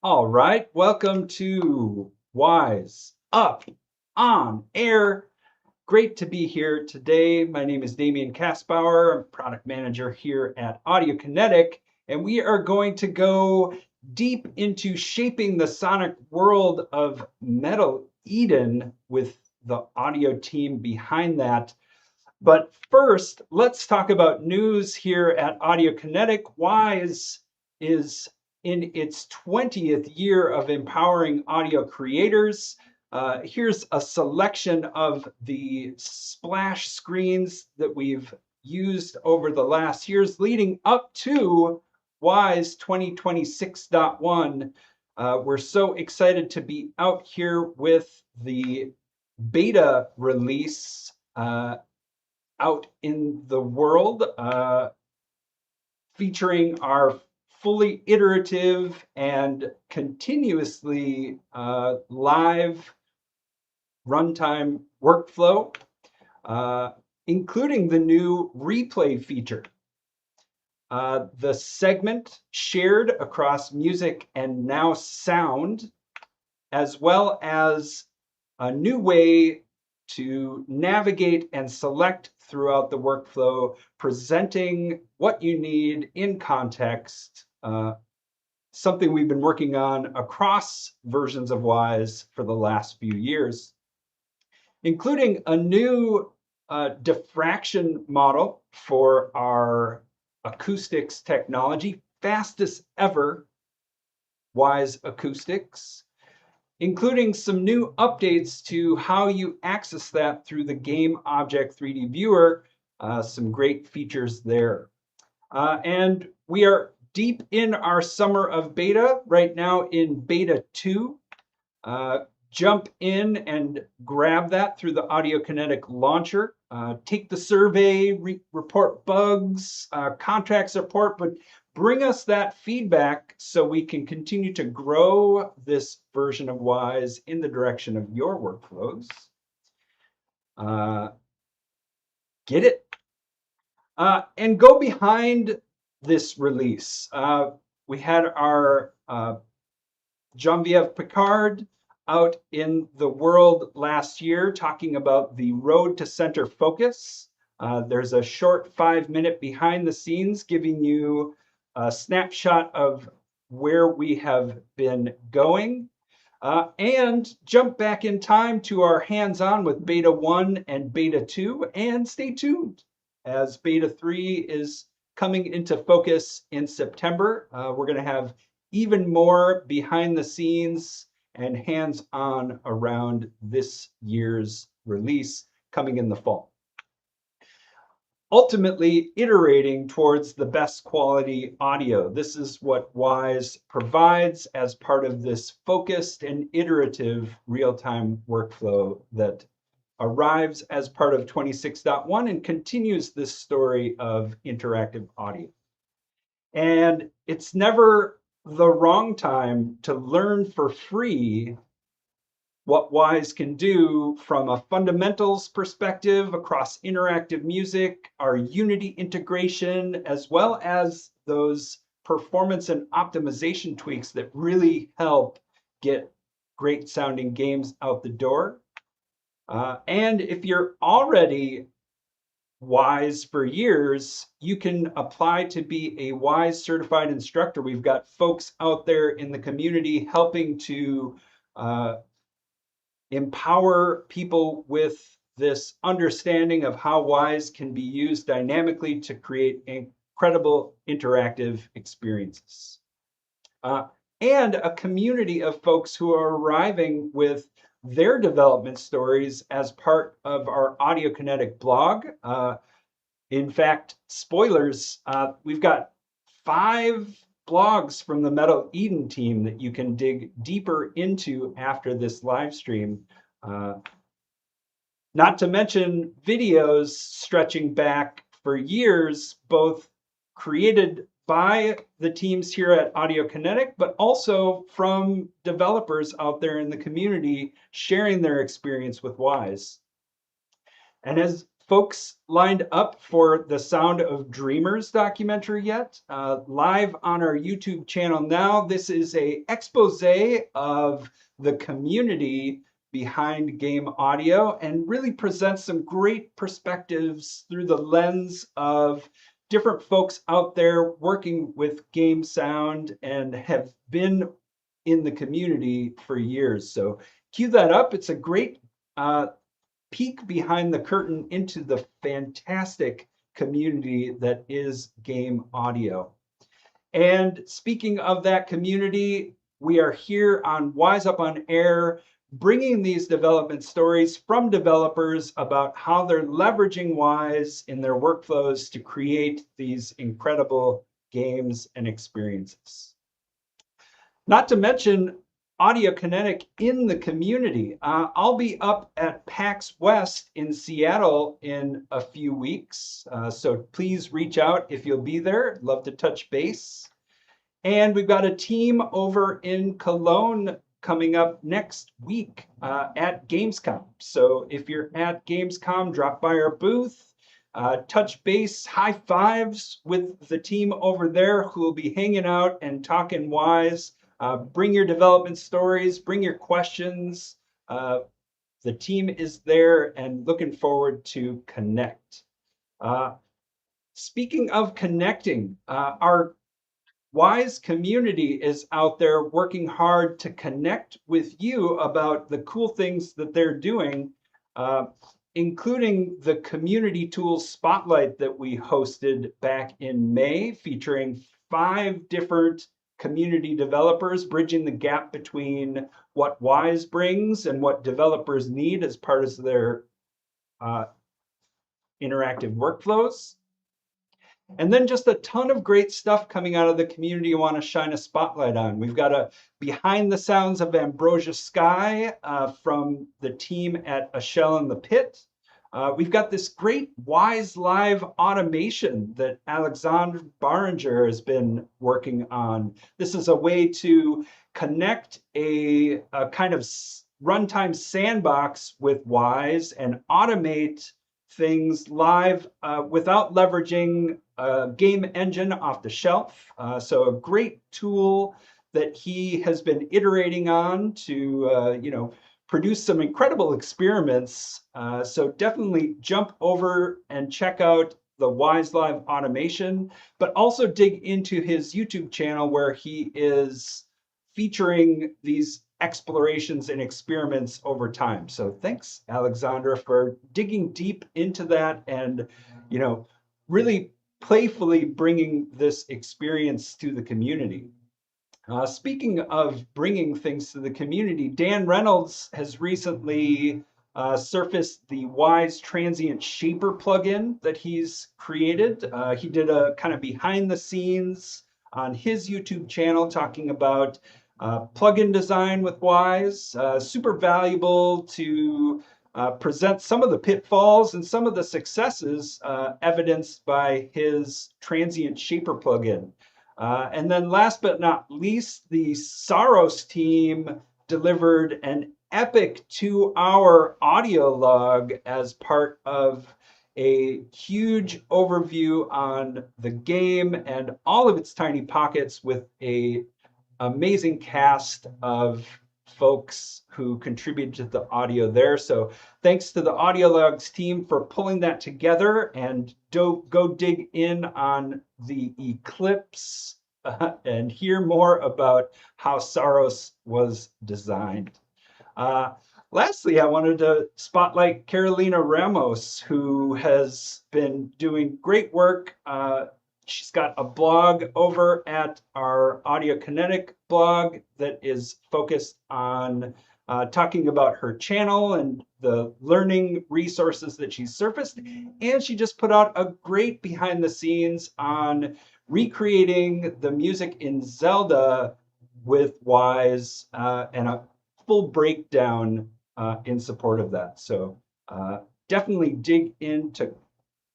All right, welcome to Wise Up on Air. Great to be here today. My name is Damian Kaspauer. I'm product manager here at Audiokinetic, and we are going to go deep into shaping the sonic world of Metal Eden with the audio team behind that. But first, let's talk about news here at Audiokinetic. Wise is in its 20th year of empowering audio creators. Here's a selection of the splash screens that we've used over the last years leading up to Wise 2026.1. We're so excited to be out here with the beta release out in the world, featuring our fully iterative and continuously live runtime workflow, including the new replay feature. The segment shared across music and now sound, as well as a new way to navigate and select throughout the workflow, presenting what you need in context, something we've been working on across versions of Wise for the last few years, including a new diffraction model for our acoustics technology, fastest ever Wise acoustics, including some new updates to how you access that through the Game Object 3D Viewer. Some great features there. And we are deep in our summer of beta, right now in beta 2. Jump in and grab that through the Audiokinetic launcher. Take the survey, report bugs, contract support, but bring us that feedback so we can continue to grow this version of Wise in the direction of your workflows. Get it? And go behind this release. We had our Genevieve Picard out in the world last year talking about the road to center focus. There's a short 5-minute behind the scenes giving you a snapshot of where we have been going, and jump back in time to our hands-on with beta 1 and beta 2, and stay tuned as beta 3 is coming into focus in September. We're going to have even more behind the scenes and hands-on around this year's release coming in the fall. Ultimately, iterating towards the best quality audio. This is what Wise provides as part of this focused and iterative real-time workflow that arrives as part of 26.1 and continues this story of interactive audio. And it's never the wrong time to learn for free what Wise can do from a fundamentals perspective across interactive music, our Unity integration, as well as those performance and optimization tweaks that really help get great sounding games out the door. And if you're already Wise for years, you can apply to be a Wise certified instructor. We've got folks out there in the community helping to empower people with this understanding of how Wise can be used dynamically to create incredible interactive experiences. And a community of folks who are arriving with their development stories as part of our Audiokinetic blog. In fact, spoilers, we've got 5 blogs from the Metal Eden team that you can dig deeper into after this live stream. Not to mention videos stretching back for years, both created by the teams here at Audiokinetic, but also from developers out there in the community sharing their experience with Wise. And as folks lined up for the Sound of Dreamers documentary yet? Live on our YouTube channel now. This is a expose of the community behind game audio and really presents some great perspectives through the lens of different folks out there working with game sound and have been in the community for years. So cue that up. It's a great peek behind the curtain into the fantastic community that is game audio. And speaking of that community, we are here on Wise Up on Air, bringing these development stories from developers about how they're leveraging Wise in their workflows to create these incredible games and experiences. Not to mention Audiokinetic in the community. I'll be up at PAX West in Seattle in a few weeks, so please reach out if you'll be there. Love to touch base. And we've got a team over in Cologne coming up next week at Gamescom. So if you're at Gamescom, drop by our booth, touch base, high fives with the team over there who will be hanging out and talking Wise. Bring your development stories, bring your questions. The team is there and looking forward to connect. Speaking of connecting, our Wise community is out there working hard to connect with you about the cool things that they're doing, including the Community Tools Spotlight that we hosted back in May, featuring 5 different community developers, bridging the gap between what Wise brings and what developers need as part of their interactive workflows. And then just a ton of great stuff coming out of the community you want to shine a spotlight on. We've got a Behind the Sounds of Ambrosia Sky from the team at A Shell in the Pit. We've got this great Wise Live automation that Alexandre Barringer has been working on. This is a way to connect a kind of runtime sandbox with Wise and automate things live without leveraging a game engine off the shelf. So a great tool that he has been iterating on to produce some incredible experiments. So definitely jump over and check out the Wise Live automation, but also dig into his YouTube channel where he is featuring these explorations and experiments over time. So thanks, Alexandra, for digging deep into that and, really playfully bringing this experience to the community. Speaking of bringing things to the community, Dan Reynolds has recently surfaced the Wise Transient Shaper plugin that he's created. He did a kind of behind the scenes on his YouTube channel talking about plugin design with Wise. Super valuable to present some of the pitfalls and some of the successes evidenced by his Transient Shaper plugin. And then last but not least, the Saros team delivered an epic 2-hour audio log as part of a huge overview on the game and all of its tiny pockets with a amazing cast of folks who contributed to the audio there. So thanks to the Audio Logs team for pulling that together, and go dig in on the Eclipse and hear more about how Saros was designed. Lastly, I wanted to spotlight Carolina Ramos, who has been doing great work. She's got a blog over at our Audiokinetic blog that is focused on talking about her channel and the learning resources that she's surfaced. And she just put out a great behind the scenes on recreating the music in Zelda with Wise and a full breakdown in support of that. So definitely dig into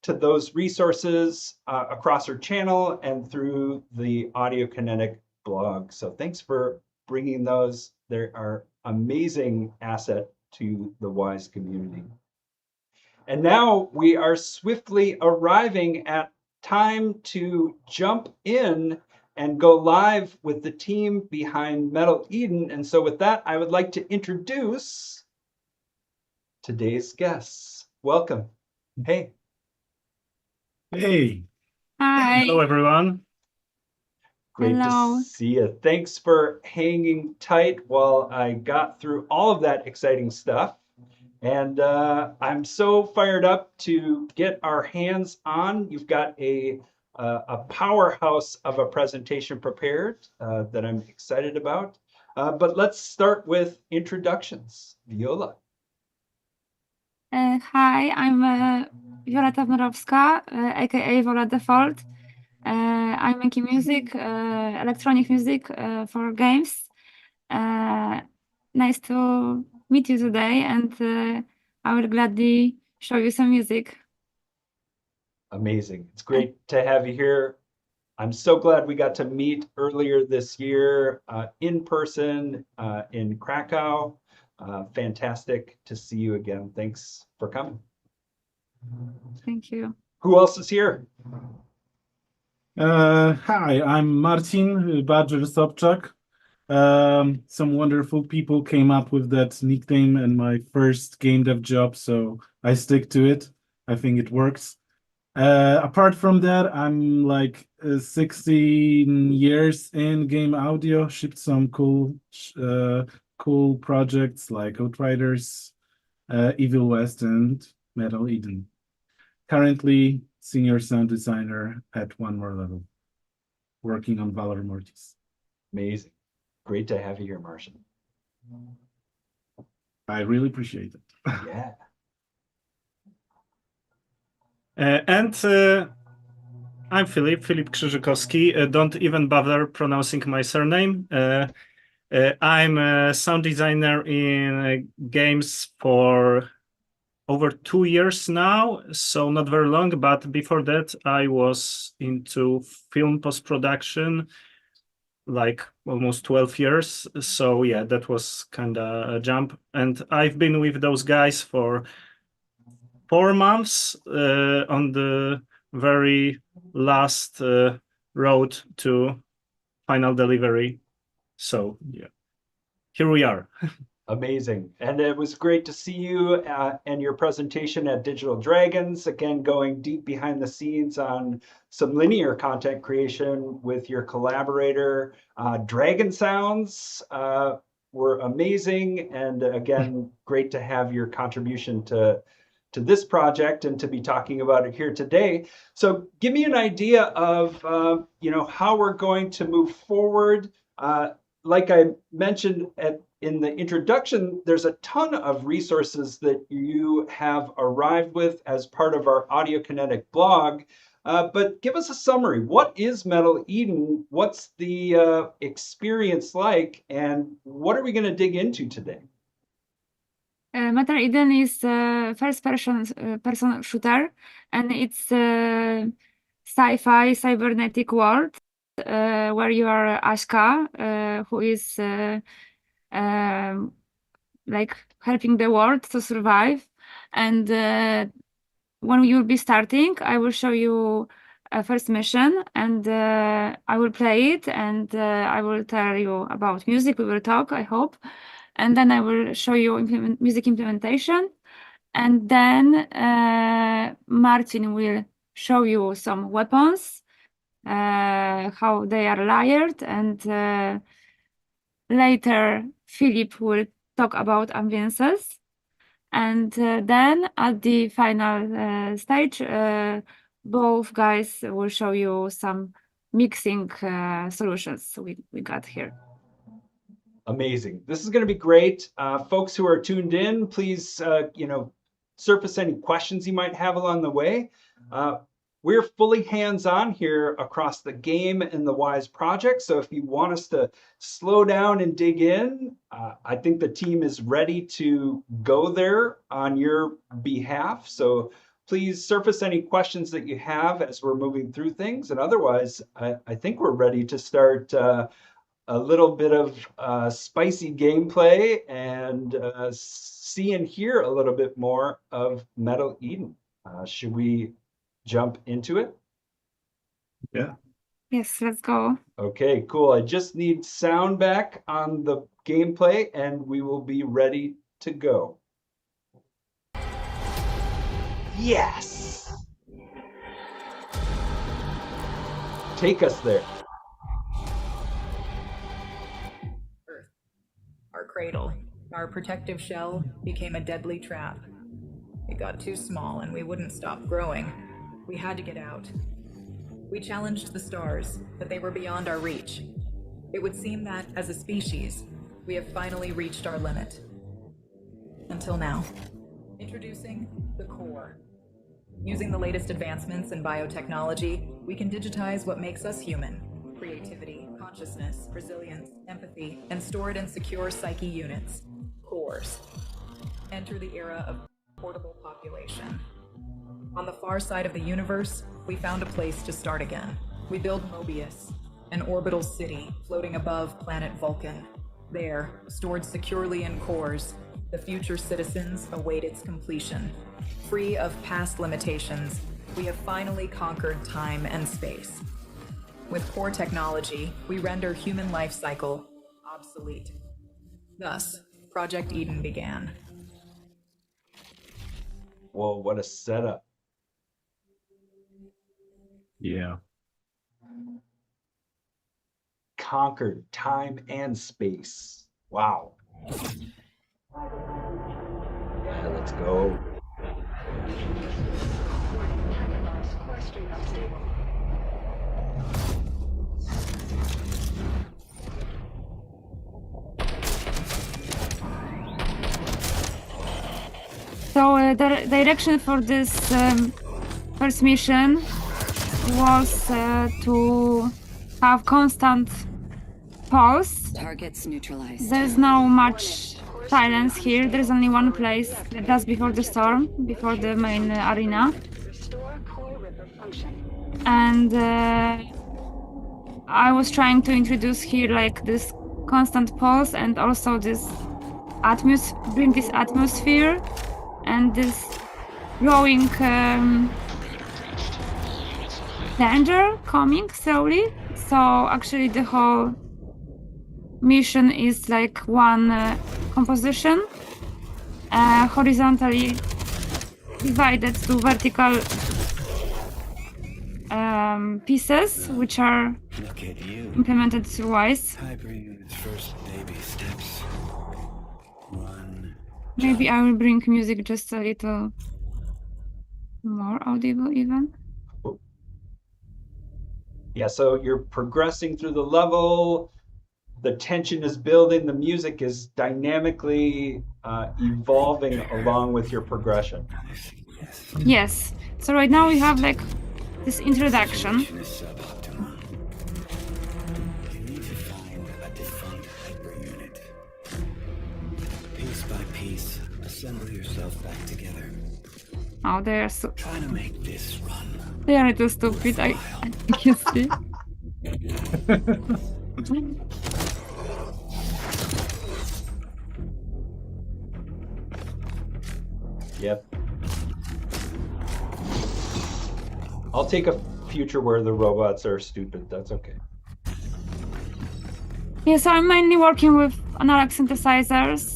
those resources across her channel and through the Audiokinetic blog. So thanks for bringing those. They are amazing asset to the Wise community. And now we are swiftly arriving at time to jump in and go live with the team behind Metal Eden. And so with that, I would like to introduce today's guests. Welcome. Hey. Hey. Hi. Hello, everyone. Great Hello. to see you. Thanks for hanging tight while I got through all of that exciting stuff. And I'm so fired up to get our hands on. You've got a powerhouse of a presentation prepared that I'm excited about. But let's start with introductions. Viola. Hi, I'm Wioleta Wnorowska, aka Vola Default. I'm making music, electronic music for games. Nice to meet you today, and I will gladly show you some music. Amazing. It's great to have you here. I'm so glad we got to meet earlier this year in person in Krakow. Fantastic to see you again. Thanks for coming. Thank you. Who else is here? Hi, I'm Marcin Sobczak. Some wonderful people came up with that nickname in my first game dev job, so I stick to it. I think it works. Apart from that, I'm like 16 years in game audio, shipped some cool projects like Outriders, Evil West, and Metal Eden. Currently, senior sound designer at One More Level, working on Valor Mortis. Amazing. Great to have you here, Marcin. I really appreciate it. Yeah. I'm Filip Krzyżykowski. Don't even bother pronouncing my surname. I'm a sound designer in games for over 2 years now, so not very long, but before that I was into film post-production like almost 12 years. So yeah, that was kind of a jump. And I've been with those guys for 4 months on the very last road to final delivery. So yeah, here we are. Amazing. And it was great to see you and your presentation at Digital Dragons, again, going deep behind the scenes on some linear content creation with your collaborator. Dragon Sounds were amazing. And again, great to have your contribution to this project and to be talking about it here today. So give me an idea of how we're going to move forward. Like I mentioned in the introduction, there's a ton of resources that you have arrived with as part of our Audiokinetic blog. But give us a summary. What is Metal Eden? What's the experience like? And what are we going to dig into today? Metal Eden is a first-person shooter, and it's a sci-fi cybernetic world where you are Ashka, who is like helping the world to survive. And when you will be starting, I will show you a first mission, and I will play it, and I will tell you about music. We will talk, I hope. And then I will show you music implementation. And then Marcin will show you some weapons, how they are layered. And later, Filip will talk about ambiences. And then at the final stage, both guys will show you some mixing solutions we got here. Amazing. This is going to be great. Folks who are tuned in, please, surface any questions you might have along the way. We're fully hands-on here across the game and the Wwise project. So if you want us to slow down and dig in, I think the team is ready to go there on your behalf. So please surface any questions that you have as we're moving through things. And otherwise, I think we're ready to start a little bit of spicy gameplay and see and hear a little bit more of Metal Eden. Should we jump into it? Yeah. Yes, let's go. Okay, cool. I just need sound back on the gameplay and we will be ready to go. Yes! Take us there. Earth, our cradle, our protective shell became a deadly trap. It got too small and we wouldn't stop growing. We had to get out. We challenged the stars, but they were beyond our reach. It would seem that, as a species, we have finally reached our limit. Until now. Introducing the core. Using the latest advancements in biotechnology, we can digitize what makes us human. Creativity, consciousness, resilience, empathy, and store it in secure psyche units. Cores. Enter the era of portable population. On the far side of the universe, we found a place to start again. We built Mobius, an orbital city floating above planet Vulcan. There, stored securely in cores, the future citizens await its completion. Free of past limitations, we have finally conquered time and space. With core technology, we render human life cycle obsolete. Thus, Project Eden began. Whoa, what a setup. Yeah. Conquered time and space. Wow. Yeah, let's go. So the direction for this first mission was to have constant pulse. Targets neutralized. There's no much silence here. There's only one place just before the storm, before the main arena. And I was trying to introduce here like this constant pulse and also this bring this atmosphere and this growing danger coming slowly. So actually the whole mission is like one composition, horizontally divided to vertical pieces, which are implemented through Wwise. Maybe I will bring music just a little more audible even. Yeah, so you're progressing through the level, the tension is building, the music is dynamically evolving along with your progression. Yes. So right now we have like this introduction. You need to find a defunct hyper-unit. Piece by piece, assemble yourself back together. Oh, they are so Try to make this run. they are a little stupid. I can see. Yep. I'll take a future where the robots are stupid. That's okay. Yeah, so I'm mainly working with analog synthesizers.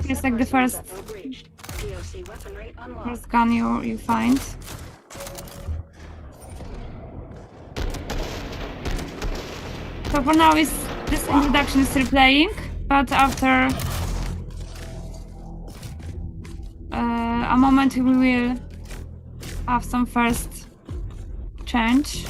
It's like the first gun you find. So for now, this introduction is still playing, but after a moment we will have some first change.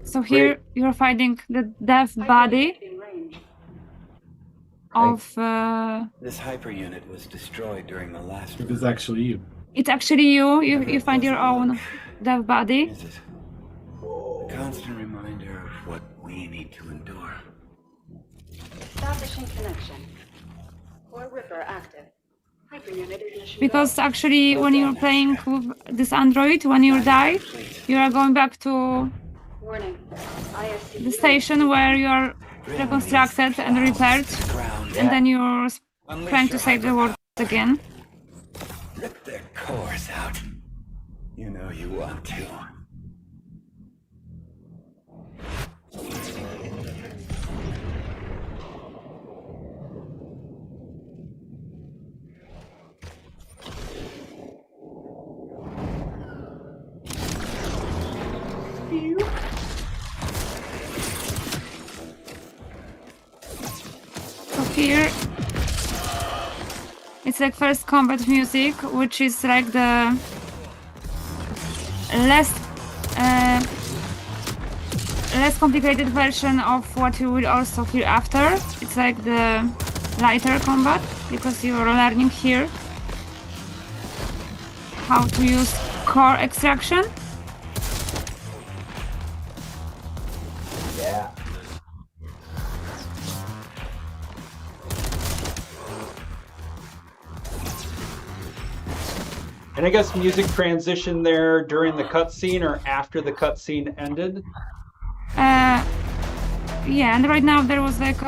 So here you're finding the deaf body of. This hyper-unit was destroyed during the last. It is actually you. It's actually you. You find your own deaf body. Is it? A constant reminder of what we need to endure. Establishing connection. Core Ripper active. Hyperunit ignition. Because actually, when you're playing with this Android, when you die, you are going back to Warning. IFC the station where you are reconstructed and repaired, and then you're trying to save the world again. Rip their cores out. You know you want to. So here, it's like first combat music, which is like the less complicated version of what you will also hear after. It's like the lighter combat, because you are learning here how to use core extraction. Yeah. And I guess music transition there during the cutscene or after the cutscene ended? Yeah, and right now there was like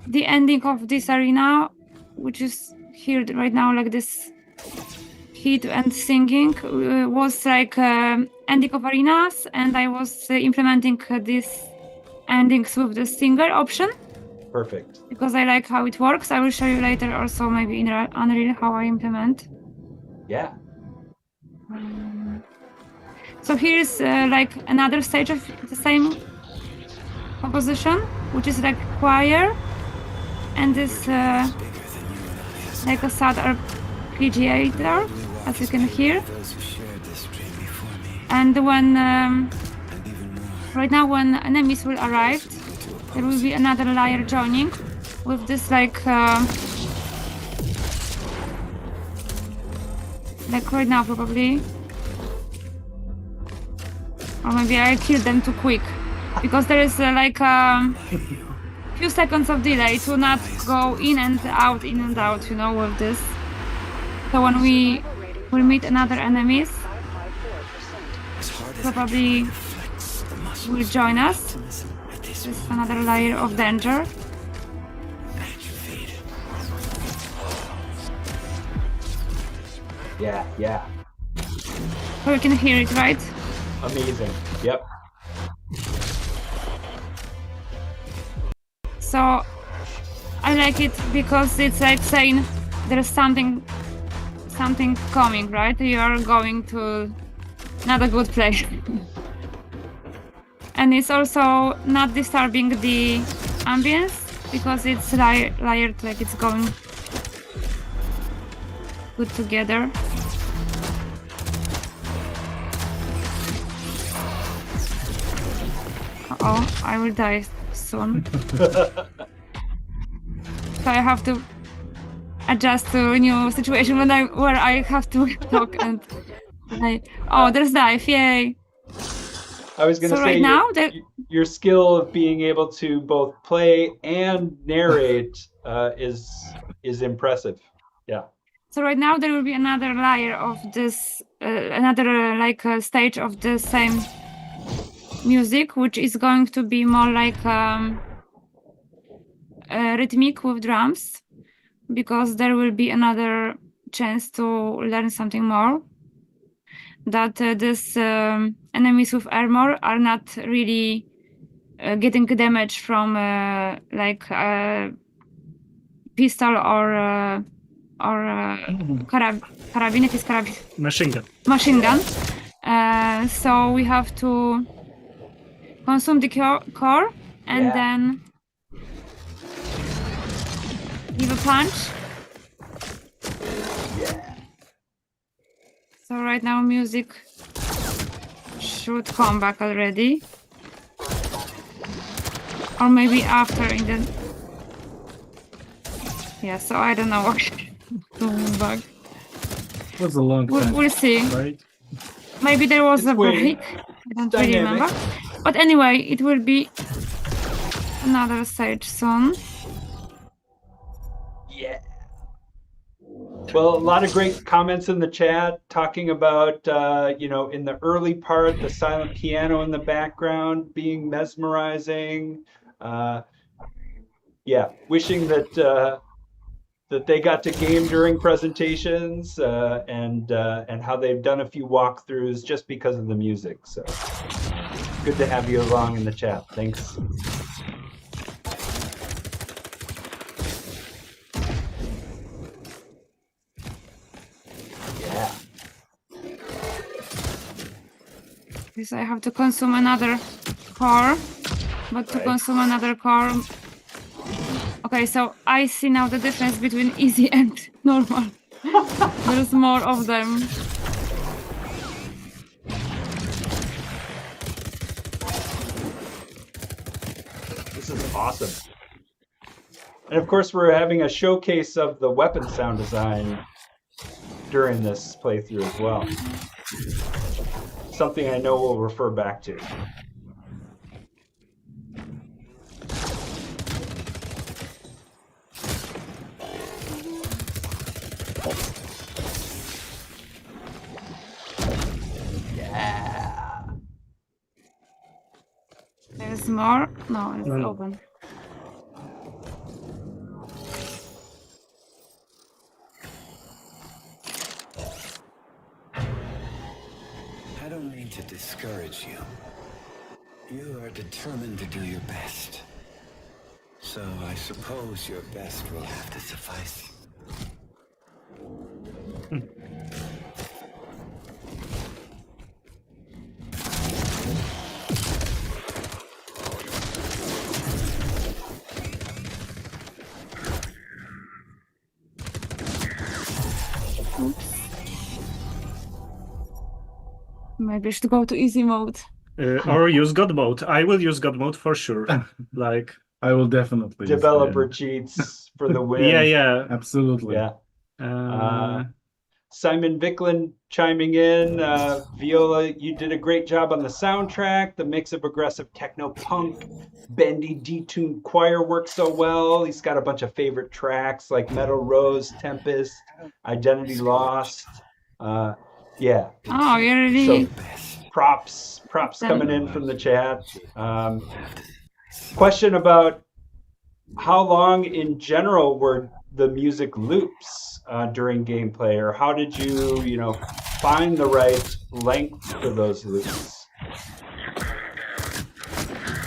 the ending of this arena, which is here right now, like this hit and singing was like ending of arenas, and I was implementing these endings with the singer option. Perfect. Because I like how it works. I will show you later also maybe in Unreal how I implement. Yeah. So here's like another stage of the same composition, which is like choir, and this like a sad arpeggiator, as you can hear. And when right now when enemies will arrive, there will be another layer joining with this like right now probably, or maybe I killed them too quick, because there is like a few seconds of delay to not go in and out, you know, with this. So when we will meet another enemies, probably will join us. This is another layer of danger. Yeah, yeah. So you can hear it, right? Amazing. Yep. So I like it because it's like saying there's something coming, right? You are going to not a good place. And it's also not disturbing the ambience, because it's layered, like it's going good together. Uh-oh, I will die soon. So I have to adjust to a new situation where I have to talk and oh, there's dive, yay! I was going to So say right now, your skill of being able to both play and narrate is impressive. Yeah. So right now there will be another layer of this, another stage of the same music, which is going to be more like rhythmic with drums, because there will be another chance to learn something more. That these enemies with armor are not really getting damage from pistol or carabin. It is carabin. Machine gun. Machine gun. So we have to consume the core and then give a punch. So right now music should come back already. Or maybe after in the... Yeah, so I don't know what to back. It was a long time. We'll see. Right? Maybe there was a break. I don't really remember. But anyway, it will be another stage soon. Yeah. Well, a lot of great comments in the chat talking about, in the early part, the silent piano in the background being mesmerizing. Wishing that they got to game during presentations and how they've done a few walkthroughs just because of the music. So good to have you along in the chat. Thanks. Yeah. Because I have to consume another core, but to consume another core. Okay, so I see now the difference between easy and normal. There's more of them. This is awesome. And of course, we're having a showcase of the weapon sound design during this playthrough as well. Something I know we'll refer back to. Yeah. There's more? No, it's No. open. I don't mean to discourage you. You are determined to do your best. So I suppose your best will have to suffice. Oops. Maybe I should go to easy mode. Or use God mode. I will use God mode for sure. Like, I will definitely. use Developer it. cheats for the win. yeah. Absolutely. Yeah. Simon Vicklin chiming in. Viola, you did a great job on the soundtrack. The mix of aggressive techno punk, bendy, detuned choir works so well. He's got a bunch of favorite tracks like Metal Rose, Tempest, Identity Lost. Yeah. Oh, you really? So props coming in from the chat. Question about how long in general were the music loops during gameplay, or how did you find the right length for those loops?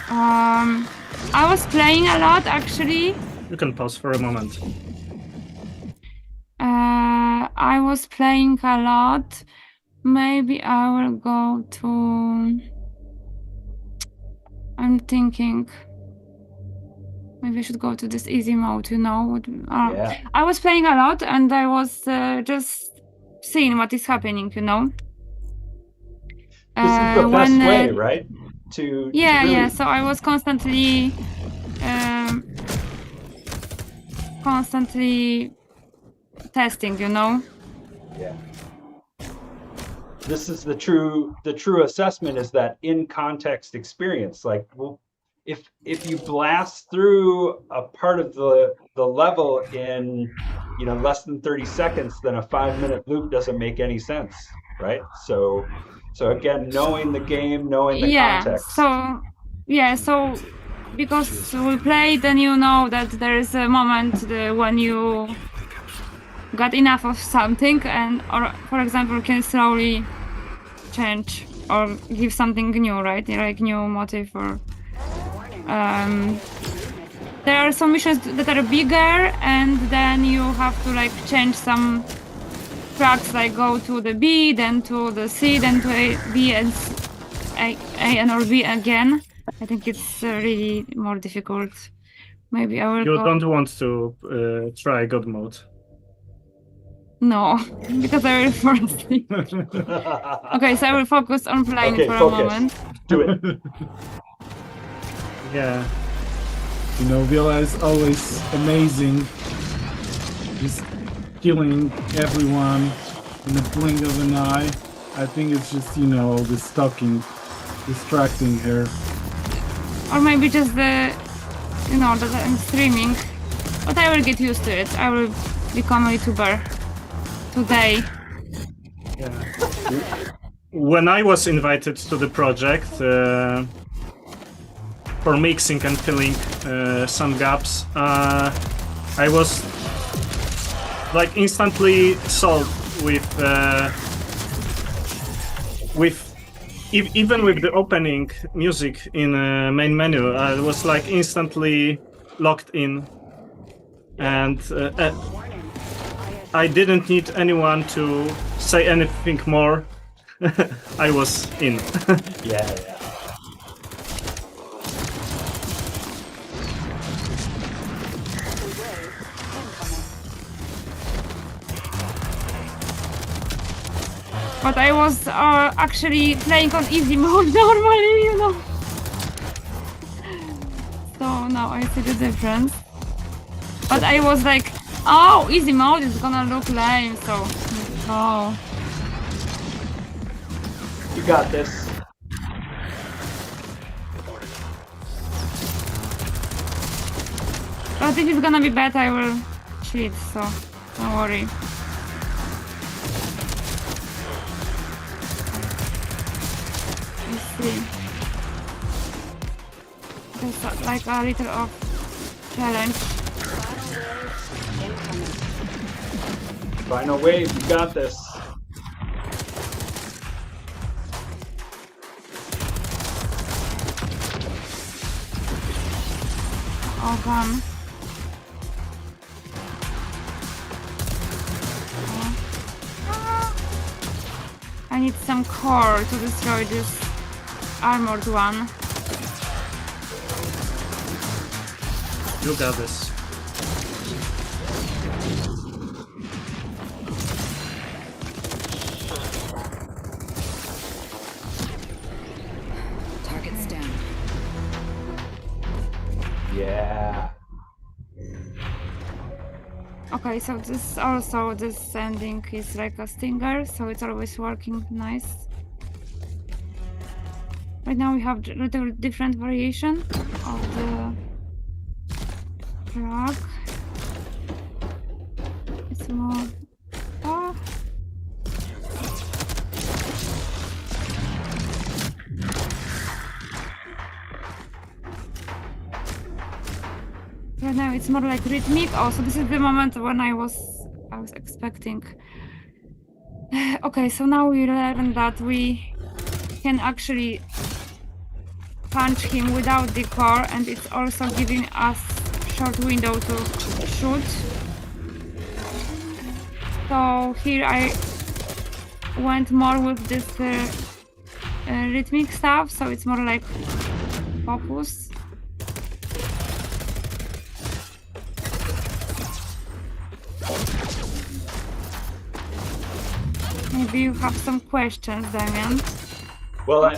I was playing a lot actually. You can pause for a moment. I was playing a lot. Maybe I will go to. I'm thinking. Maybe I should go to this easy mode, Yeah. I was playing a lot and I was just seeing what is happening, This is the best way, right? To really... Yeah. So I was constantly testing, Yeah. This is the true assessment, is that in context experience. Like, well, if you blast through a part of the level in less than 30 seconds, then a 5-minute loop doesn't make any sense, right? So again, knowing the game, knowing the context. So because we played, then you know that there is a moment when you got enough of something, or for example can slowly change or give something new, right? Like new motif or there are some missions that are bigger, and then you have to like change some tracks, like go to the B, then to the C, then to A, B, and A and or B again. I think it's really more difficult. Maybe I will. You don't want to try God mode. No, because I will fall asleep. Okay, so I will focus on playing for a moment. Do it. Yeah. Viola is always amazing. Just killing everyone in the blink of an eye. I think it's just, all this talking, distracting her. Or maybe just the you know, that I'm streaming. But I will get used to it. I will become a YouTuber today. When I was invited to the project for mixing and filling some gaps, I was like instantly sold with even with the opening music in main menu. I was like instantly locked in, and I didn't need anyone to say anything more. I was in. Yeah. But I was actually playing on easy mode normally, you know. So now I see the difference. But I was like, oh, easy mode is gonna look lame, so oh. You got this. But if it's gonna be bad, I will cheat, so don't worry. Let's see. Just like a little of challenge. Final wave, you got this. Oh, gone. I need some core to destroy this armored one. You got this. Target's down. Yeah. Okay, so this ending is like a stinger, so it's always working nice. Right now we have a little different variation of the track. It's more. Oh. Right now it's more like rhythmic. Oh, so this is the moment when I was expecting. Okay, so now we learn that we can actually punch him without the core, and it's also giving us short window to shoot. So here I went more with this rhythmic stuff, so it's more like focus. Maybe you have some questions, Damian. Well,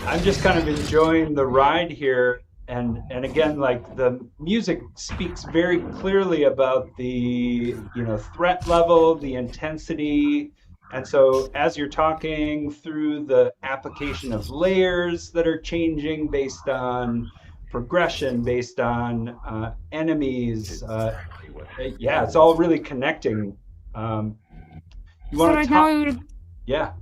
I'm just kind of enjoying the ride here, and again, like the music speaks very clearly about the threat level, the intensity, and so as you're talking through the application of layers that are changing based on progression, based on enemies, yeah, it's all really connecting. So right now we will. Yeah.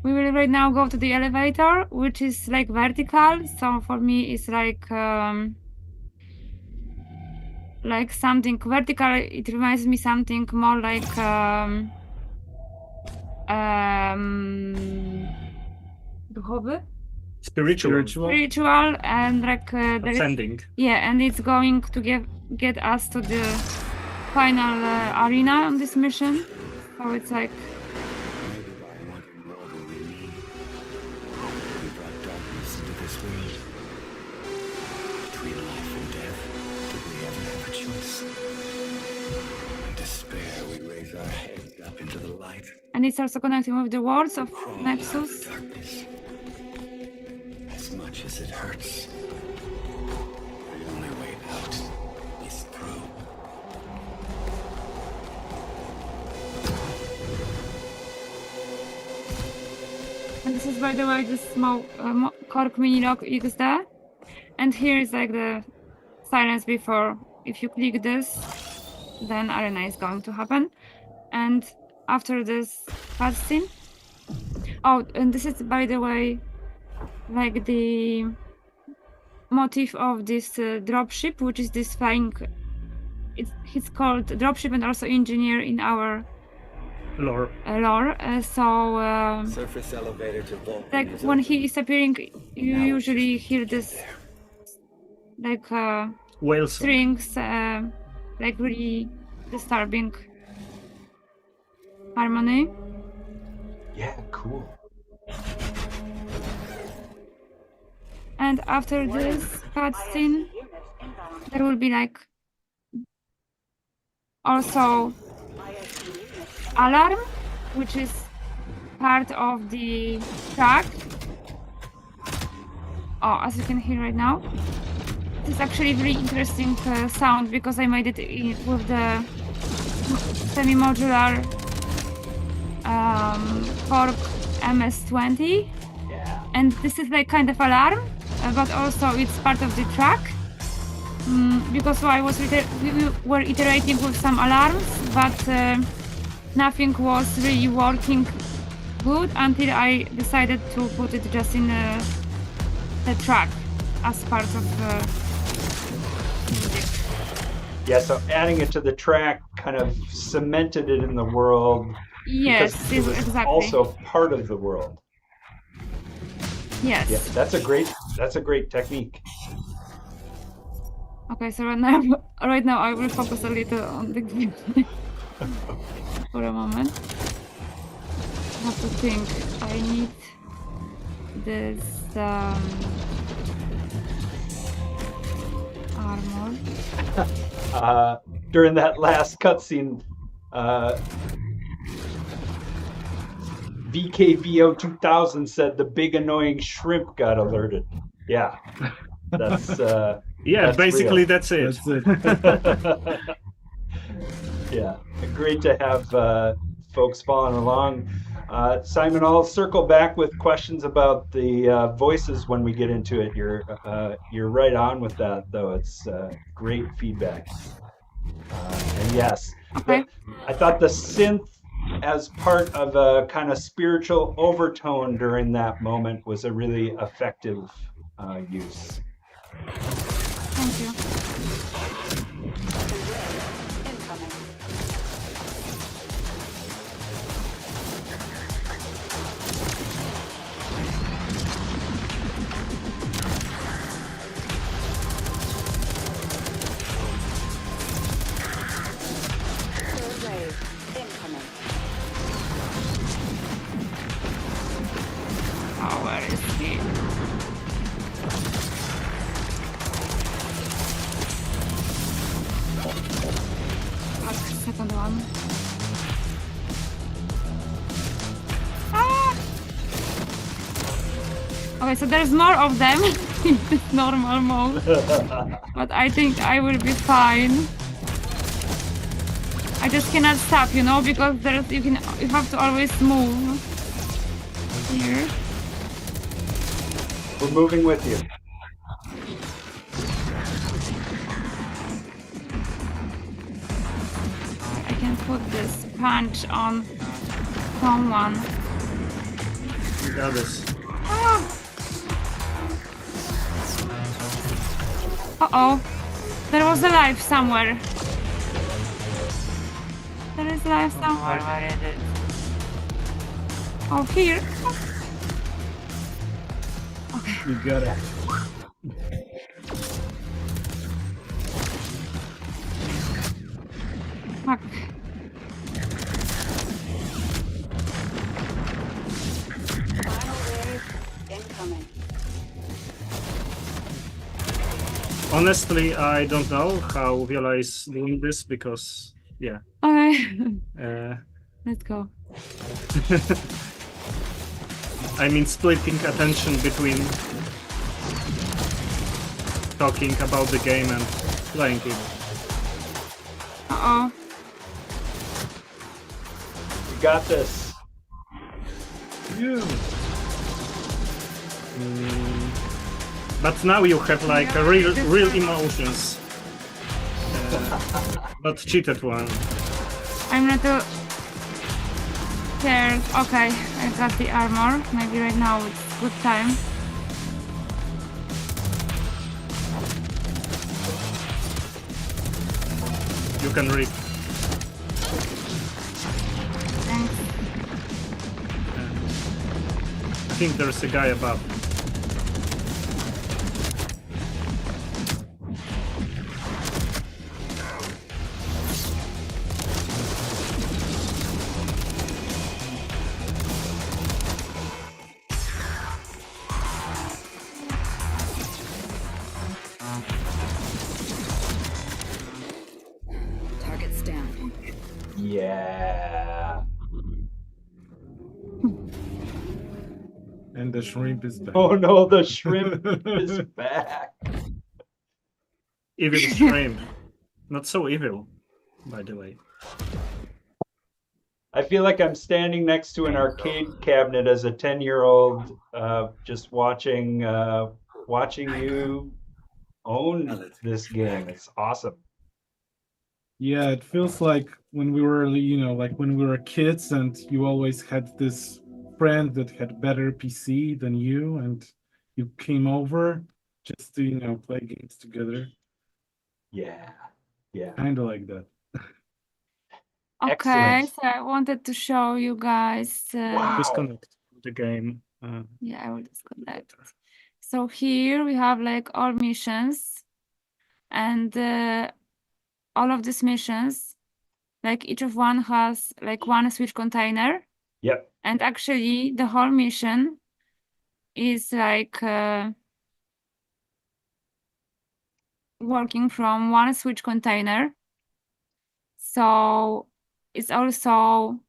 We will right now go to the elevator, which is like vertical. So for me, it's like something vertical. It reminds me something more like duchowy? Spiritual, and like ascending. Yeah, and it's going to get us to the final arena on this mission. So it's like. And it's also connecting with the words of Nexus. As much as it hurts, the only way out is through. And this is, by the way, the small Cork Mini Lock XD. And here is like the silence before. If you click this, then arena is going to happen. And after this cutscene. Oh, and this is, by the way, like the motif of this dropship, which is this flying. He's called dropship and also engineer in our Lore. lore. Surface elevator to Vulcan. Like is when open. he is appearing, you usually hear this like Whale song. strings, like really disturbing harmony. Yeah, cool. And after this cutscene, there will be like also alarm, which is part of the track. Oh, as you can hear right now, this is actually really interesting sound because I made it with the semi-modular Korg MS-20. Yeah. And this is like kind of alarm, but also it's part of the track. Because I was we were iterating with some alarms, but nothing was really working good until I decided to put it just in the track as part of music. Yeah, so adding it to the track kind of cemented it in the world. Yes, because it was exactly. also part of the world. Yes. Yeah, that's a great technique. Okay, so right now I will focus a little on the gameplay for a moment. I have to think. I need this armor. During that last cutscene, VKVO 2000 said the big annoying shrimp got alerted. Yeah, that's Yeah, that's basically real. that's it. That's it. Yeah, great to have folks following along. Simon, I'll circle back with questions about the voices when we get into it. You're right on with that, though. It's great feedback. And yes, Okay. I thought the synth as part of a kind of spiritual overtone during that moment was a really effective use. Thank you. Incoming. Third wave incoming. Oh, where is he? Second one. Ah! Okay, so there's more of them in this normal mode, but I think I will be fine. I just cannot stop, you know, because you have to always move here. We're moving with you. I can put this punch on someone. You got this. Ah. Uh-oh. There was a life somewhere. There is life somewhere. Where is it? Oh, here. Okay. You got it. Fuck. Final wave incoming. Honestly, I don't know how Viola is doing this because, yeah. Okay. Let's go. I mean, splitting attention between talking about the game and playing it. Uh-oh. You got this. But now you have like a real emotions. Not cheated one. I'm not too scared. Okay, I got the armor. Maybe right now it's good time. You can read. Thanks. I think there's a guy above. Target's down. Yeah. And the shrimp is back. Oh no, the shrimp is back. Evil shrimp. Not so evil, by the way. I feel like I'm standing next to an arcade cabinet as a 10-year-old, just watching you own this game. It's awesome. Yeah, it feels like when we were, like when we were kids, and you always had this friend that had better PC than you, and you came over just to, play games together. Yeah. Yeah. Kind of like that. Okay, Excellent. so I wanted to show you guys. Wow. Disconnect the game. Yeah, I will disconnect. So here we have like all missions, and all of these missions, like each of one has like one switch container, Yep. and actually the whole mission is like working from one switch container. So it's also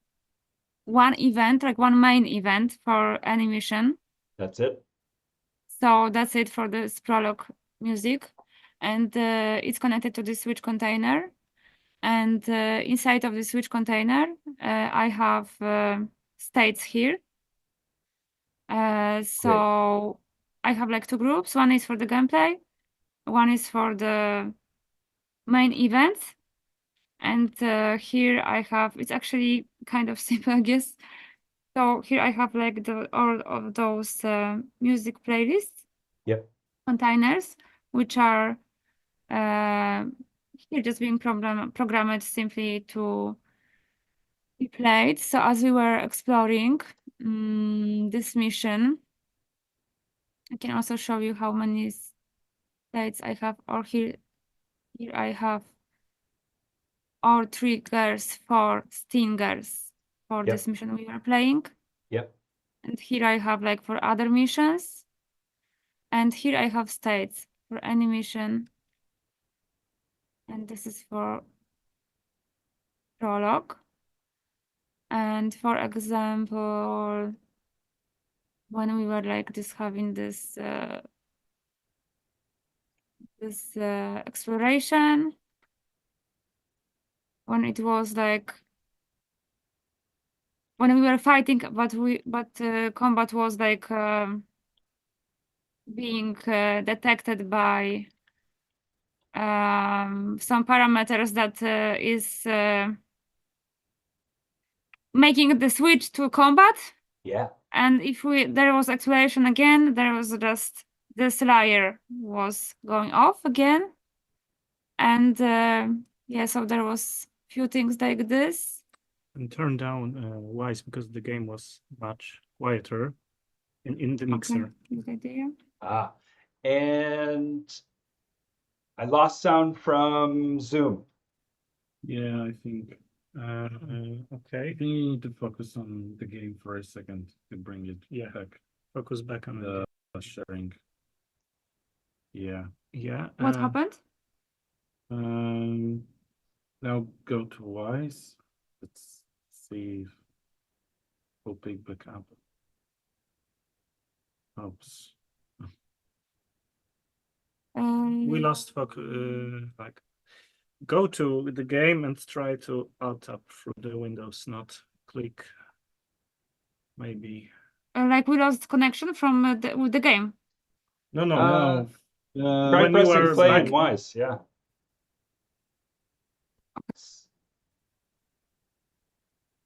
one event, like one main event for any mission. That's it. So that's it for this prologue music. And it's connected to the switch container. And inside of the switch container, I have states here. So I have like two groups. One is for the gameplay. One is for the main event. And here I have, it's actually kind of simple, I guess. So here I have like all of those music playlists. Yep. Containers, which are here just being programmed simply to be played. So as we were exploring this mission, I can also show you how many states I have. Or here I have all triggers for stingers for Yep. this mission we were playing. Yep. And here I have like for other missions. And here I have states for any mission. And this is for prologue. And for example, when we were like just having this exploration, when it was like when we were fighting, but combat was like being detected by some parameters that is making the switch to combat. Yeah. And if there was exploration again, there was just this layer was going off again. And yeah, so there was few things like this. And turn down Wise because the game was much quieter in the mixer. Okay, good idea. And I lost sound from Zoom. Yeah, I think. Okay. I think you need to focus on the game for a second to bring it back. Focus back on The sharing. Yeah. Yeah. What happened? Now go to Wise. Let's see if we'll pick back up. Oops. We lost focus. Like, go to the game and try to alt up through the windows, not click. Maybe. Like we lost connection from with the game. No, no. Uh, No. Try when you pressing were play back- in Wise, yeah.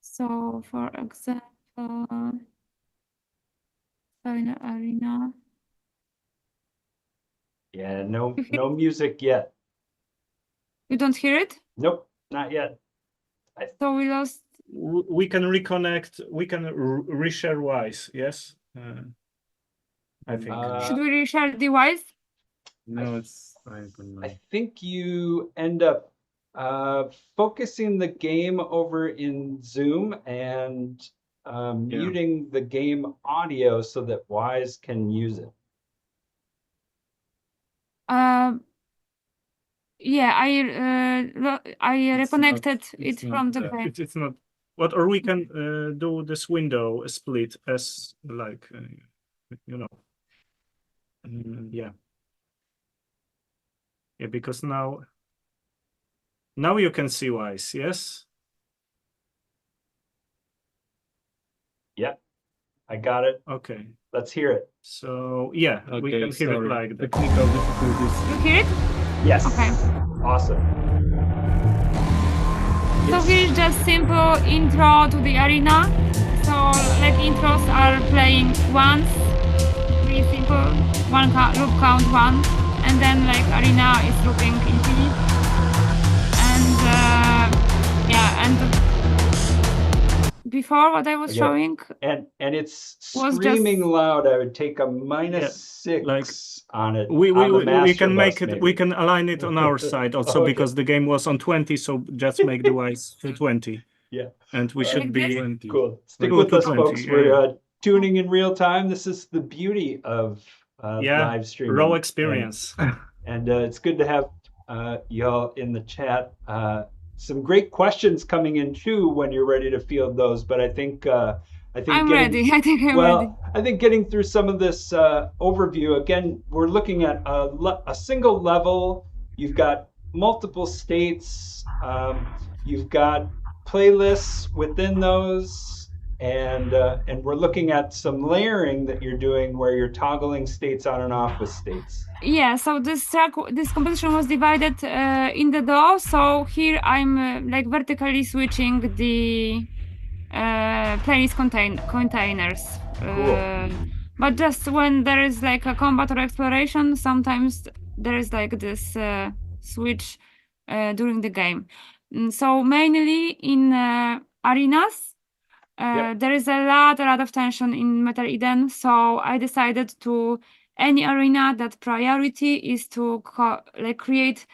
So, for example, Final Arena. Yeah, no music yet. You don't hear it? Nope, not yet. So we lost. we can reconnect. We can reshare Wise. Yes. I think. Should we reshare the Wise? No, it's I think you end up focusing the game over in Zoom and muting the game audio so that Wise can use it. Yeah, I reconnected it it's from not the that. game. It's not. What? Or we can do this window split as like you know. Yeah. Yeah, because now you can see Wise. Yes. Yeah, I got it. Okay. Let's hear it. So yeah, we Okay, can hear it sorry. like that. Technical difficulties. You hear it? Yes. Okay. Awesome. So here's just simple intro to the arena. So like intros are playing once, really simple, loop count one, and then like arena is looping infinite. And yeah, and before what I was Okay. showing, And it's was screaming just- loud. I would take a -6 like, on it. We on the we master can make bus, it. maybe. We can align it on our side also Okay. because the game was on 20. So just make the Wise to 20. Yeah. And we should Like be. this? 20. Cool. Stick Cool, with us, 220, folks. yeah, We're tuning in real time. This is the beauty of Yeah, live streaming. raw experience. And it's good to have y'all in the chat. Some great questions coming in too when you're ready to field those. But I think I'm ready. I think I'm ready. I think getting through some of this overview, again, we're looking at a single level. You've got multiple states. You've got playlists within those. And we're looking at some layering that you're doing where you're toggling states on and off with states. Yeah, so this composition was divided in the DAW. So here I'm like vertically switching the playlist containers. Cool. But just when there is like a combat or exploration, sometimes there is like this switch during the game. So mainly in arenas, there is a lot of tension in Metal Eden. So I decided to any arena that priority is to create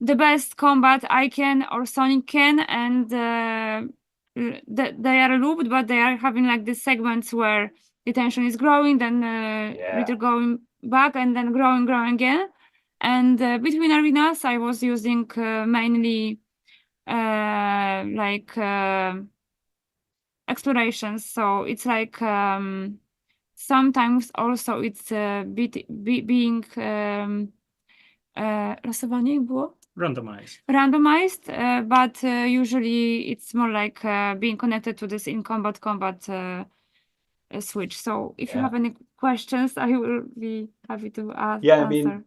the best combat I can or Sonic can, and they are looped, but they are having like these segments where the tension is growing, then little going back, and then growing again. And between arenas, I was using mainly explorations. So it's like sometimes also it's being losowanie było? Randomized. But usually it's more like being connected to this in combat switch. So if you have any questions, I will be happy to answer. Yeah, I mean,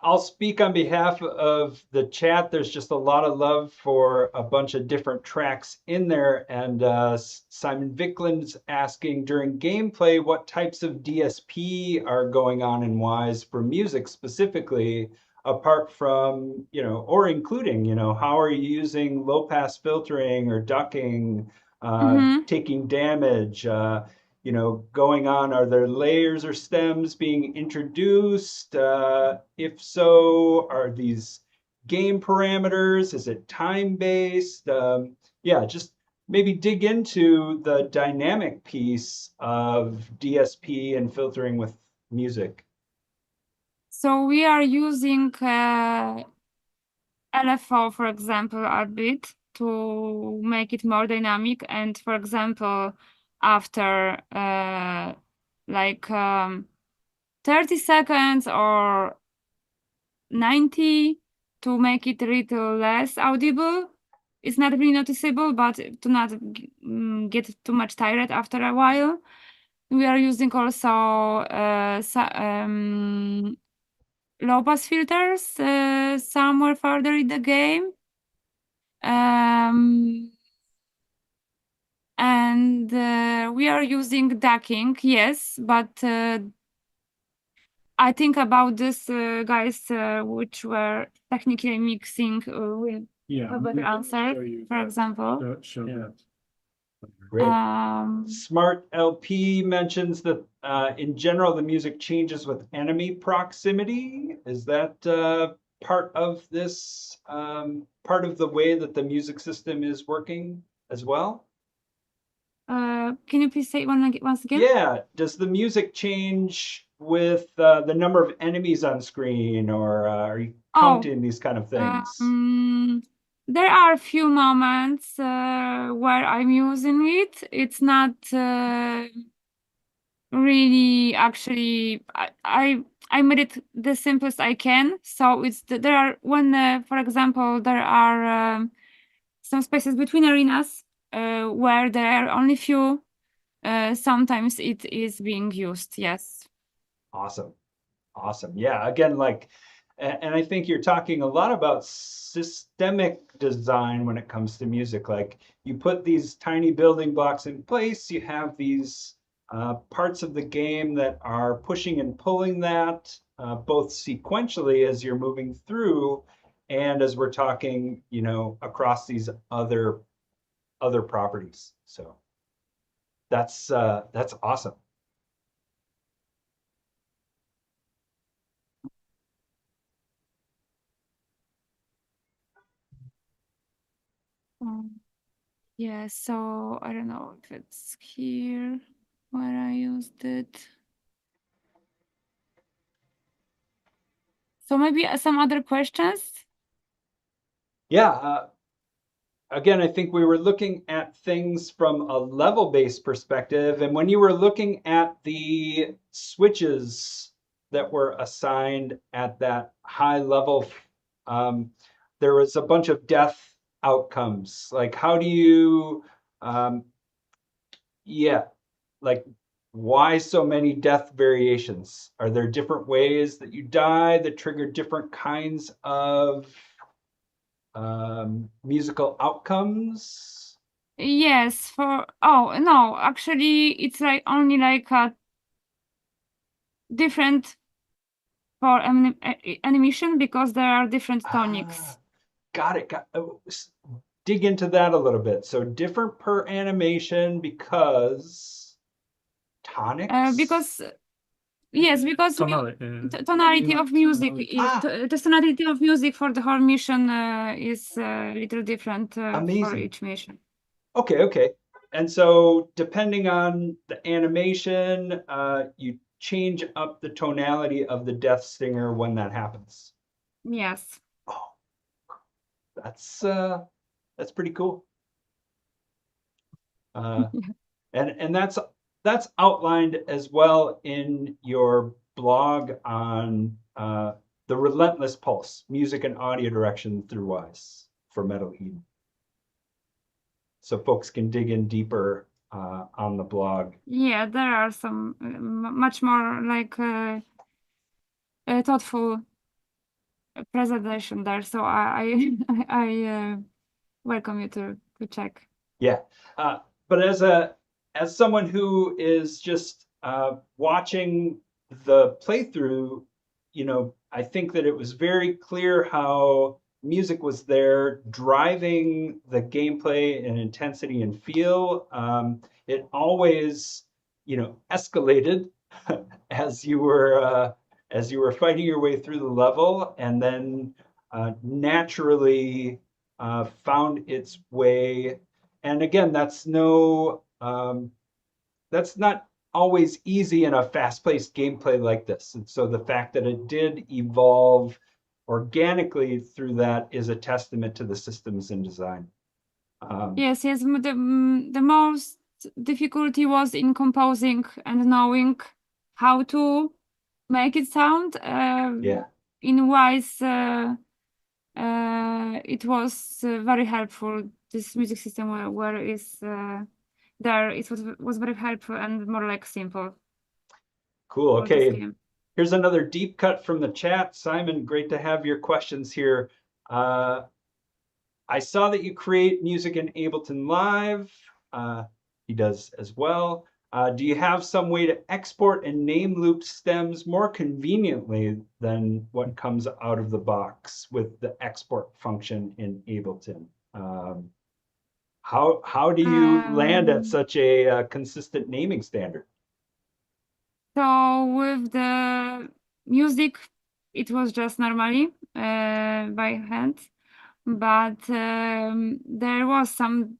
I'll speak on behalf of the chat. There's just a lot of love for a bunch of different tracks in there. And Simon Vickland's asking, during gameplay, what types of DSP are going on in Wise for music specifically, apart from, or including, how are you using low pass filtering or ducking, taking damage, going on? Are there layers or stems being introduced? If so, are these game parameters? Is it time-based? Just maybe dig into the dynamic piece of DSP and filtering with music. So we are using LFO, for example, a bit to make it more dynamic. And for example, after 30 seconds or 90 to make it a little less audible. It's not really noticeable, but to not get too much tired after a while. we are using also low pass filters somewhere further in the game. And we are using ducking, yes, but I think about this, guys, which were technically mixing will Yeah, have a better answer, for example. Show that. Great. Um, Smart LP mentions that in general, the music changes with enemy proximity. Is that part of this, part of the way that the music system is working as well? can you please say it once again? Yeah. Does the music change with the number of enemies on screen, or are you counting these kind of things? There are a few moments where I'm using it. It's not really actually. I made it the simplest I can. So it's there are when, for example, there are some spaces between arenas where there are only few. Sometimes it is being used. Yes. Awesome. Awesome. Yeah. Again, like, and I think you're talking a lot about systemic design when it comes to music. Like, you put these tiny building blocks in place, you have these parts of the game that are pushing and pulling that both sequentially as you're moving through, and as we're talking, you know, across these other properties. So that's awesome. Yeah, so I don't know if it's here where I used it. So maybe some other questions? Yeah. Again, I think we were looking at things from a level-based perspective, and when you were looking at the switches that were assigned at that high level, there was a bunch of death outcomes. Like, how do you, like, why so many death variations? Are there different ways that you die that trigger different kinds of musical outcomes? Yes, oh no, actually it's like only like a different for animation because there are different tonics. Got it. Dig into that a little bit. So different per animation because tonics? Because yes, because tonality of music the tonality of music for the whole mission is a little different for Amazing. each mission. Okay. And so depending on the animation, you change up the tonality of the death stinger when that happens. Yes. Oh, that's pretty cool. And that's outlined as well in your blog on the Relentless Pulse, music and audio direction through Wwise for Metal Eden. So folks can dig in deeper on the blog. Yeah, there are some much more like thoughtful presentation there. So I welcome you to check. Yeah, but as someone who is just watching the playthrough, you know, I think that it was very clear how music was there driving the gameplay and intensity and feel. It always, you know, escalated as you were fighting your way through the level, and then naturally found its way. And again, that's not always easy in a fast-paced gameplay like this. And so the fact that it did evolve organically through that is a testament to the systems and design. Yes. The most difficulty was in composing and knowing how to make it sound. In Wwise, it was very helpful. This music system where is there it was very helpful and more like simple Cool. for this Okay. game. Here's another deep cut from the chat. Simon, great to have your questions here. I saw that you create music in Ableton Live. He does as well. Do you have some way to export and name loop stems more conveniently than what comes out of the box with the export function in Ableton? How do you land at such a consistent naming standard? So with the music, it was just normally by hand, but there was some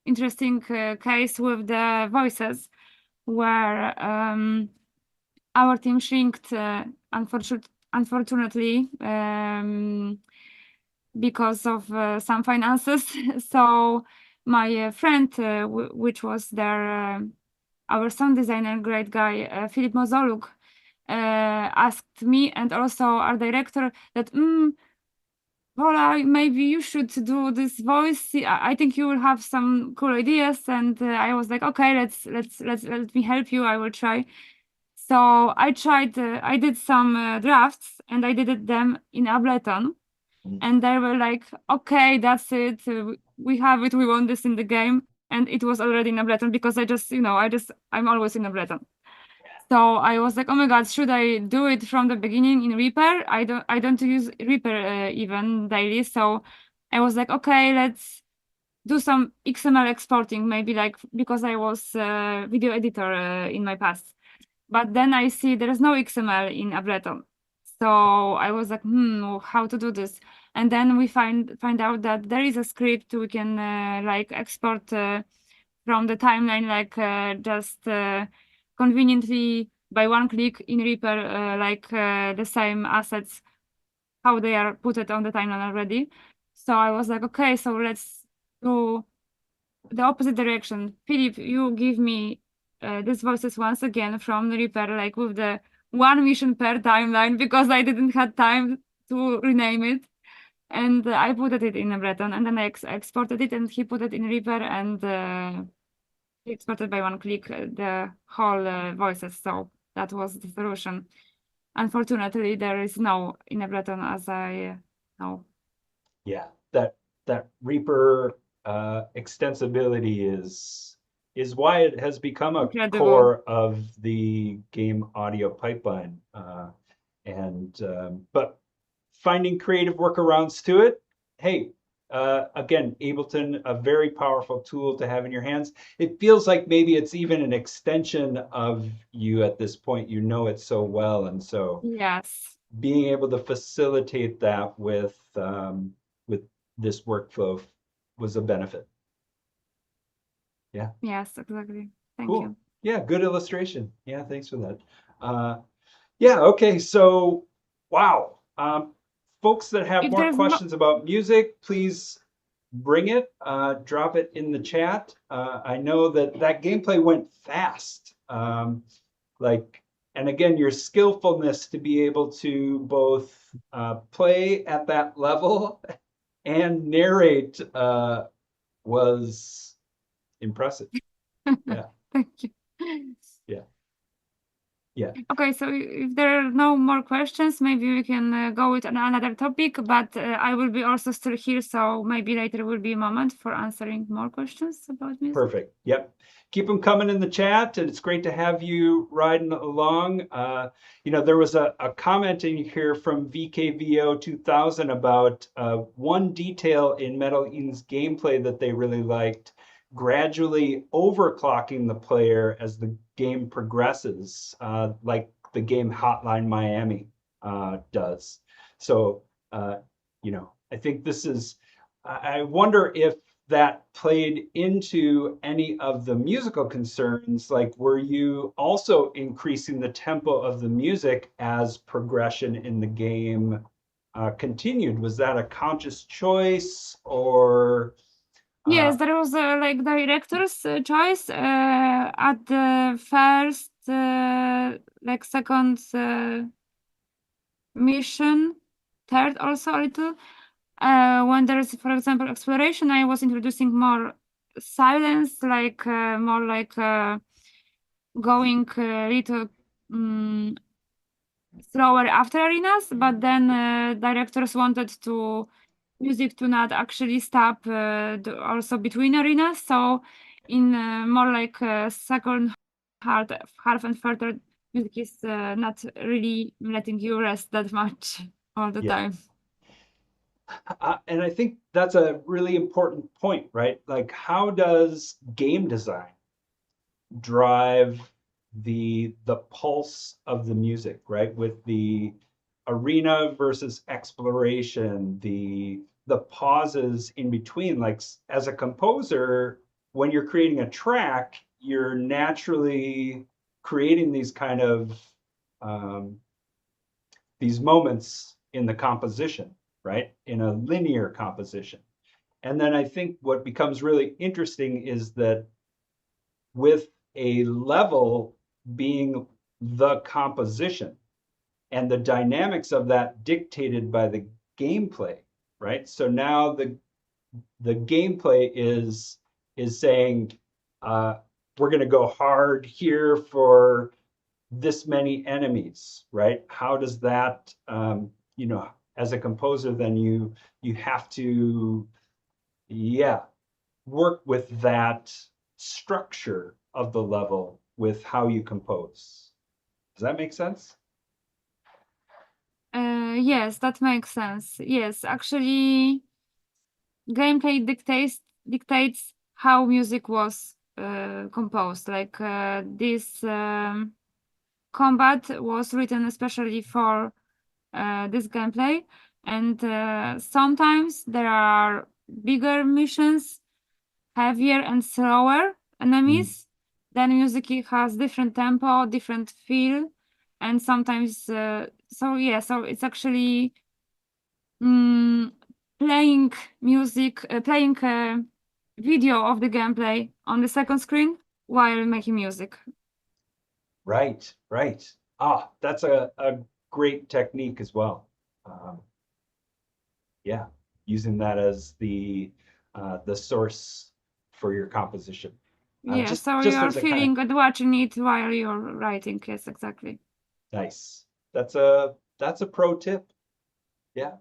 interesting case with the voices where our team shrinked unfortunately because of some finances. So my friend, which was their our sound designer, great guy, Filip Krzyżykowski, asked me and also our director that, Vola, maybe you should do this voice. I think you will have some cool ideas. And I was like, okay, let me help you. I will try. So I tried. I did some drafts and I did them in Ableton. And they were like, okay, that's it. We have it. We want this in the game. And it was already in Ableton because I'm always in Ableton. So I was like, oh my God, should I do it from the beginning in Reaper? I don't use Reaper even daily. So I was like, okay, let's do some XML exporting, maybe like because I was a video editor in my past. But then I see there is no XML in Ableton. So I was like, how to do this? And then we find out that there is a script we can like export from the timeline, like just conveniently by one click in Reaper, like the same assets, how they are put it on the timeline already. So I was like, okay, so let's go the opposite direction. Filip, you give me these voices once again from the Reaper, like with the one mission per timeline, because I didn't have time to rename it. And I put it in Ableton, and then I exported it, and he put it in Reaper, and he exported by one click the whole voices. So that was the solution. Unfortunately, there is no in Ableton, as I know. Yeah, that Reaper extensibility is why it has become a Incredible. core of the game audio pipeline. But finding creative workarounds to it, hey, again, Ableton, a very powerful tool to have in your hands. It feels like maybe it's even an extension of you at this point. You know it so well, and so Yes. being able to facilitate that with this workflow was a benefit. Yeah. Yes, exactly. Thank Cool. you. Yeah, good illustration. Yeah, thanks for that. Yeah, okay, so wow. Folks that have If more there's questions about music, please bring it, drop it in the chat. I know that gameplay went fast. And again, your skillfulness to be able to both play at that level and narrate was impressive. Yeah. Thank you. Yeah. Yeah. Okay, so if there are no more questions, maybe we can go with another topic, but I will be also still here, so maybe later will be a moment for answering more questions about music. Perfect. Yep. Keep them coming in the chat, and it's great to have you riding along. There was a comment in here from VKVO 2000 about one detail in Metal Eden's gameplay that they really liked, gradually overclocking the player as the game progresses, like the game Hotline Miami does. So, I think this is, I wonder if that played into any of the musical concerns. Like, were you also increasing the tempo of the music as progression in the game continued? Was that a conscious choice, or? Yes, there was like director's choice at the first, like second mission, third also a little. When there is, for example, exploration, I was introducing more silence, like more like going a little slower after arenas, but then directors wanted to music to not actually stop also between arenas. So in more like second half and further, music is not really letting you rest that much all the time. And I think that's a really important point, right? Like, how does game design drive the pulse of the music, right? With the arena versus exploration, the pauses in between. Like, as a composer, when you're creating a track, you're naturally creating these kind of these moments in the composition, right? In a linear composition. And then I think what becomes really interesting is that with a level being the composition and the dynamics of that dictated by the gameplay, right? So now the gameplay is saying we're going to go hard here for this many enemies, right? How does that, you know, as a composer, then you have to, work with that structure of the level with how you compose. Does that make sense? Yes, that makes sense. Yes, actually, gameplay dictates how music was composed. Like this combat was written especially for this gameplay, and sometimes there are bigger missions, heavier and slower enemies. Then music has different tempo, different feel, and sometimes so it's actually playing music, playing a video of the gameplay on the second screen while making music. Right, right. Ah, that's a great technique as well. Yeah, using that as the source for your composition. Yeah, so you're feeling and watching it while you're writing. Yes, exactly. Nice. That's a pro tip. Yeah.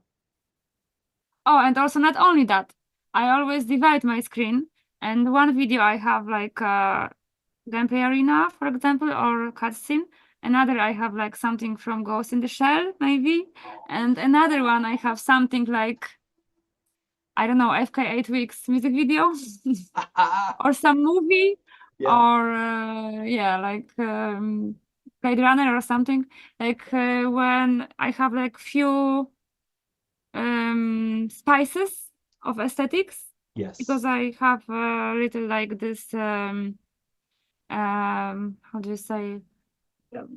Oh, and also not only that, I always divide my screen, and one video I have like a gameplay arena, for example, or cutscene. Another I have like something from Ghost in the Shell, maybe, and another one I have something like, I don't know, FK 8 Weeks music video or some movie, or like Blade Runner or something. Like when I have like few spices of aesthetics. Yes. Because I have a little like this how do you say,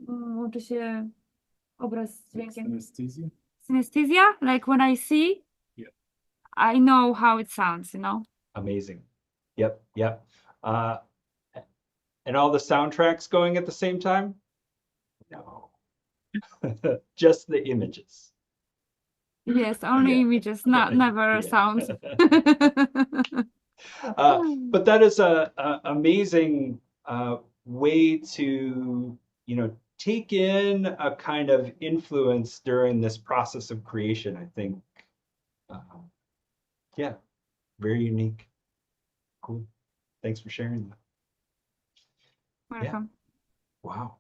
łączy się obraz z dźwiękiem. Synesthesia? Synesthesia, like when I see, I know how it sounds, you know. Amazing. Yep. And all the soundtracks going at the same time? No. Just the images. Yes, only images, never sounds. But that is a amazing way to, you know, take in a kind of influence during this process of creation. I think, very unique. Cool. Thanks for sharing that. Welcome. Yeah. Wow.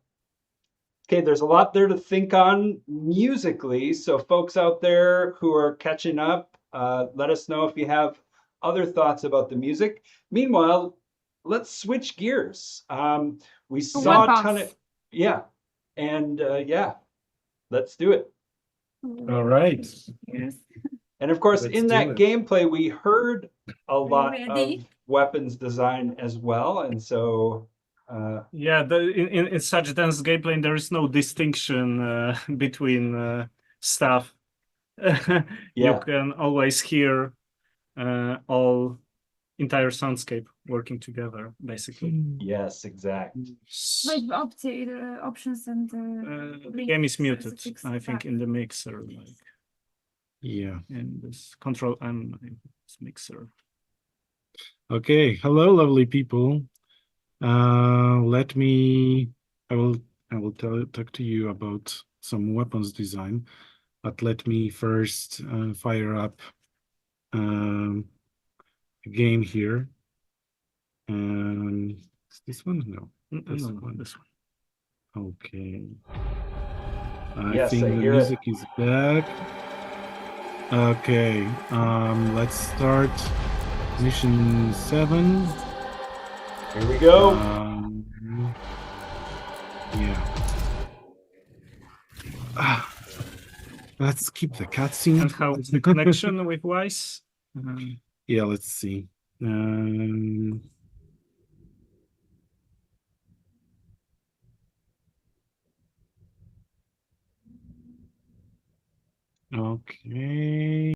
Okay, there's a lot there to think on musically. So folks out there who are catching up, let us know if you have other thoughts about the music. Meanwhile, let's switch gears. We saw a ton of, let's do it. All right. Yes. And of course, Let's in do that it. gameplay, we heard a lot ready? of weapons design as well. And so, in such dense gameplay, there is no distinction between stuff. You can always hear all entire soundscape working together, basically. Yes, exactly. Wait, options and Game is muted, I think, in the mixer. Yeah. In this control M mixer. Okay, hello, lovely people. I will talk to you about some weapons design, but let me first fire up a game here. Is this one? No, this one. This one. Okay. Yes, I think I the hear it. music is back. Okay, let's start mission 7. Here we go. Yeah. Let's keep the cutscene. And how's the connection with Wise? Yeah, let's see. Okay.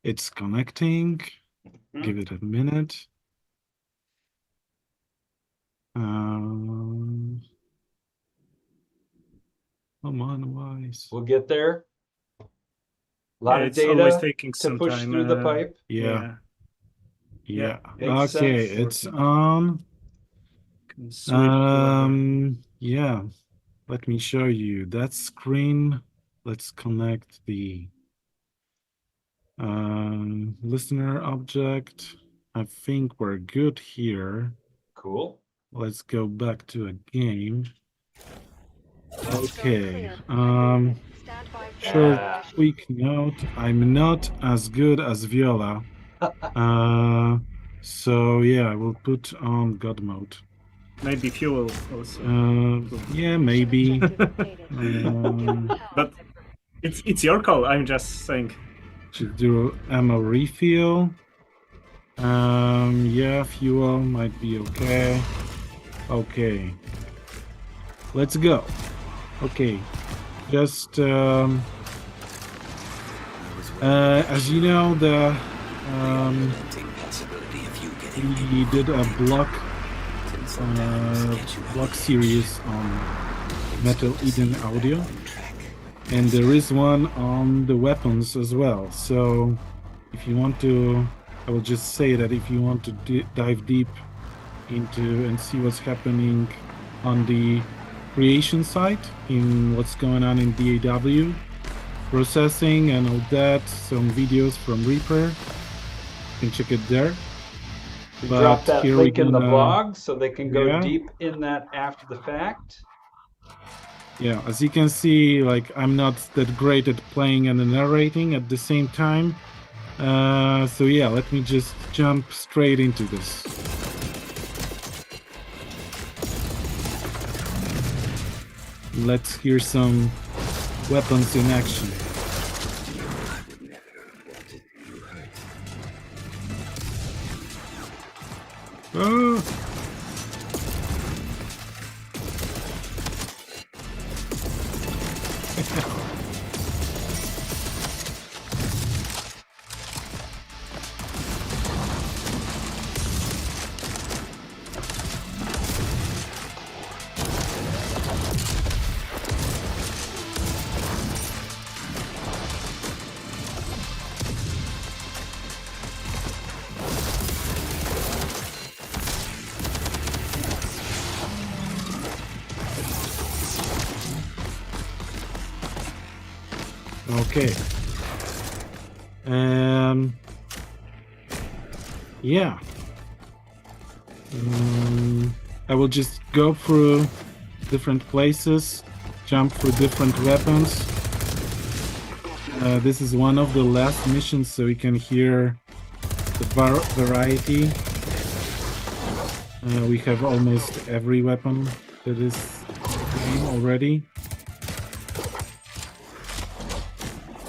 It's connecting. Give it a minute. Come on, Wise. We'll get there. A lot of It's always data taking to some push time. through the pipe. Yeah. Makes Okay, sense. it's on. Can switch whoever. Yeah. Let me show you that screen. Let's connect the listener object. I think we're good here. Cool. Let's go back to a game. Okay. Short, quick note. I'm not as good as Viola. So yeah, I will put on God mode. Maybe fuel also. Yeah, maybe. But it's your call. I'm just saying. Should do ammo refill. Yeah, fuel might be okay. Okay. Let's go. Okay. Just as you know, we did a block series on Metal Eden Audio, and there is one on the weapons as well. So if you want to, I will just say that if you want to dive deep into and see what's happening on the creation side, in what's going on in DAW, processing and all that, some videos from Reaper, you can check it there. But Drop that here link in the gonna- blog so they can go Yeah. deep in that after the fact. Yeah, as you can see, like, I'm not that great at playing and narrating at the same time. So yeah, let me just jump straight into this. Let's hear some weapons in action. Oh. Okay. Yeah. I will just go through different places, jump through different weapons. This is one of the last missions, so you can hear the variety. We have almost every weapon that is in the game already.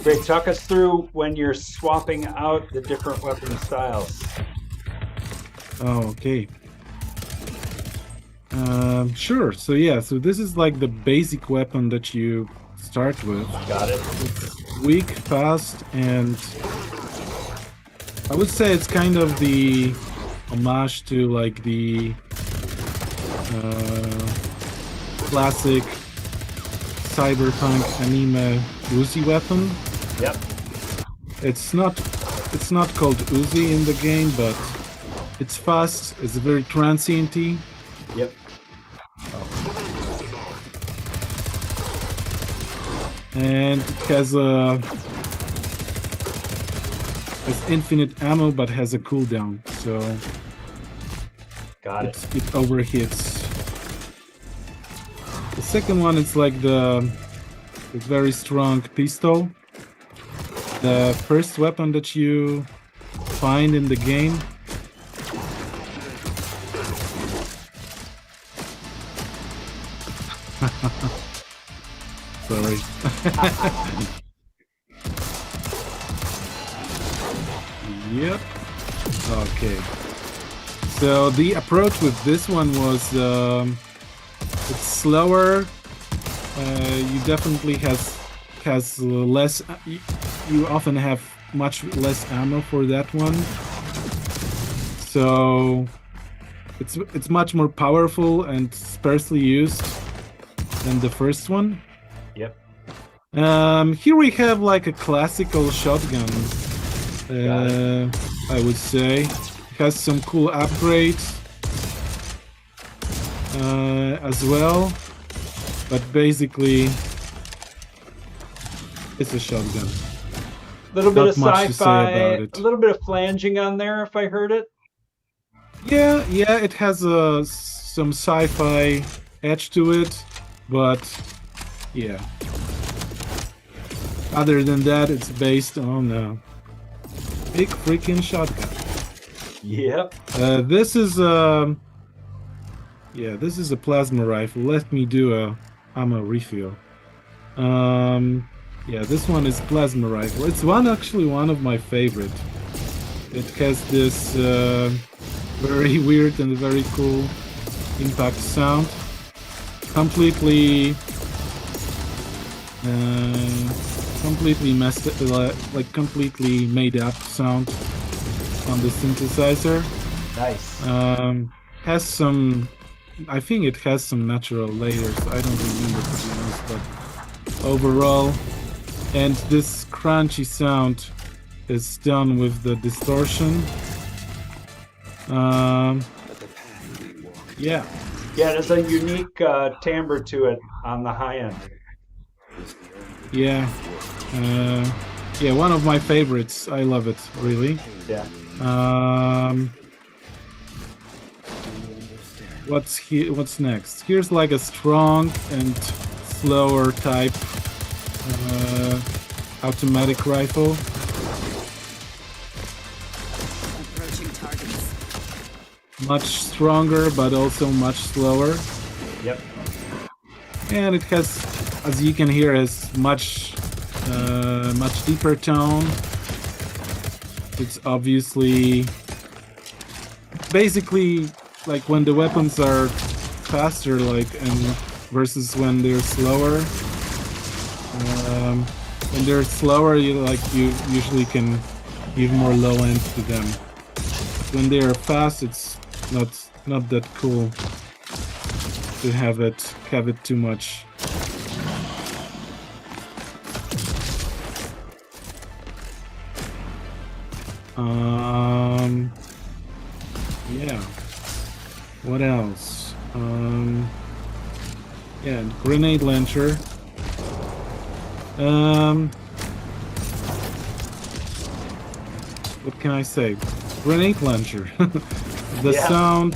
Great, talk us through when you're swapping out the different weapon styles. Oh, okay. Sure. So yeah, so this is like the basic weapon that you start with. Got it. It's weak, fast, and I would say it's kind of the homage to like the classic cyberpunk anime Uzi weapon. Yep. It's not called Uzi in the game, but it's fast. It's very transient-y. Yep. And it has infinite ammo, but has a cooldown, so Got it. it overhits. The second one is like the very strong pistol. The first weapon that you find in the game. Sorry. Yep. Okay. So the approach with this one was it's slower. You definitely has less. You often have much less ammo for that one. So it's much more powerful and sparsely used than the first one. Yep. Here we have like a classical shotgun. I would say it has some cool upgrades as well, but basically it's a shotgun. A little bit Not of much to say sci-fi, about it. a little bit of flanging on there, if I heard it. Yeah, it has some sci-fi edge to it, but yeah. Other than that, it's based on a big freaking shotgun. Yep. This is a plasma rifle. Let me do a ammo refill. Yeah, this one is plasma rifle. It's actually one of my favorite. It has this very weird and very cool impact sound. Completely completely made up sound on the synthesizer. Nice. Has some, I think it has some natural layers. I don't remember, to be honest, but overall, and this crunchy sound is done with the distortion. Yeah. Yeah, there's a unique timbre to it on the high end. Yeah. Yeah, one of my favorites. I love it, really. Yeah. What's next? Here's like a strong and slower type automatic rifle. Approaching targets. Much stronger, but also much slower. Yep. And it has, as you can hear, has much deeper tone. It's obviously basically like when the weapons are faster, like, and versus when they're slower. When they're slower, you usually can give more low end to them. When they're fast, it's not that cool to have it too much. Yeah. What else? Yeah, grenade launcher. What can I say? Grenade launcher. The sound.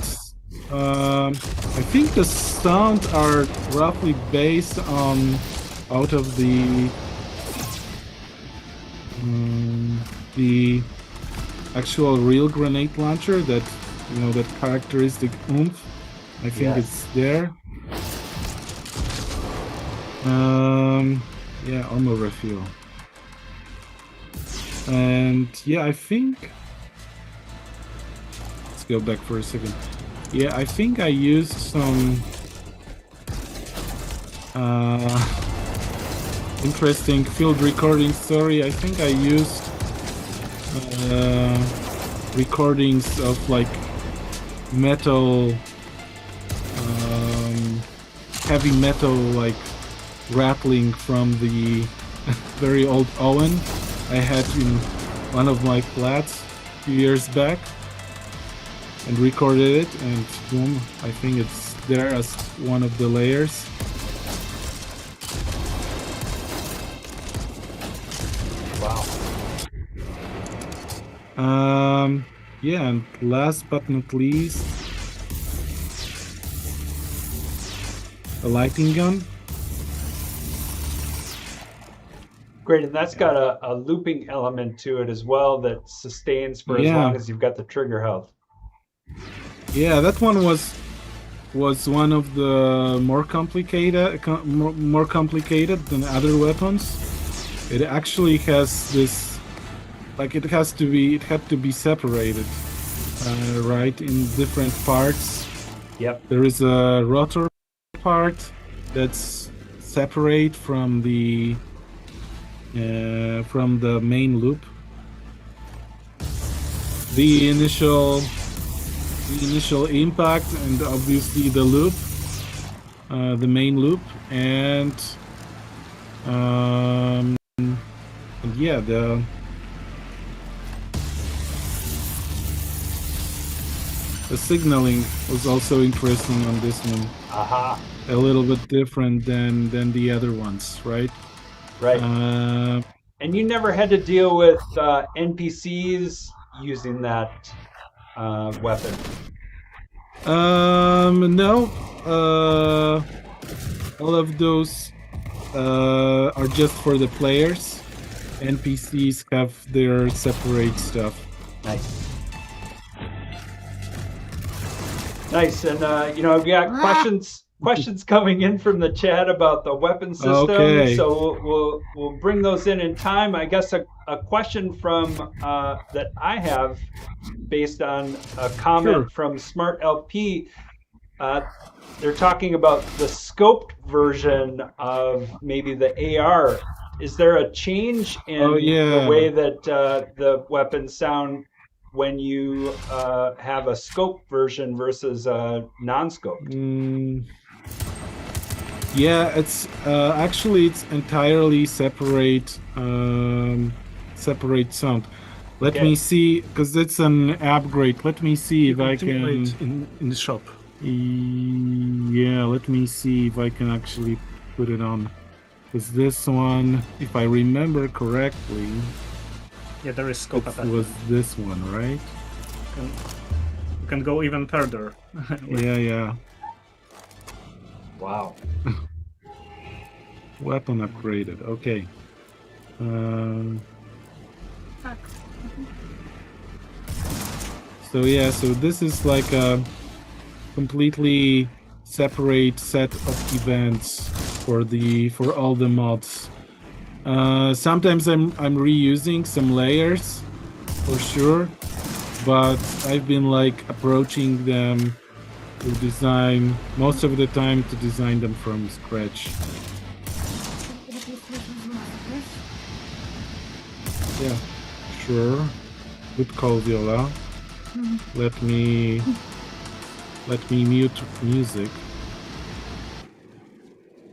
I think the sound are roughly based on out of the actual real grenade launcher, that, you know, that characteristic oomph. I think it's there. Yeah, armor refuel. And yeah, I think, let's go back for a second. Yeah, I think I used some interesting field recording story. I think I used recordings of like metal, heavy metal, like rattling from the very old oven I had in one of my flats a few years back, and recorded it, and boom, I think it's there as one of the layers. Wow. Yeah, and last but not least, a lighting gun. Great, and that's got a looping element to it as well that sustains for as Yeah. long as you've got the trigger held. Yeah, that one was one of the more complicated than other weapons. It actually has this, like it had to be separated, right, in different parts. Yep. There is a rotor part that's separate from the main loop. The initial impact, and obviously the loop, the main loop, and yeah, the signaling was also interesting on this one. Aha. A little bit different than the other ones, right? Right. And you never had to deal with NPCs using that weapon. No. All of those are just for the players. NPCs have their separate stuff. Nice. Nice, and you know, we got questions coming in from the chat about the weapon system. Okay. So we'll bring those in time. I guess a question from that I have based on a comment from Smart LP. They're talking about the scoped version of maybe the AR. Is there a change in the way that the weapons sound when you have a scoped version versus a non-scoped? Yeah, it's actually it's entirely separate sound. Let me see, because it's an upgrade. Let me see if I can in the shop. Yeah, let me see if I can actually put it on. Because this one, if I remember correctly, yeah, there is scope. It was this one, right? You can go even further. Yeah. Wow. Weapon upgraded. Okay. So yeah, so this is like a completely separate set of events for all the mods. Sometimes I'm reusing some layers for sure, but I've been like approaching them to design most of the time to design them from scratch. Yeah, sure. Good call, Viola. Let me mute music.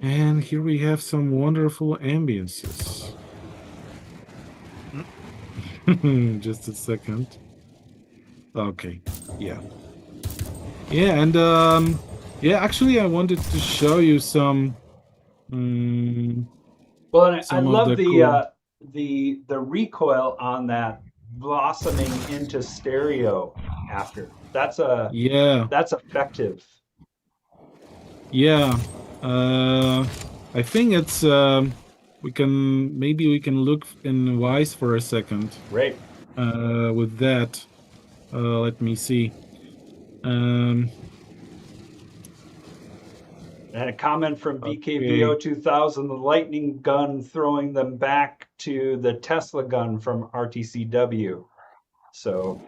And here we have some wonderful ambiences. Just a second. Okay, yeah. Yeah, and yeah, actually I wanted to show you some well, and I love the recoil on that blossoming into stereo after. That's effective. Yeah. I think it's we can look in Wise for a second. Right. With that, let me see. And a comment from BKVO 2000, the lightning gun throwing them back to the Tesla gun from RTCW. So,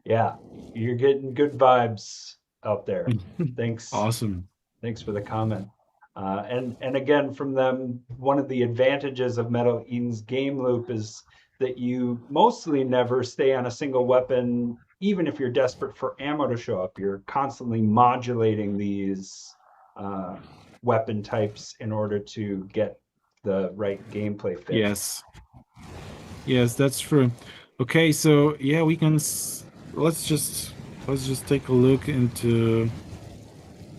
yeah, you're getting good vibes out there. Thanks. Awesome. Thanks for the comment. And again, from them, one of the advantages of Metal Eden's game loop is that you mostly never stay on a single weapon, even if you're desperate for ammo to show up. You're constantly modulating these weapon types in order to get the right gameplay fit. Yes, that's true. Okay, so yeah, we can let's just take a look into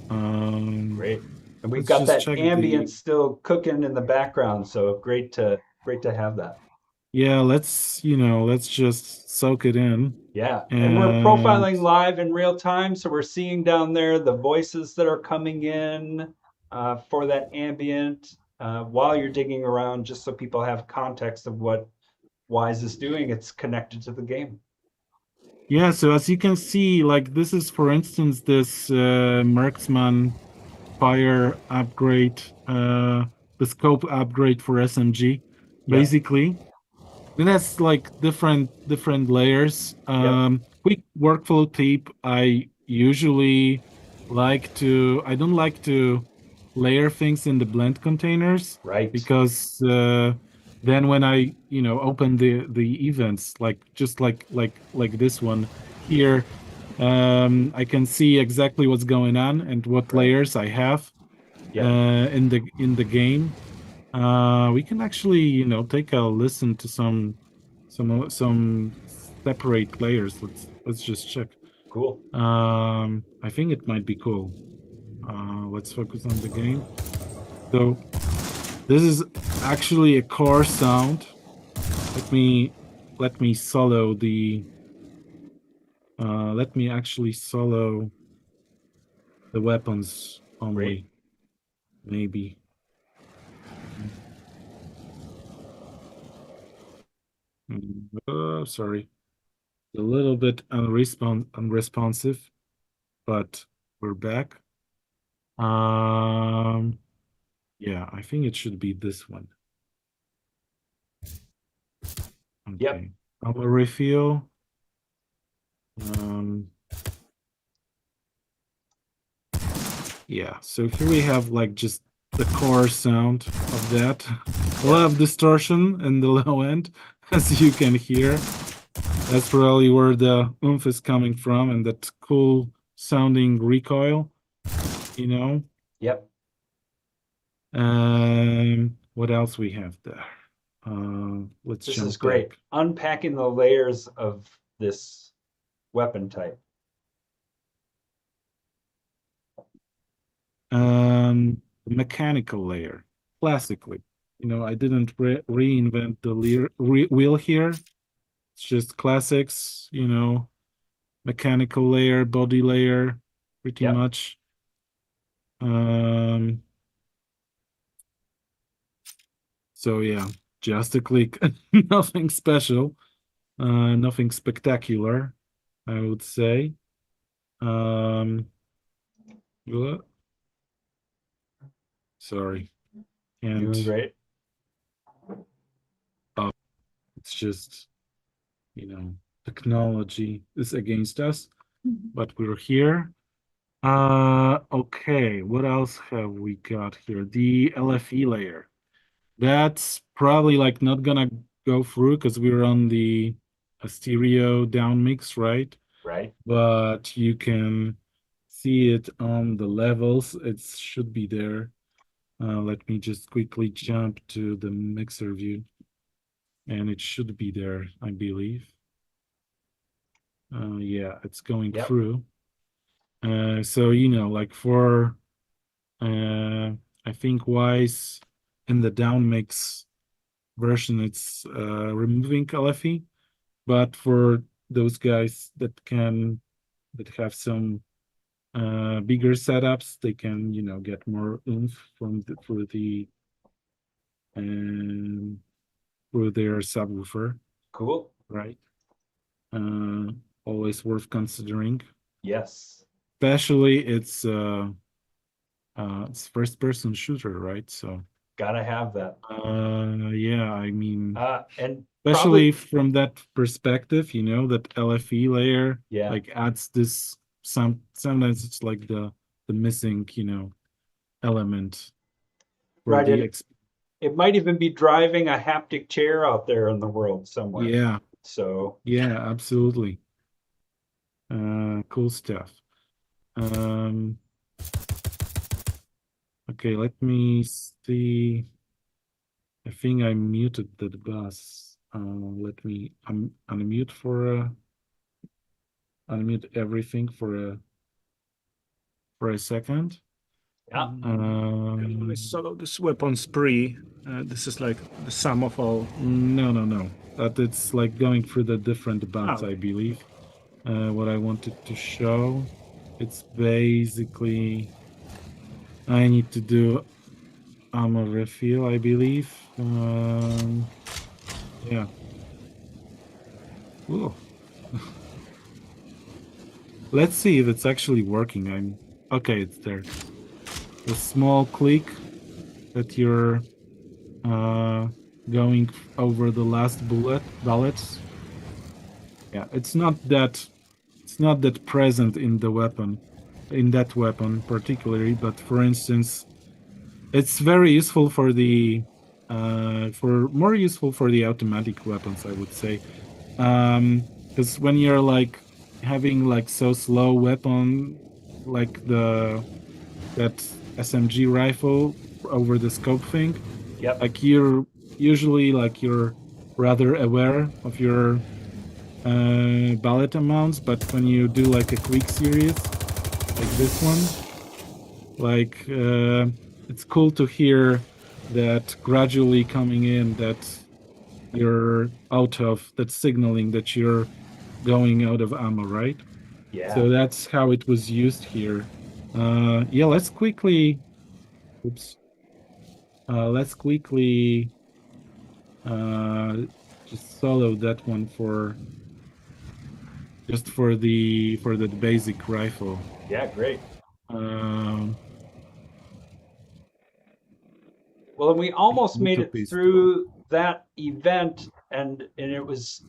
Great. And we've let's got just that check ambient still cooking in the background, so great to have that. Yeah, let's just soak it in. Yeah, and we're profiling live in real time, so we're seeing down there the voices that are coming in for that ambient while you're digging around, just so people have context of what Wwise is doing. It's connected to the game. Yeah, so as you can see, like this is, for instance, this Marksman Fire upgrade, the scope upgrade for SMG, basically. It has like different layers. Quick workflow tip: I usually I don't like to layer things in the blend containers, right? Because then when I open the events, like just like this one here, I can see exactly what's going on and what layers I have in the game. We can actually take a listen to some separate layers. Let's just check. Cool. I think it might be cool. Let's focus on the game. So this is actually a core sound. Let me solo the let me actually solo the weapons only. Maybe. Sorry. A little bit unresponsive, but we're back. Yeah, I think it should be this one. Okay. Yep. I'll refill. Yeah, so here we have like just the core sound of that. A lot of distortion in the low end, as you can hear. That's probably where the oomph is coming from, and that cool sounding recoil, Yep. What else we have there? Let's This jump is great. back. Unpacking the layers of this weapon type. Mechanical layer, classically. I didn't reinvent the wheel here. It's just classics, mechanical layer, body layer, pretty much. So yeah, just a click, nothing special, nothing spectacular, I would say. Sorry. And doing great. It's just, technology is against us, but we're here. Okay, what else have we got here? The LFE layer. That's probably like not gonna go through because we're on the stereo down mix, right? Right. But you can see it on the levels. It should be there. Let me just quickly jump to the mixer view. And it should be there, I believe. Yeah, it's going through. So, like for, I think Wwise in the down mix version, it's removing LFE. But for those guys that have some bigger setups, they can, get more oomph through their subwoofer. Cool. Right. Always worth considering. Yes. Especially it's first person shooter, right? So gotta have that. Yeah, I mean, and especially from that perspective, that LFE layer like adds this sometimes it's like the missing, element. Right. It might even be driving a haptic chair out there in the world somewhere. Yeah. So yeah, absolutely. Cool stuff. Okay, let me see. I think I muted the bus. Let me unmute unmute everything for a second. Yeah. Um, I saw this weapon spree. This is like the sum of all. no. That it's like going through the different buttons, Oh. I believe. What I wanted to show, it's basically I need to do ammo refill, I believe. Yeah. Ooh. Let's see if it's actually working. Okay, it's there. A small click that you're going over the last bullets. Yeah, it's not that present in the weapon, in that weapon particularly, but for instance, it's very useful for the more useful for the automatic weapons, I would say, because when you're like having like so slow weapon like that SMG rifle over the scope thing, Yep. like you're usually like you're rather aware of your bullet amounts, but when you do like a quick series like this one, like it's cool to hear that gradually coming in that you're out of that signaling that you're going out of ammo, right? Yeah. So that's how it was used here. Yeah, let's quickly just solo that one for the basic rifle. Yeah, great. Um, Well, and we almost made it Utopist. through that event, and it was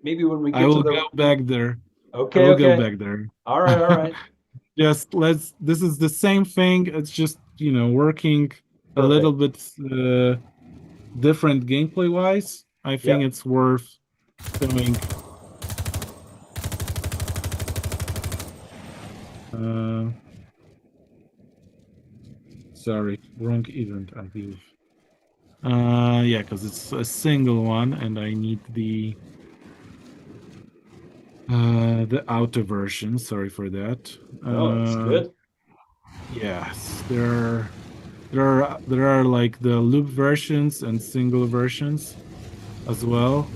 maybe when we I get will to the. go back there. Okay. I will Okay. go back there. All right. All right. Just this is the same thing. It's just, working a little bit different gameplay wise. I think Yep. it's worth doing. Sorry, wrong event, I believe. Yeah, because it's a single one, and I need the outer version. Sorry for that. No, it's good. Yes, there are like the loop versions and single versions as well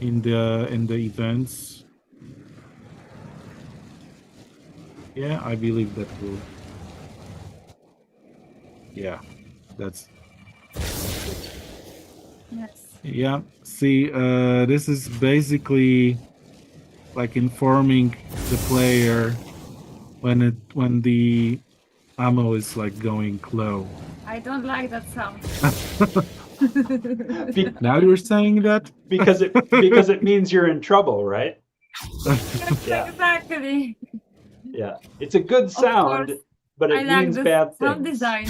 in the events. Yeah, I believe that will. Yeah, that's. Yes. Yeah, see, this is basically like informing the player when the ammo is like going low. I don't like that sound. Now you're saying that? because it means you're in trouble, right? Yeah. Exactly. Yeah. It's a good sound, course, but I it like means the bad sound things. design,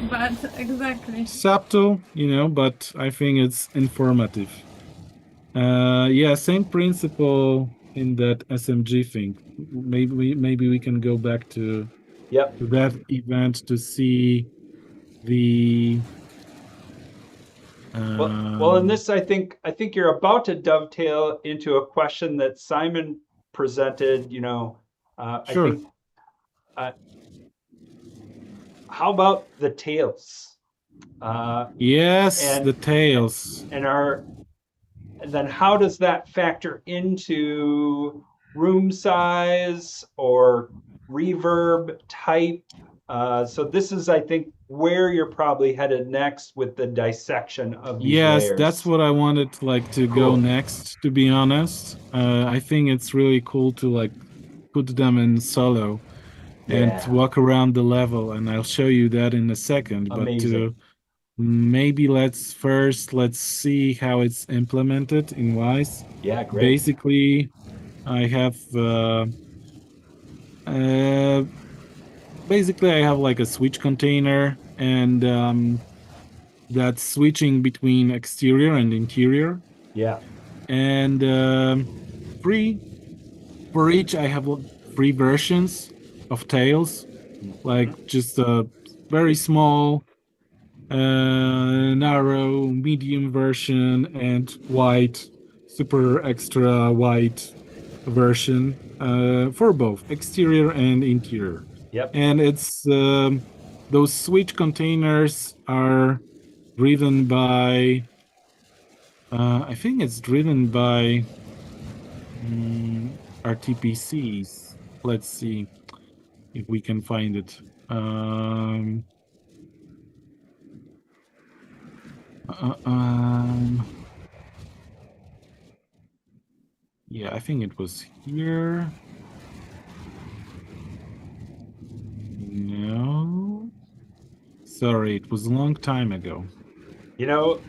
but exactly. Subtle, but I think it's informative. Yeah, same principle in that SMG thing. Maybe we can go back to Yep. that event to see the. Well, in this, I think you're about to dovetail into a question that Simon presented. Sure. I think. How about the tails? Yes, and- the tails. And then how does that factor into room size or reverb type? So this is, I think, where you're probably headed next with the dissection of these Yes, layers. that's what I wanted to go Cool. next, to be honest. I think it's really cool to put them in solo and Yeah. walk around the level, and I'll show you that in a second. Amazing. But maybe let's see how it's implemented in Wise. Yeah, great. Basically, I have like a switch container, and that's switching between exterior and interior. Yeah. And for each I have 3 versions of tails, like just very small, narrow, medium version, and wide, super extra wide version for both exterior and interior. Yep. And it's those switch containers are driven by I think it's driven by RTPCs. Let's see if we can find it. Yeah, I think it was here. No. Sorry, it was a long time ago. You know,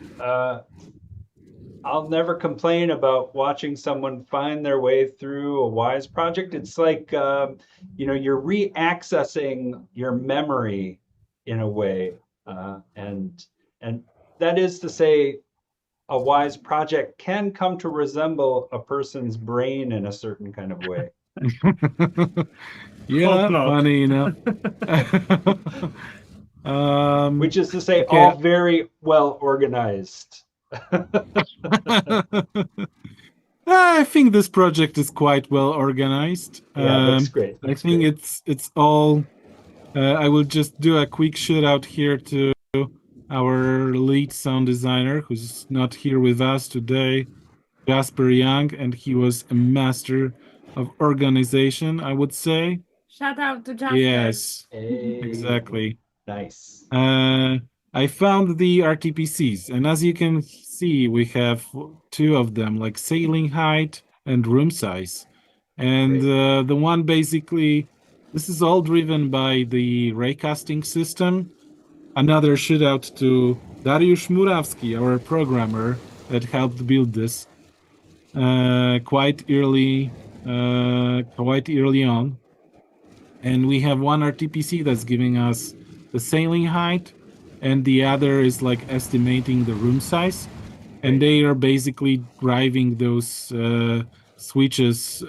I'll never complain about watching someone find their way through a Wise project. It's like, you're re-accessing your memory in a way. And that is to say, a Wise project can come to resemble a person's brain in a certain kind of way. Yeah, Hope not. funny enough. Which is to say, okay. all very well organized. I think this project is quite well organized. Yeah, looks great. I Looks think great. it's all. I will just do a quick shout out here to our lead sound designer, who's not here with us today, Jasper Young, and he was a master of organization, I would say. Shout out to Jasper. Yes, Hey, exactly. nice. I found the RTPCs, and as you can see, we have two of them, like sailing height and room size. And the one basically, this is all driven by the raycasting system. Another shout out to Dariusz Murawski, our programmer that helped build this quite early on. And we have one RTPC that's giving us the sailing height, and the other is like estimating the room size. And they are basically driving those switches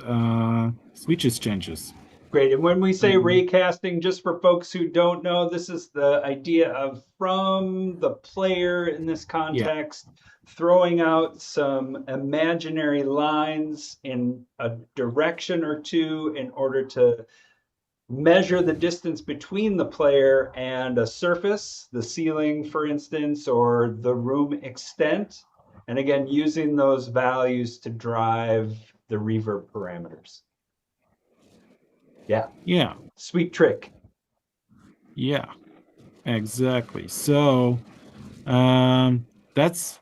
changes. Great. And when we say raycasting, just for folks who don't know, this is the idea of from the player in this context, throwing out some imaginary lines in a direction or two in order to measure the distance between the player and a surface, the ceiling, for instance, or the room extent. And again, using those values to drive the reverb parameters. Yeah. Sweet trick. Yeah, exactly. So that's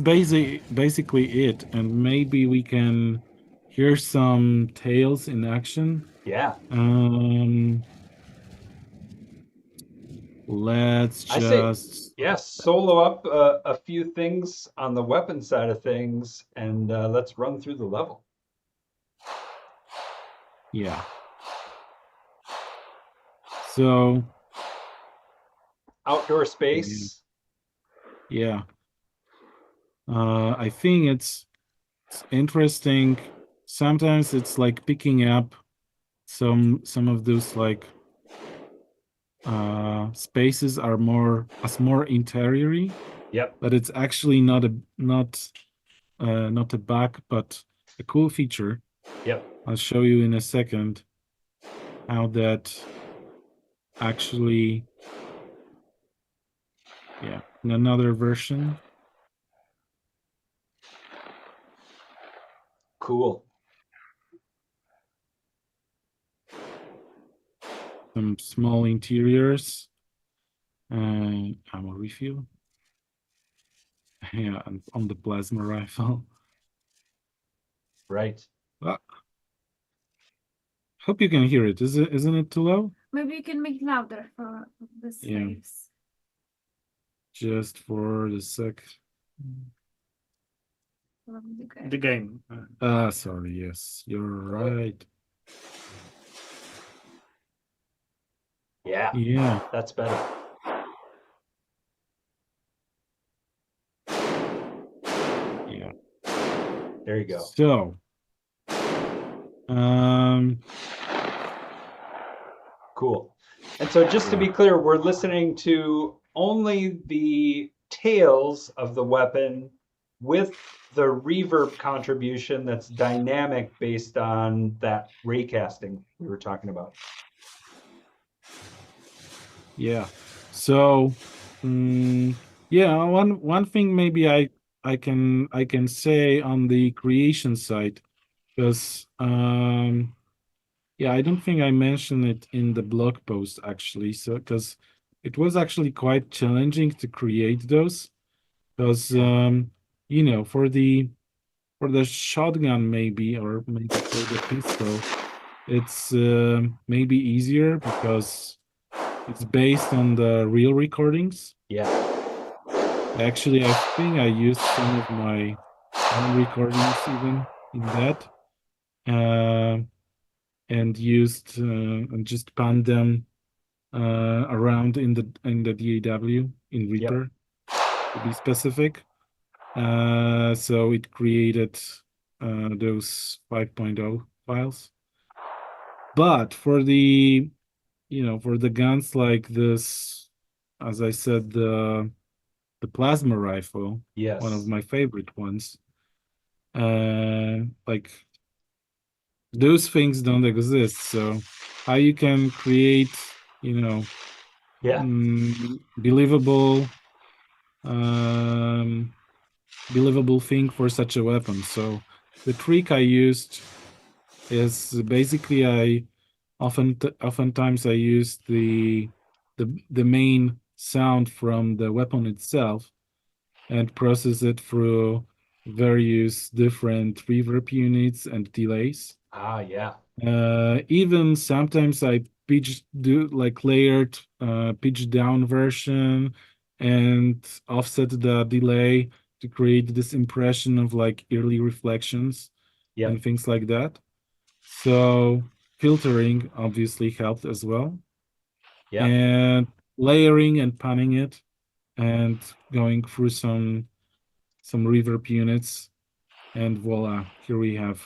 basically it. And maybe we can hear some tails in action. Yeah. Let's I just say, solo up a few things on the weapon side of things, and let's run through the level. Yeah. So outdoor space. Yeah. I think it's interesting. Sometimes it's like picking up some of those like spaces are more interior-y. Yep. But it's actually not a bug, but a cool feature. Yep. I'll show you in a second how that actually, in another version. Cool. Some small interiors. Ammo refill. Yeah, and on the plasma rifle. Right. Hope you can hear it. Isn't it too low? Maybe you can make it louder for the slaves. Just for the sec. The game. Sorry. Yes, you're right. Yeah. Yeah. That's better. Yeah. There you go. So, cool. And so just to be clear, we're listening to only the tails of the weapon with the reverb contribution that's dynamic based on that raycasting we were talking about. Yeah. So, yeah, one thing maybe I can say on the creation side, because yeah, I don't think I mentioned it in the blog post actually. So because it was actually quite challenging to create those, because you know, for the shotgun maybe, or maybe for the pistol, it's maybe easier because it's based on the real recordings. Yeah. Actually, I think I used some of my own recordings even in that, and used and just panned them around in the DAW in Reaper, to be specific. So it created those 5.0 files. But for the, you know, for the guns like this, as I said, the plasma rifle, Yes. one of my favorite ones, like those things don't exist. So how you can create, you know, Yeah. believable believable thing for such a weapon. So the trick I used is basically I oftentimes I use the main sound from the weapon itself and process it through various different reverb units and delays. Ah, yeah. Even sometimes I do like layered pitch down version and offset the delay to create this impression of like early reflections and things like that. So filtering obviously helped as well. Yeah. And layering and panning it and going through some reverb units, and voila, here we have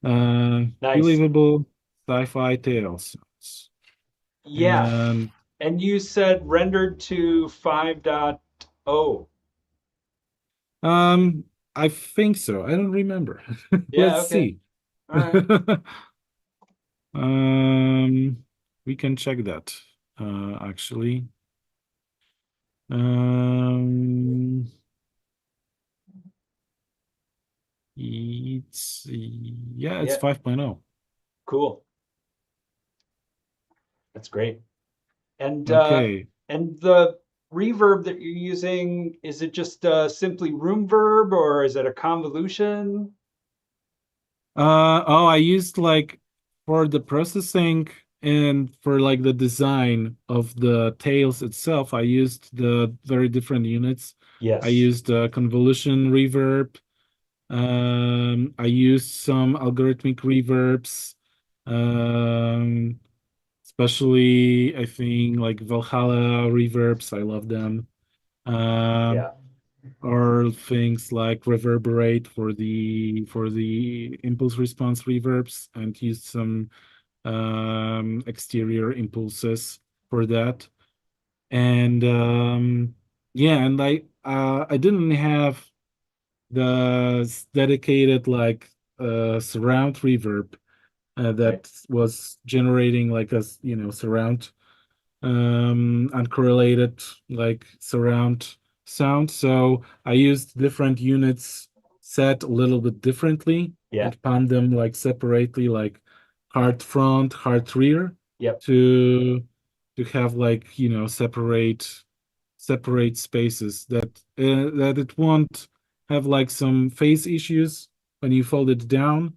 Nice. believable sci-fi tales. Yeah. And you said rendered to 5.0. I think so. I don't remember. Yeah, Let's okay. see. All right. We can check that actually. It's yeah, it's 5.0. Cool. That's great. And Okay. and the reverb that you're using, is it just simply room verb or is it a convolution? Oh, I used like for the processing and for like the design of the tails itself, I used the very different units. Yes. I used convolution reverb. I used some algorithmic reverbs, especially I think like Valhalla reverbs. I love them. Yeah. Or things like reverberate for the impulse response reverbs, and used some exterior impulses for that. And yeah, and I didn't have the dedicated like surround reverb that was generating like a surround uncorrelated like surround sound. So I used different units set a little bit differently and panned them like separately, like hard front, hard rear, to have like separate spaces that it won't have like some phase issues when you fold it down,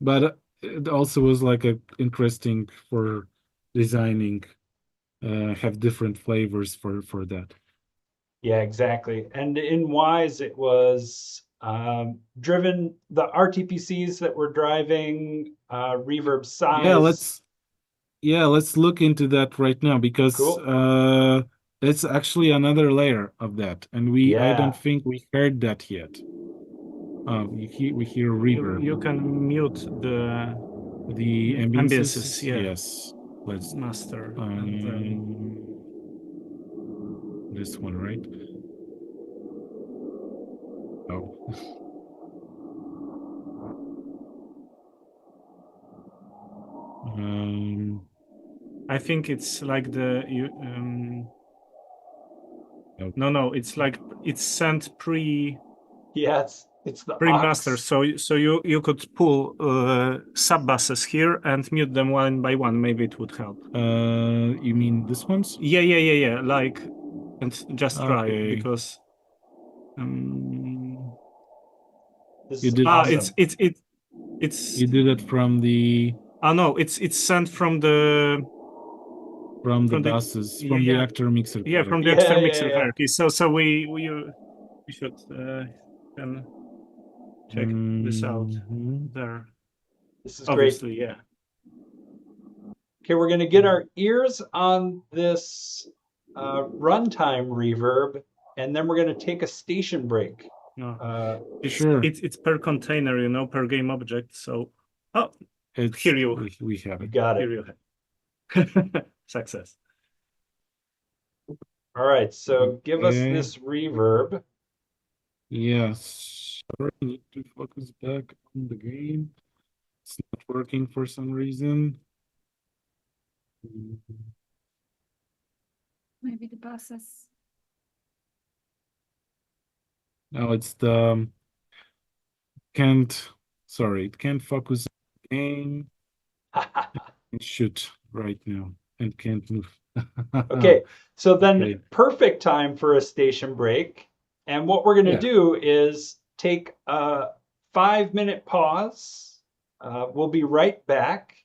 but it also was like a interesting for designing have different flavors for that. Yeah, exactly. And in Wise, it was driven, the RTPCs that were driving reverb size. Let's look into that right now, because it's actually another layer of that, and I don't think we heard that yet. We hear reverb. You can mute the ambiences. yeah. Yes. Let's master. And then this one, right? Oh. I think it's like the Nope. no, it's like it's sent Yeah, it's the pre-master. aux. So you could pull sub buses here and mute them one by one. Maybe it would help. You mean this one's? Yeah. Like, and just try it Okay. because This You is did- awesome. it's You did it from the no, it's sent from the from the From the- buses, yeah, from the yeah. actor mixer. yeah player. from the Yeah, extra yeah, mixer yeah. hierarchy. So we should then check this out Mhm. there. This is Obviously, great. yeah. Okay, we're going to get our ears on this runtime reverb, and then we're going to take a station break. No. Sure. It's per container, per game object. So It's, here you we have You it. got here it. you have success. All right, so give us Okay. this reverb. Yes. Sorry, I need to focus back on the game. It's not working for some reason. Maybe the buses. No, it's the can't. Sorry, it can't focus on the game. It should right now and can't move. Okay, so then Okay. perfect time for a station break. And what we're going to Yeah. do is take a 5-minute pause. We'll be right back.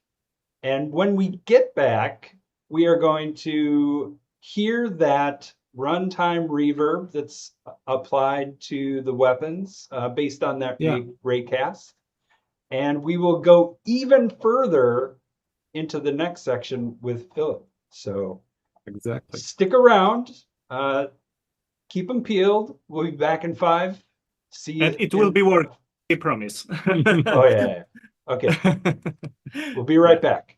And when we get back, we are going to hear that runtime reverb that's applied to the weapons based on that Yeah. raycast. And we will go even further into the next section with Philip. So Exactly. stick around. Keep them peeled. We'll be back in 5. See you. And it will be work, I promise. Oh, yeah. Okay. We'll be right back.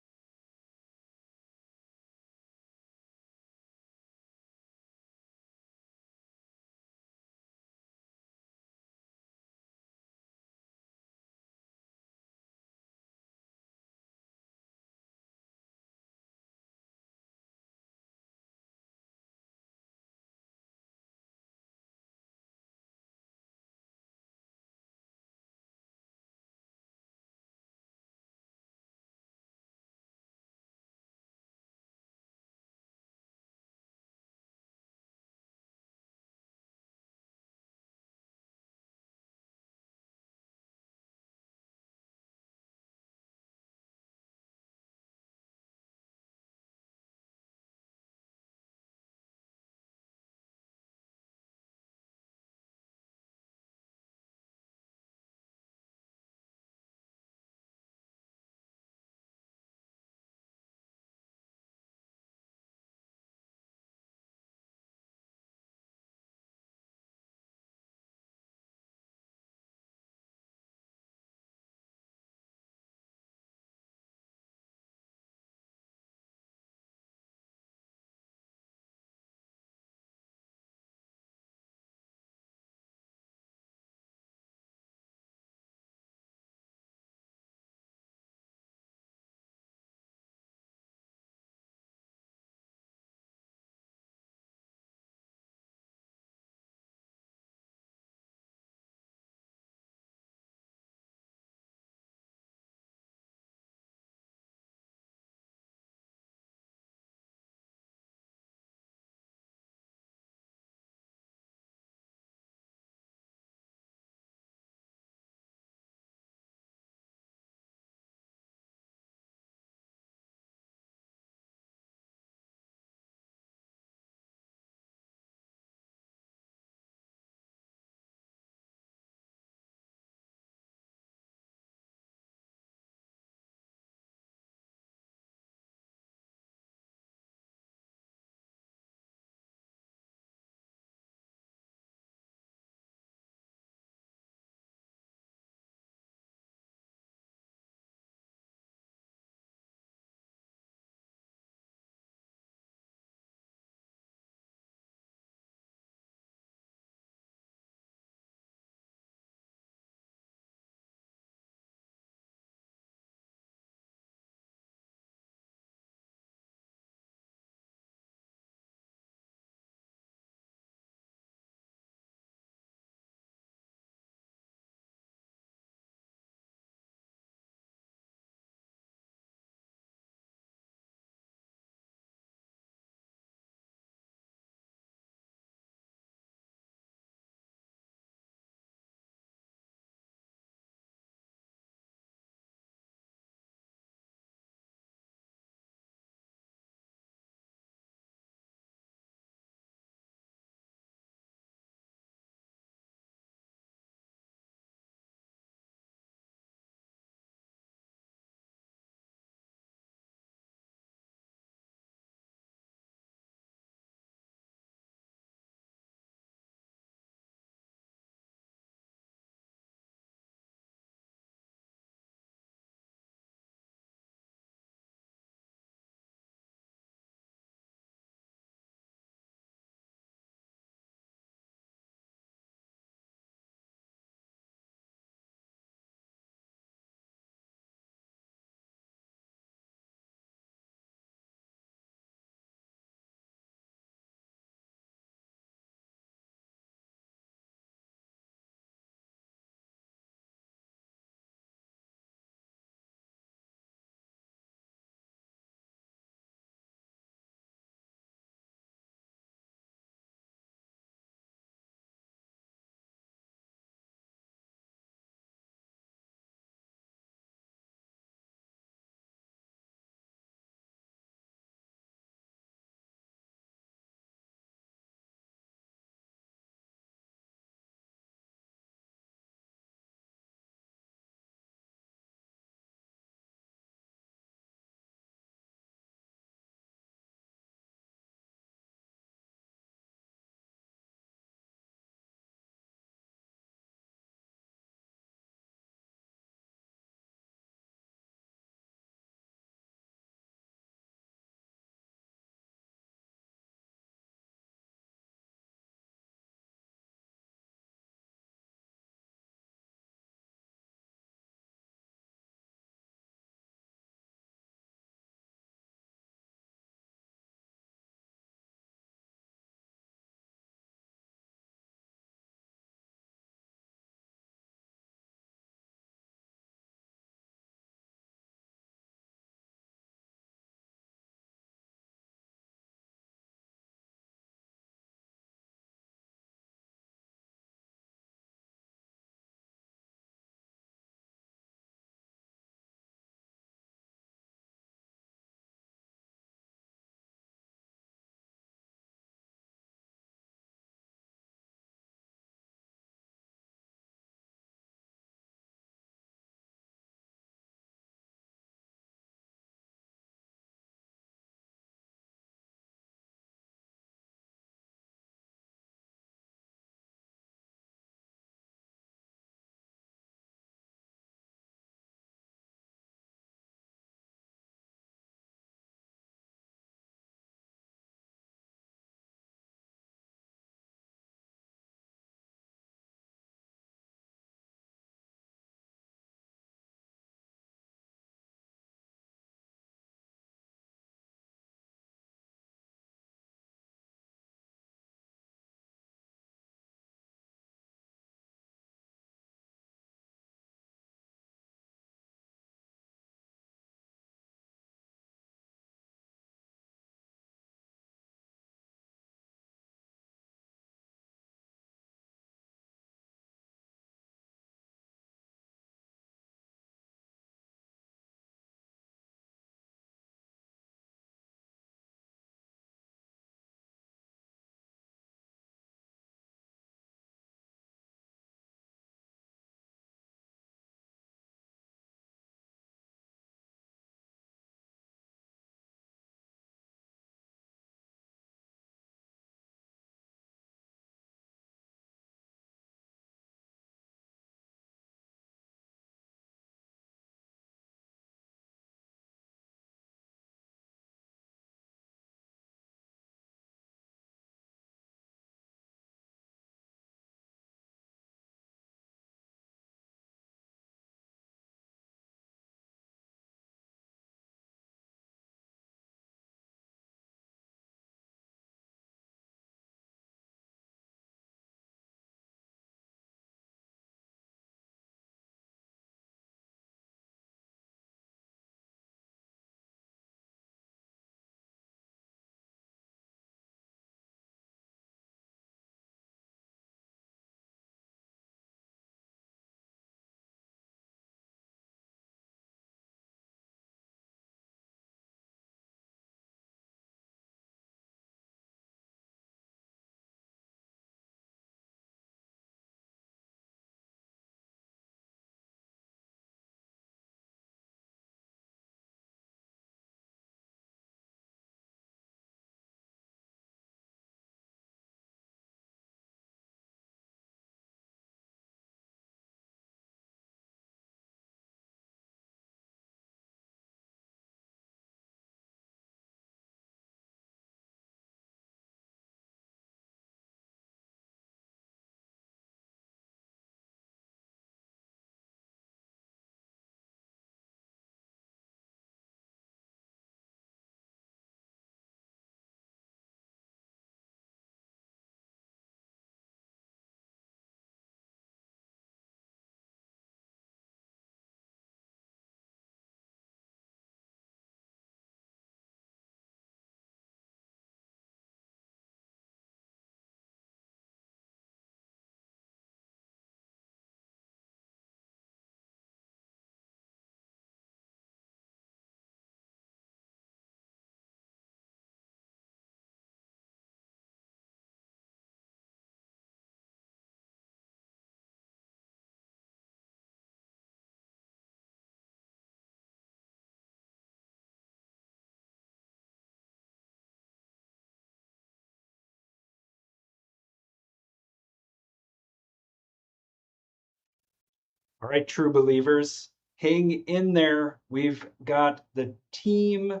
All right, true believers, hang in there. We've got the team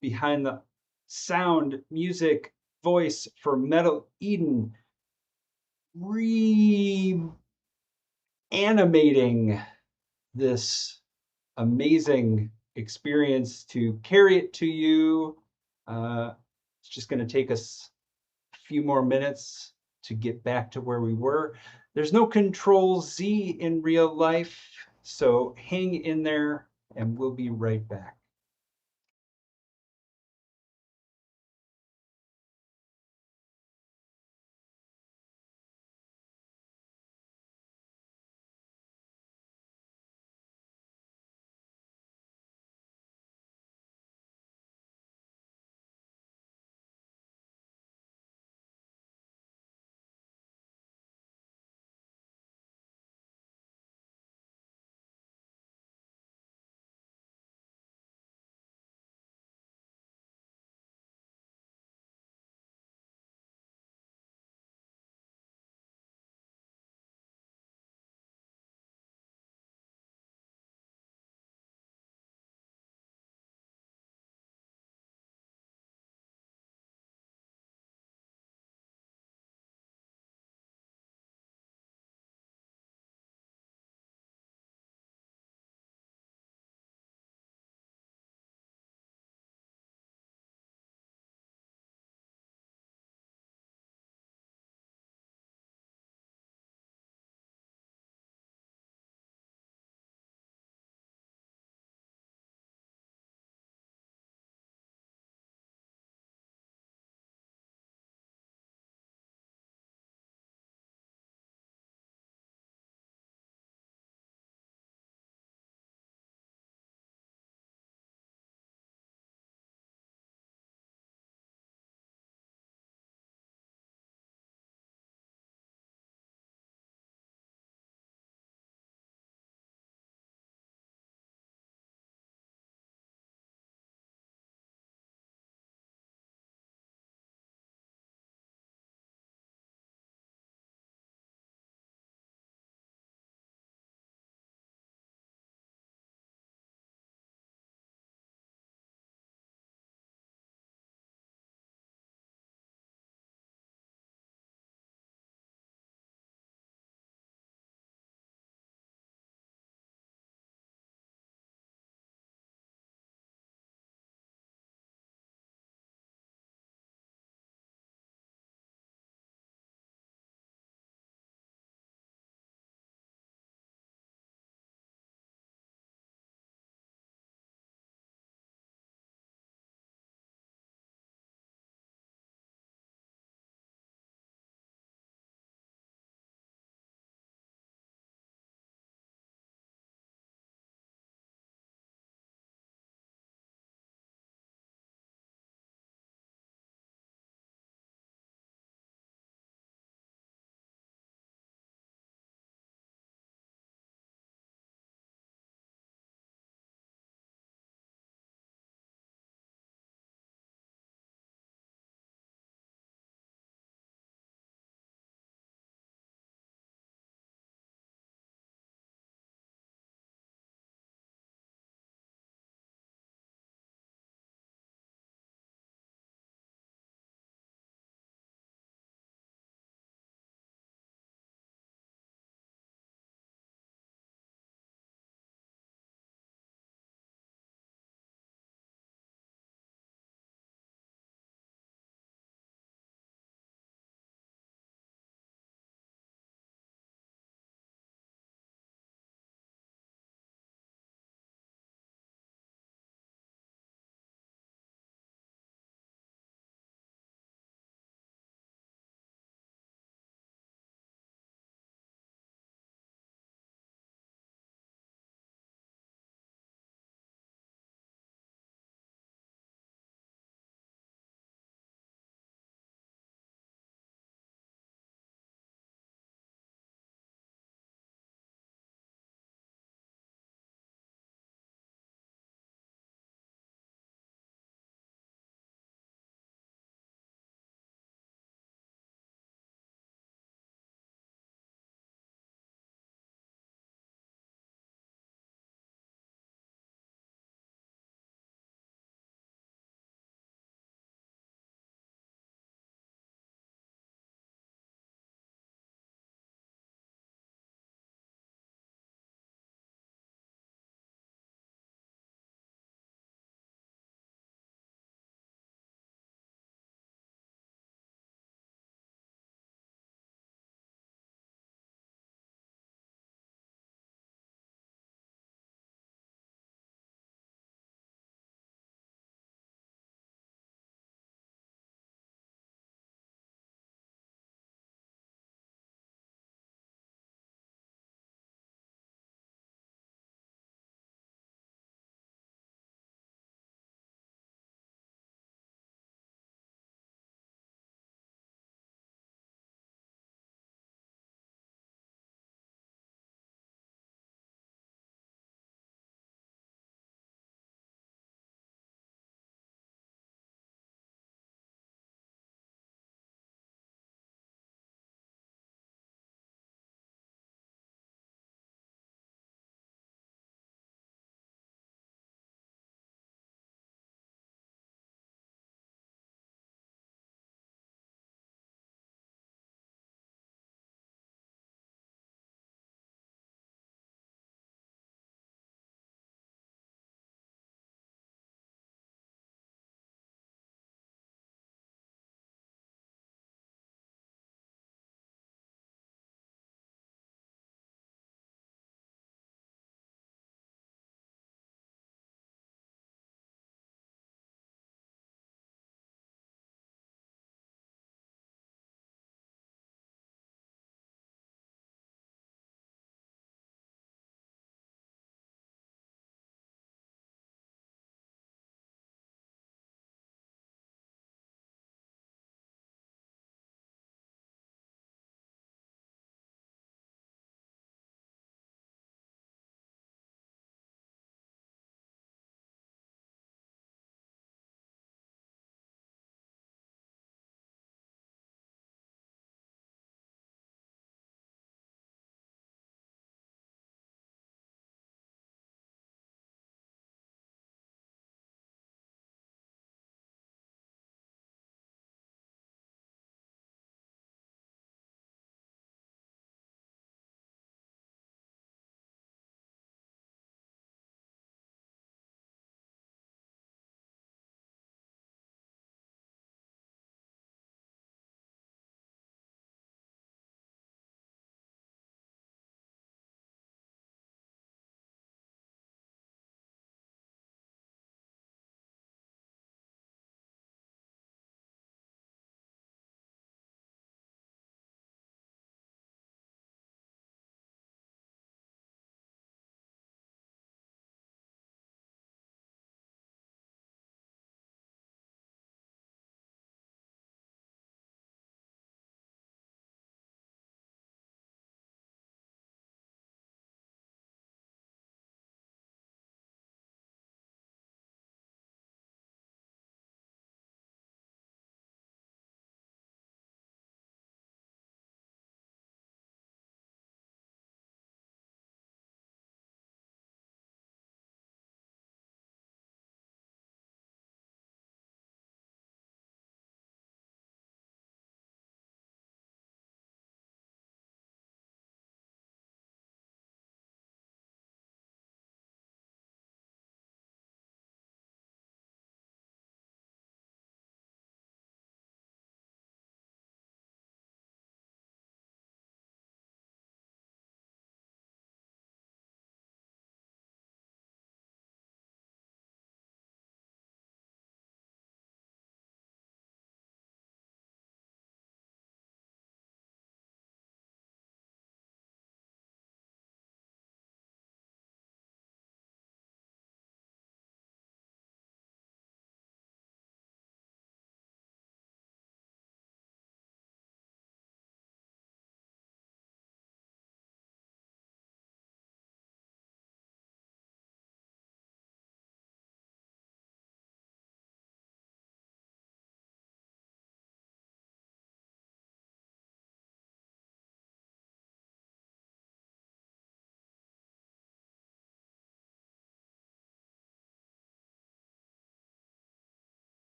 behind the sound, music, voice for Metal Eden reanimating this amazing experience to carry it to you. It's just going to take us a few more minutes to get back to where we were. There's no Control Z in real life, so hang in there and we'll be right back.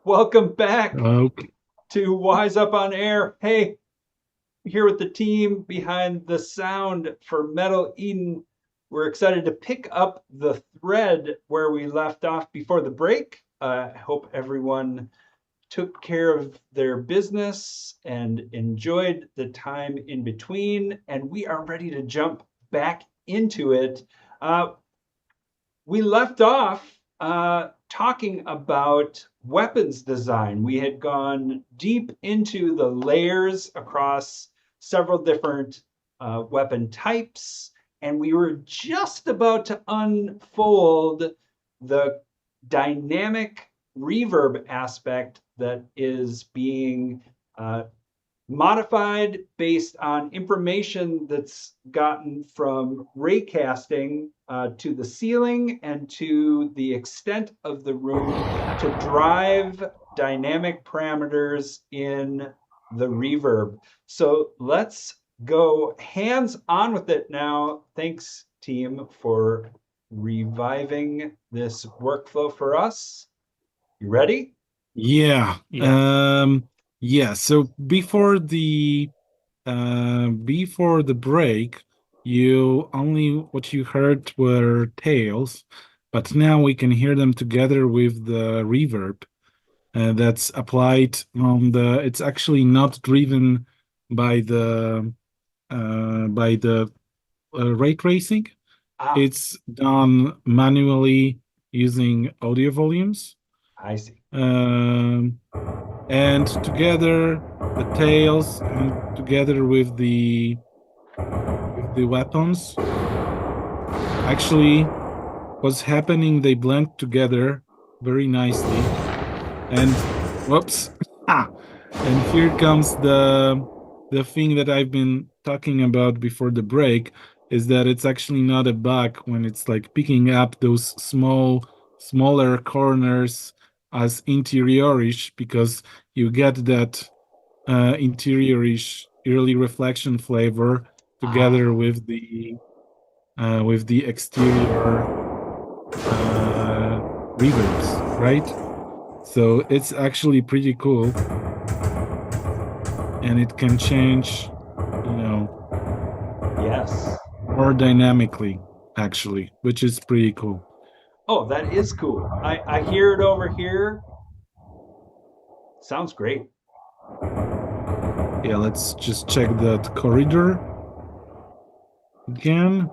Welcome back Okay. to Wise Up on Air. Hey, here with the team behind the sound for Metal Eden. We're excited to pick up the thread where we left off before the break. I hope everyone took care of their business and enjoyed the time in between, and we are ready to jump back into it. We left off talking about weapons design. We had gone deep into the layers across several different weapon types, and we were just about to unfold the dynamic reverb aspect that is being modified based on information that's gotten from raycasting to the ceiling and to the extent of the room to drive dynamic parameters in the reverb. So let's go hands on with it now. Thanks, team, for reviving this workflow for us. You ready? Yeah. Yeah. Yeah. So before the break, what you heard were tails, but now we can hear them together with the reverb that's applied on the. It's actually not driven by the ray tracing. It's done manually using audio volumes. I see. And together the tails and together with the weapons, actually what's happening, they blend together very nicely. And whoops. And here comes the thing that I've been talking about before the break, is that it's actually not a bug when it's like picking up those smaller corners as interiorish, because you get that interiorish early reflection flavor together with the exterior reverbs, right? So it's actually pretty cool, and it can change, Yes. more dynamically, actually, which is pretty cool. Oh, that is cool. I hear it over here. Sounds great. Yeah, let's just check that corridor again.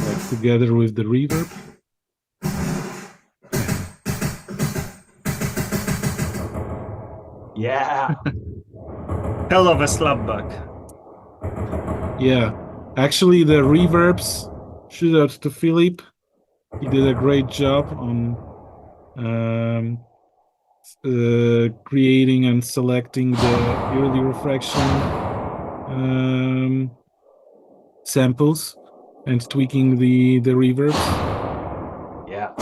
Like together with the reverb. Yeah. Hell of a slapback. Yeah, actually the reverbs, shout out to Filip. He did a great job on creating and selecting the early reflection samples and tweaking the reverbs. Yeah.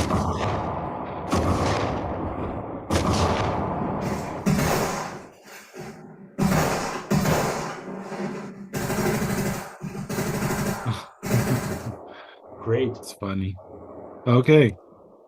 Great. It's funny. Okay.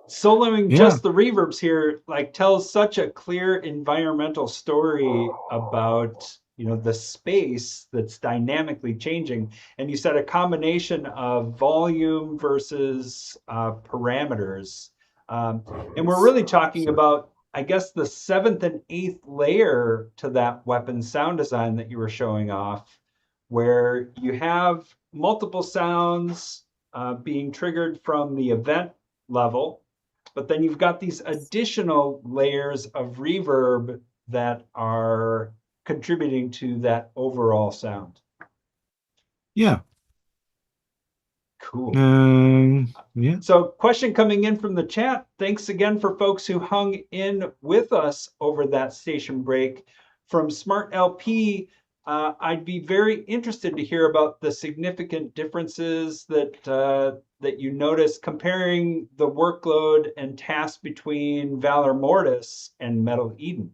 Soloing Yeah. just the reverbs here tells such a clear environmental story about the space that's dynamically changing. And you said a combination of volume versus parameters, and we're really talking about, I guess, the 7th and 8th layer to that weapon sound design that you were showing off, where you have multiple sounds being triggered from the event level, but then you've got these additional layers of reverb that are contributing to that overall sound. Yeah. Cool. Yeah. So, question coming in from the chat. Thanks again for folks who hung in with us over that station break. From Smart LP, I'd be very interested to hear about the significant differences that you notice comparing the workload and task between Valor Mortis and Metal Eden.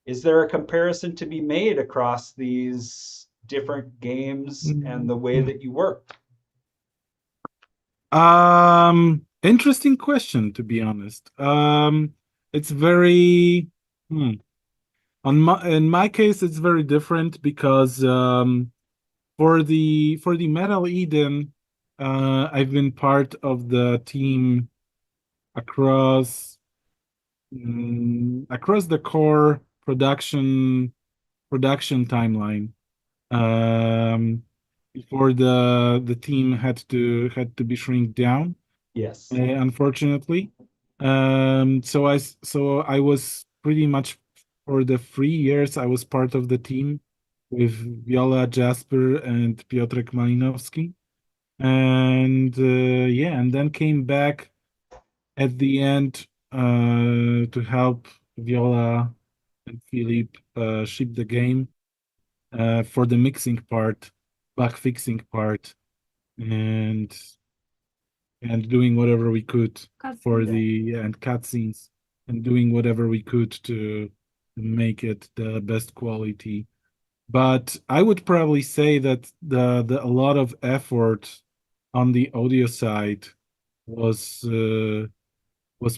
Is there a comparison to be made across these different games and the way that you work? Interesting question, to be honest. It's very in my case, it's very different because for the Metal Eden, I've been part of the team across across the core production timeline. Before the team had to be shrink down, Yes. unfortunately. So I was pretty much for the 3 years I was part of the team with Viola, Jasper, and Piotrek Malinowski, and yeah, and then came back at the end to help Viola and Filip ship the game for the mixing part, bug fixing part, and doing whatever we could for the and cutscenes, and doing whatever we could to make it the best quality. But I would probably say that the a lot of effort on the audio side was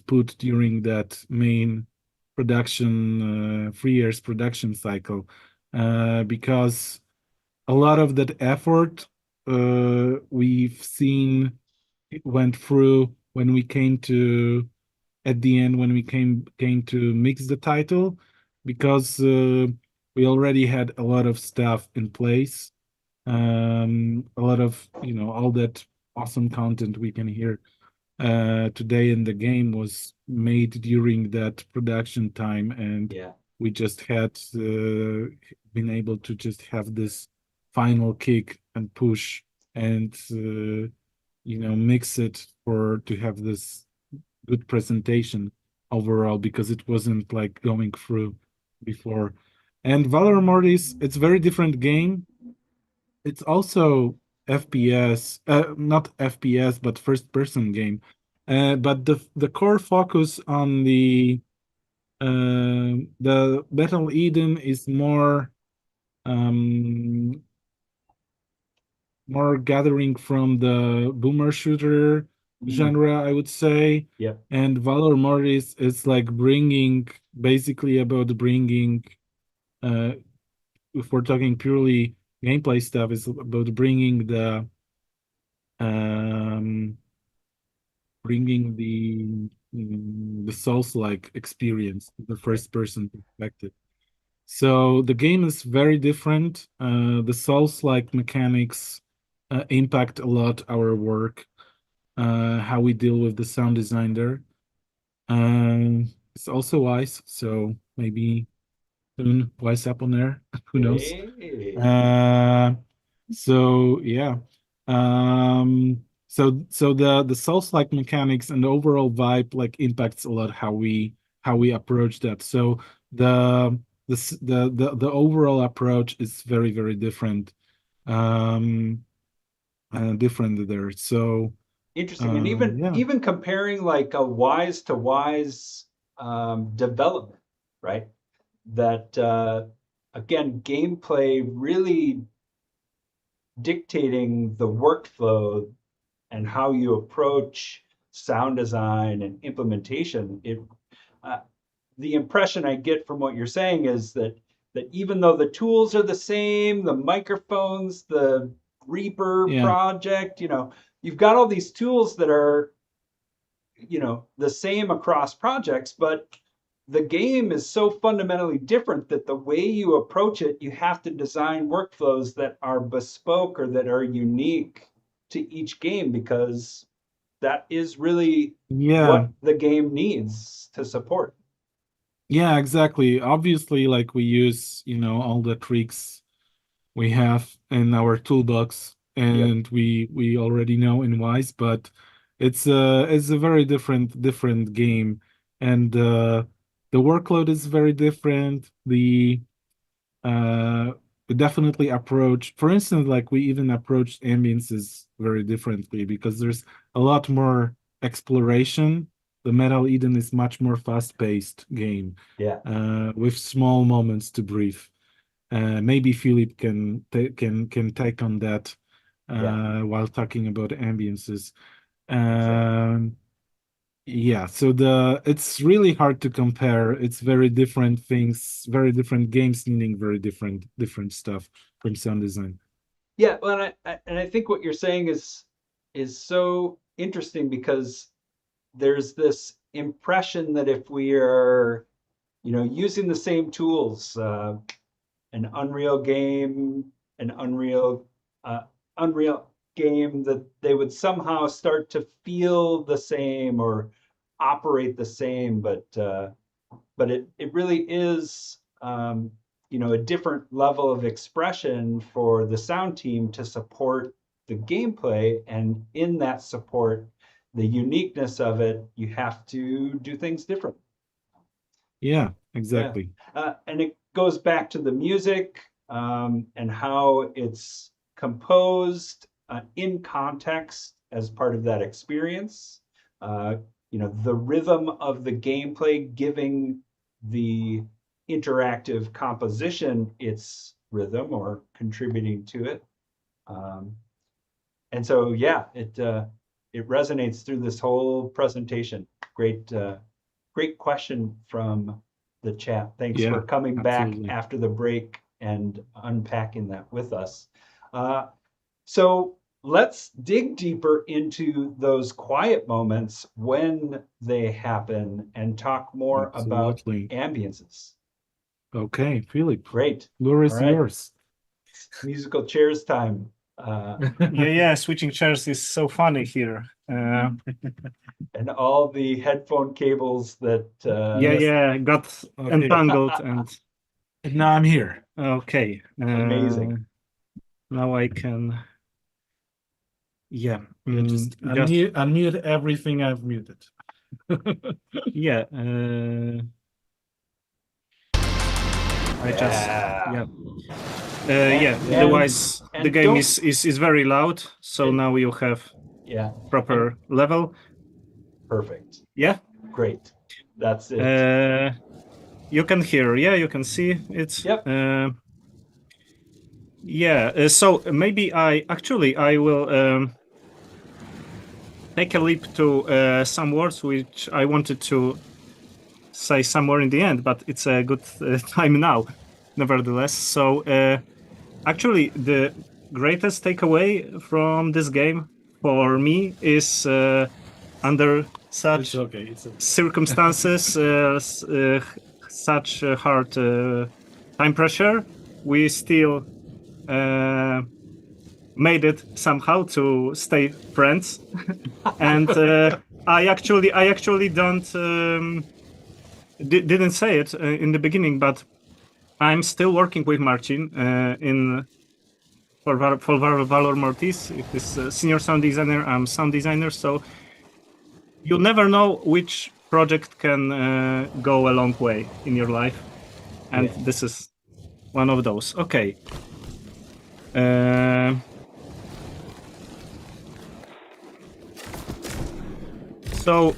put during that main production 3 years production cycle, because a lot of that effort we've seen it went through when we came to at the end when we came to mix the title, because we already had a lot of stuff in place, a lot of all that awesome content we can hear today in the game was made during that production time, and Yeah. we just had been able to just have this final kick and push and mix it to have this good presentation overall, because it wasn't like going through before. And Valor Mortis, it's a very different game. It's also FPS, not FPS, but first person game. But the core focus on the Battle Eden is more more gathering from the boomer shooter genre, I would say. Yeah. And Valor Mortis is like basically about bringing, if we're talking purely gameplay stuff, is about bringing the Souls-like experience, the first person perspective. So the game is very different. The Souls-like mechanics impact a lot our work, how we deal with the sound design there. It's also Wise, so maybe soon Wise up on there. Who knows? Hey. So yeah. So the Souls-like mechanics and the overall vibe like impacts a lot how we approach that. So the overall approach is very, very different. Different there. So Interesting. And even comparing like a Wise to Wise development, right? That again, gameplay really dictating the workflow and how you approach sound design and implementation. The impression I get from what you're saying is that even though the tools are the same, the microphones, the Reaper project, you've got all these tools that are, the same across projects, but the game is so fundamentally different that the way you approach it, you have to design workflows that are bespoke or that are unique to each game, because that is really what the game needs to support. Yeah, exactly. Obviously, like we use, all the tricks we have in our toolbox, and we already know in Wise, but it's a very different game, and the workload is very different. We definitely approach, for instance, like we even approached ambiences very differently, because there's a lot more exploration. The Metal Eden is much more fast-paced game, with small moments to breathe. Maybe Filip can take on that while talking about ambiences. Yeah, so it's really hard to compare. It's very different things, very different games needing very different stuff from sound design. Yeah, well, and I think what you're saying is so interesting because there's this impression that if we are, using the same tools, an Unreal game, an Unreal game, that they would somehow start to feel the same or operate the same, but it really is a different level of expression for the sound team to support the gameplay, and in that support, the uniqueness of it, you have to do things different. Yeah, exactly. And it goes back to the music and how it's composed in context as part of that experience. The rhythm of the gameplay giving the interactive composition its rhythm or contributing to it. And so, yeah, it resonates through this whole presentation. Great question from the chat. Thanks for coming absolutely. back after the break and unpacking that with us. So let's dig deeper into those quiet moments when they happen and talk more about ambiences. Okay, Filip. Great. Floor is All right. yours. Musical chairs time. Yeah, switching chairs is so funny here. And all the headphone cables that got entangled and now I'm here. okay. Amazing. Now I can. Yeah, Just unmute everything I've muted. yeah. Otherwise, the game is very loud. So now you have proper level. Perfect. Yeah. Great. That's it. You can hear. Yeah, you can see it. Yep. So maybe I will take a leap to some words which I wanted to say somewhere in the end, but it's a good time now, nevertheless. So actually, the greatest takeaway from this game for me is under such circumstances, such hard time pressure, we still made it somehow to stay friends. And I actually didn't say it in the beginning, but I'm still working with Marcin for Valor Mortis. He's senior sound designer. I'm sound designer, so you never know which project can go a long way in your life, and this is one of those. Okay. So,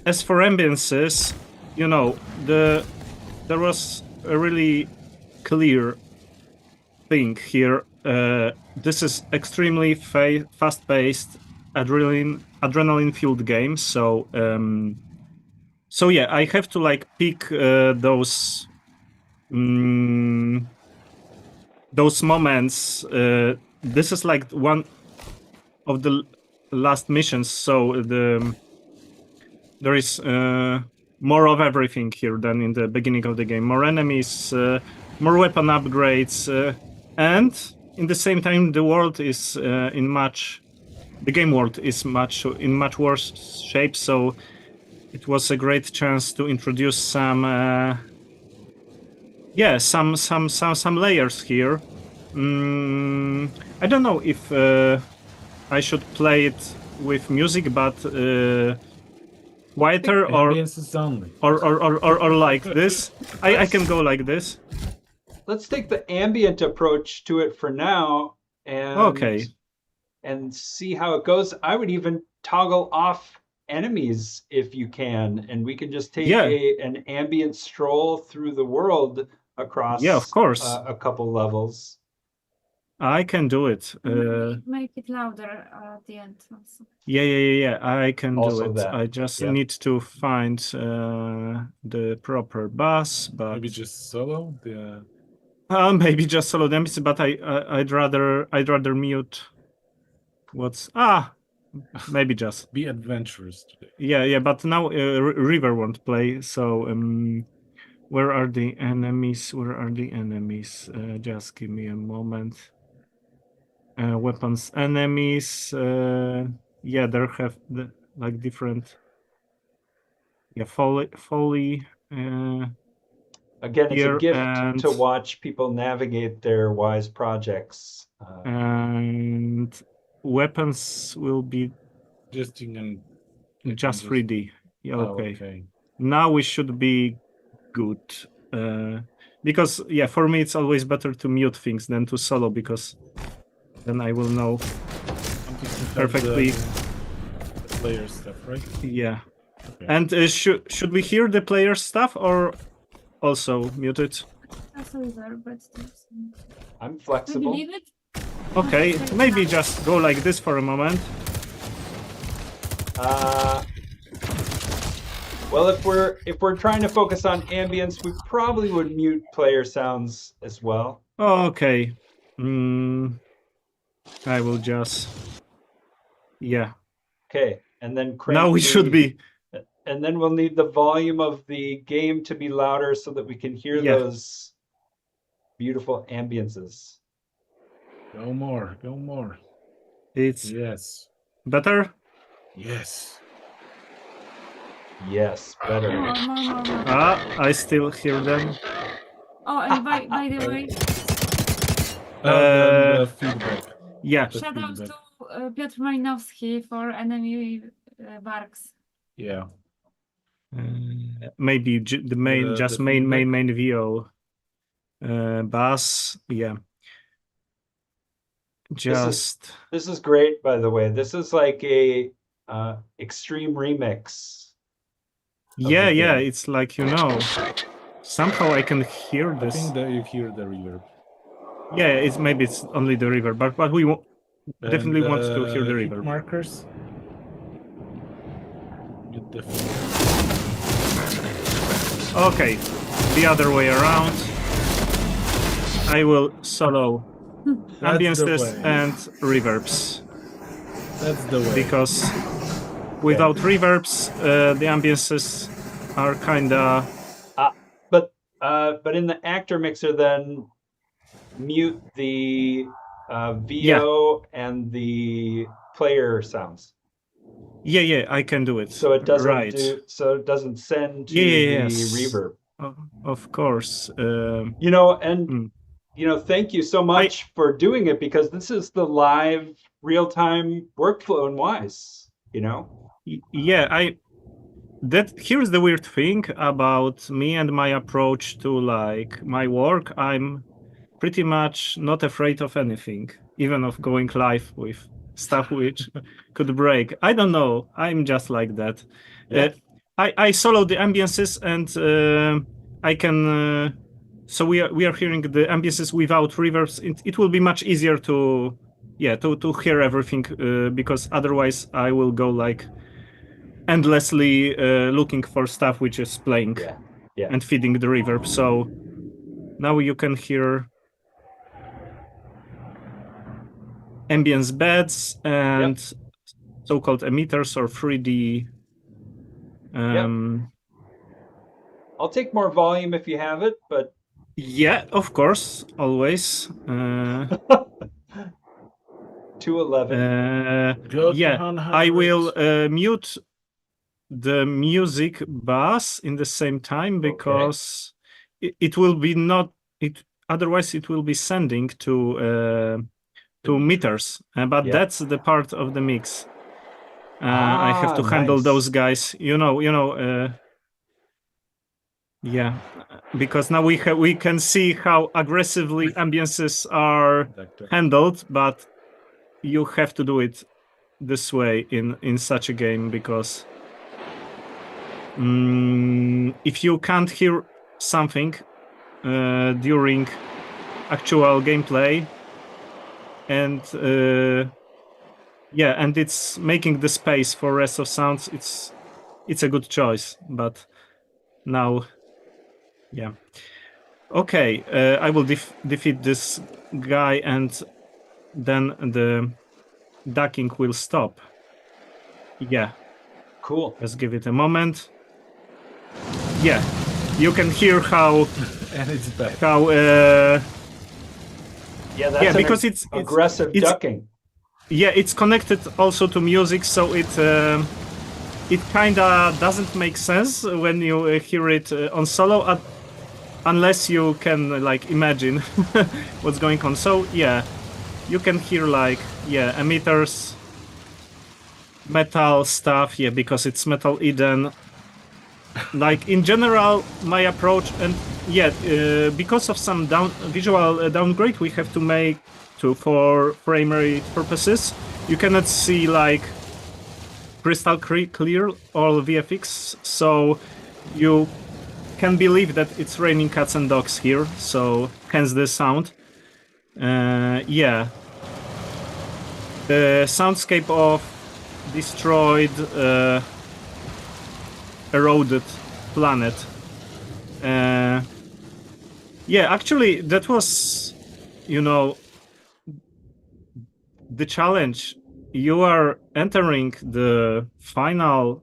as for ambiences, there was a really clear thing here. This is extremely fast-paced, adrenaline-fueled game. So, yeah, I have to pick those moments. This is one of the last missions. So there is more of everything here than in the beginning of the game. More enemies, more weapon upgrades, and in the same time, the world is the game world is in much worse shape. So it was a great chance to introduce some layers here. I don't know if I should play it with music, but quieter or like this. I can go like this. Let's take the ambient approach to it for now, and see how it goes. I would even toggle off enemies if you can, and we can just take an ambient stroll through the world across of course. A couple levels. I can do it. Make it louder at the end also. Yeah. I can do Also it. that, I just yeah. need to find the proper bass, but Maybe just solo the. maybe just solo demos. But I'd rather mute. What's maybe just Be adventurous today. yeah. But now River won't play. So where are the enemies? Just give me a moment. Weapons, enemies. Yeah, there have like different. Yeah, folly. Again, it's a Here gift and- to watch people navigate their Wwise projects. And weapons will be Just you can. just 3D. Yeah, Oh, okay. okay. Now we should be good. Because yeah, for me it's always better to mute things than to solo, because then I will know perfectly. The player stuff, right? Yeah. Okay. And should we hear the player stuff or also mute it? Also reverb, but still. I'm Maybe flexible. leave it. Okay, maybe just go like this for a moment. Well, if we're trying to focus on ambience, we probably would mute player sounds as well. Okay. I will just. Yeah. Okay, and then crank Now we should be. And then we'll need the volume of the game to be louder so that we can hear Yeah. those beautiful ambiences. Go more. Go more. It's Yes. better. Yes. Yes, better. More. I still hear them. Oh, and by the way, The feedback. Yeah. The shout out feedback. to Piotr Malinowski for enemy barks. Yeah. Maybe the main, The just feedback? main VO. Bass. Yeah. Just. This is great, by the way. This is like a extreme remix. Yeah, the yeah. game. It's like, somehow I can hear I this. think that you hear the reverb. Yeah, maybe it's only the reverb, but we definitely And, want to hear the hit reverb. markers. Get the Okay, the other way around. I will solo That's the ambiences way. and reverbs, That's the way. because without reverbs, the ambiences are kinda. But in the actor mixer, then mute the VO and the player sounds, Yeah, I can do it. so it doesn't right. send to Yes. the reverb. Of course. Thank you so much for doing it, because this is the live real-time workflow in Wwise. Yeah, here's the weird thing about me and my approach to like my work. I'm pretty much not afraid of anything, even of going live with stuff which could break. I don't know. I'm just like that. Yeah. I solo the ambiences, and I can. So we are hearing the ambiences without reverbs. It will be much easier to hear everything, because otherwise I will go like endlessly looking for stuff which is playing Yeah. and feeding the reverb. So now you can hear ambience beds and so-called emitters or 3D. I'll take more volume if you have it, but Yeah, of course, always. 211. Go to Yeah, 100. I will mute the music bass in the same time, because it will be not it. Otherwise, it will be sending to meters. But that's the part of the mix. I have to handle nice. those guys. Yeah, because now we can see how aggressively ambiences are handled, but you have to do it this way in such a game, because if you can't hear something during actual gameplay, and yeah, and it's making the space for rest of sounds. It's a good choice, but now, yeah. Okay, I will defeat this guy, and then the ducking will stop. Yeah, Cool. let's give it a moment. Yeah, you can hear how And it's back. how Yeah, that's yeah, an because it's aggressive it's- ducking. yeah, it's connected also to music, so it kinda doesn't make sense when you hear it on solo, unless you can like imagine what's going on. So yeah, you can hear like emitters, metal stuff, because it's Metal Eden. Like in general, my approach, and because of some visual downgrade we have to make for frame rate purposes, you cannot see like crystal clear all VFX, so you can believe that it's raining cats and dogs here, so hence the sound. The soundscape of destroyed, eroded planet. Actually, that was, the challenge. You are entering the final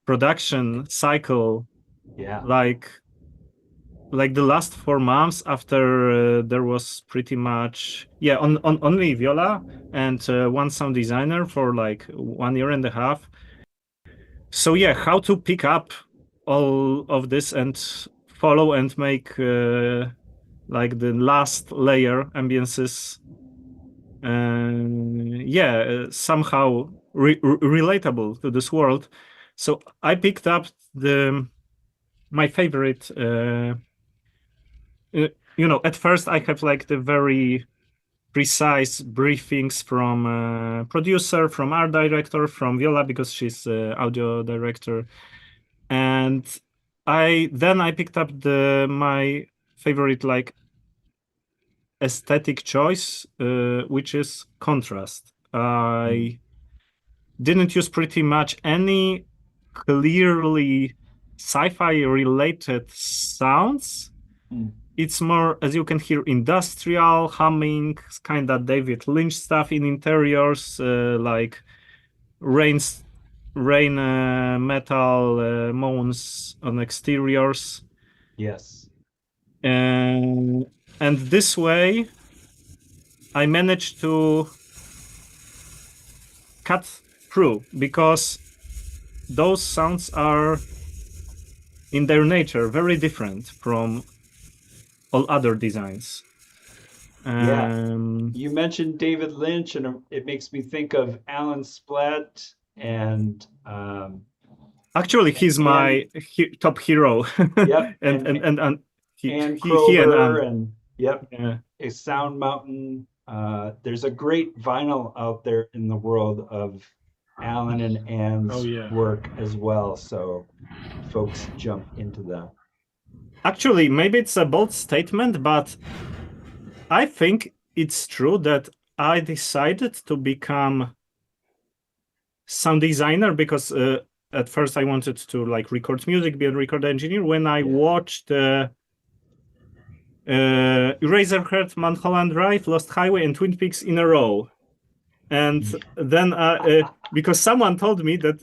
production cycle, Yeah. like the last 4 months after there was pretty much on only Viola and one sound designer for like 1 year and a half. So how to pick up all of this and follow and make like the last layer ambiences somehow relatable to this world. So I picked up my favorite at first I have like the very precise briefings from producer, from art director, from Viola, because she's audio director, and I picked up my favorite like aesthetic choice, which is contrast. I didn't use pretty much any clearly sci-fi related sounds. It's more, as you can hear, industrial humming, kind of David Lynch stuff in interiors, like rain metal moans on exteriors. Yes. And this way, I managed to cut through, because those sounds are, in their nature, very different from all other designs. You mentioned David Lynch, and it makes me think of Alan Splatt, and actually he's my top hero. Yep. and he Kroger, and yep. Yeah. A Sound Mountain. There's a great vinyl out there in the world of Alan and Anne's work as well, so folks jump into that. Actually, maybe it's a bold statement, but I think it's true that I decided to become sound designer because at first I wanted to like record music, be a record engineer. When I watched Eraserhead, Mulholland Drive, Lost Highway, and Twin Peaks in a row, and then because someone told me that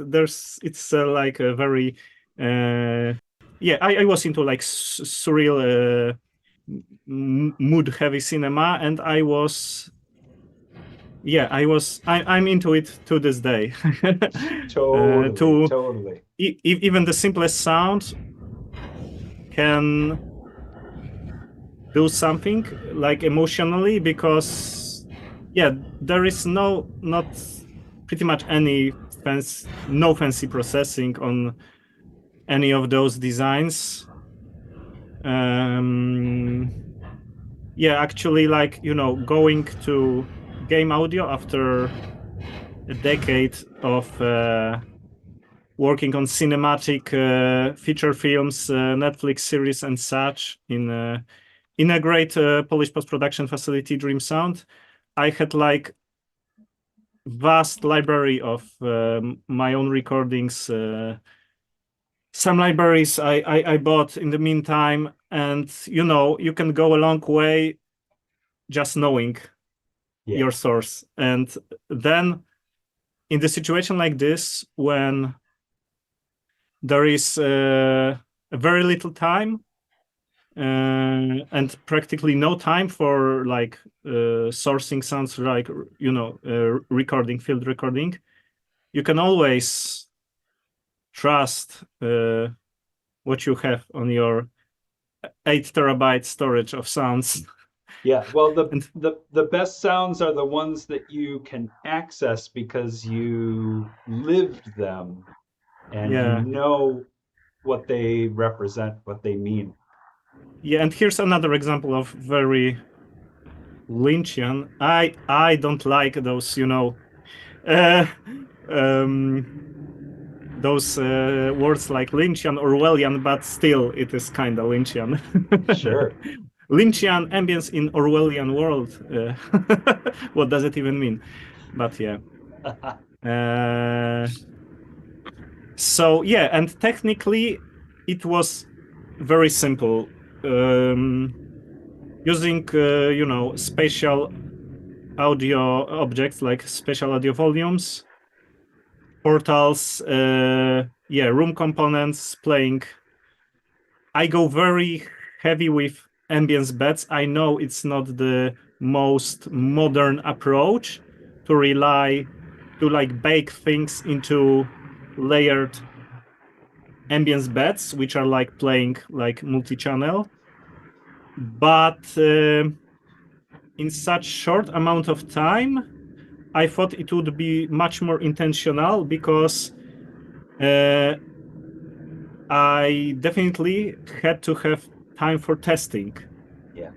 it's like a very I was into like surreal mood heavy cinema, and I'm into it to this day. Totally. Even the simplest sound can do something like emotionally, because there is not pretty much any fancy processing on any of those designs. Actually, like, going to game audio after a decade of working on cinematic feature films, Netflix series and such in a great Polish post-production facility, Dream Sound, I had like vast library of my own recordings. Some libraries I bought in the meantime, and you can go a long way just knowing your source. And then in the situation like this, when there is very little time and practically no time for like sourcing sounds, like recording, field recording, you can always trust what you have on your 8 terabyte storage of sounds. Yeah, well, the best sounds are the ones that you can access because you lived them and you know what they represent, what they mean. Yeah, and here's another example of very Lynchian. I don't like those, those words like Lynchian, Orwellian, but still it is kind of Lynchian. Sure. Lynchian ambience in Orwellian world. What does it even mean? But yeah. So yeah, and technically it was very simple. Using spatial audio objects like spatial audio volumes, portals, room components, playing. I go very heavy with ambience beds. I know it's not the most modern approach to rely to like bake things into layered ambience beds, which are like playing like multi-channel. But in such short amount of time, I thought it would be much more intentional, because I definitely had to have time for testing. Yeah.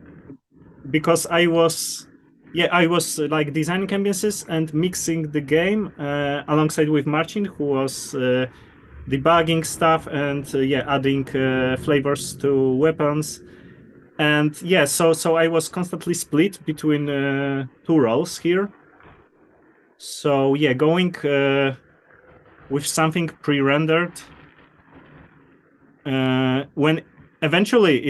Because I was like designing ambiences and mixing the game alongside with Marcin, who was debugging stuff and adding flavors to weapons. And so I was constantly split between two roles here. So going with something pre-rendered, when eventually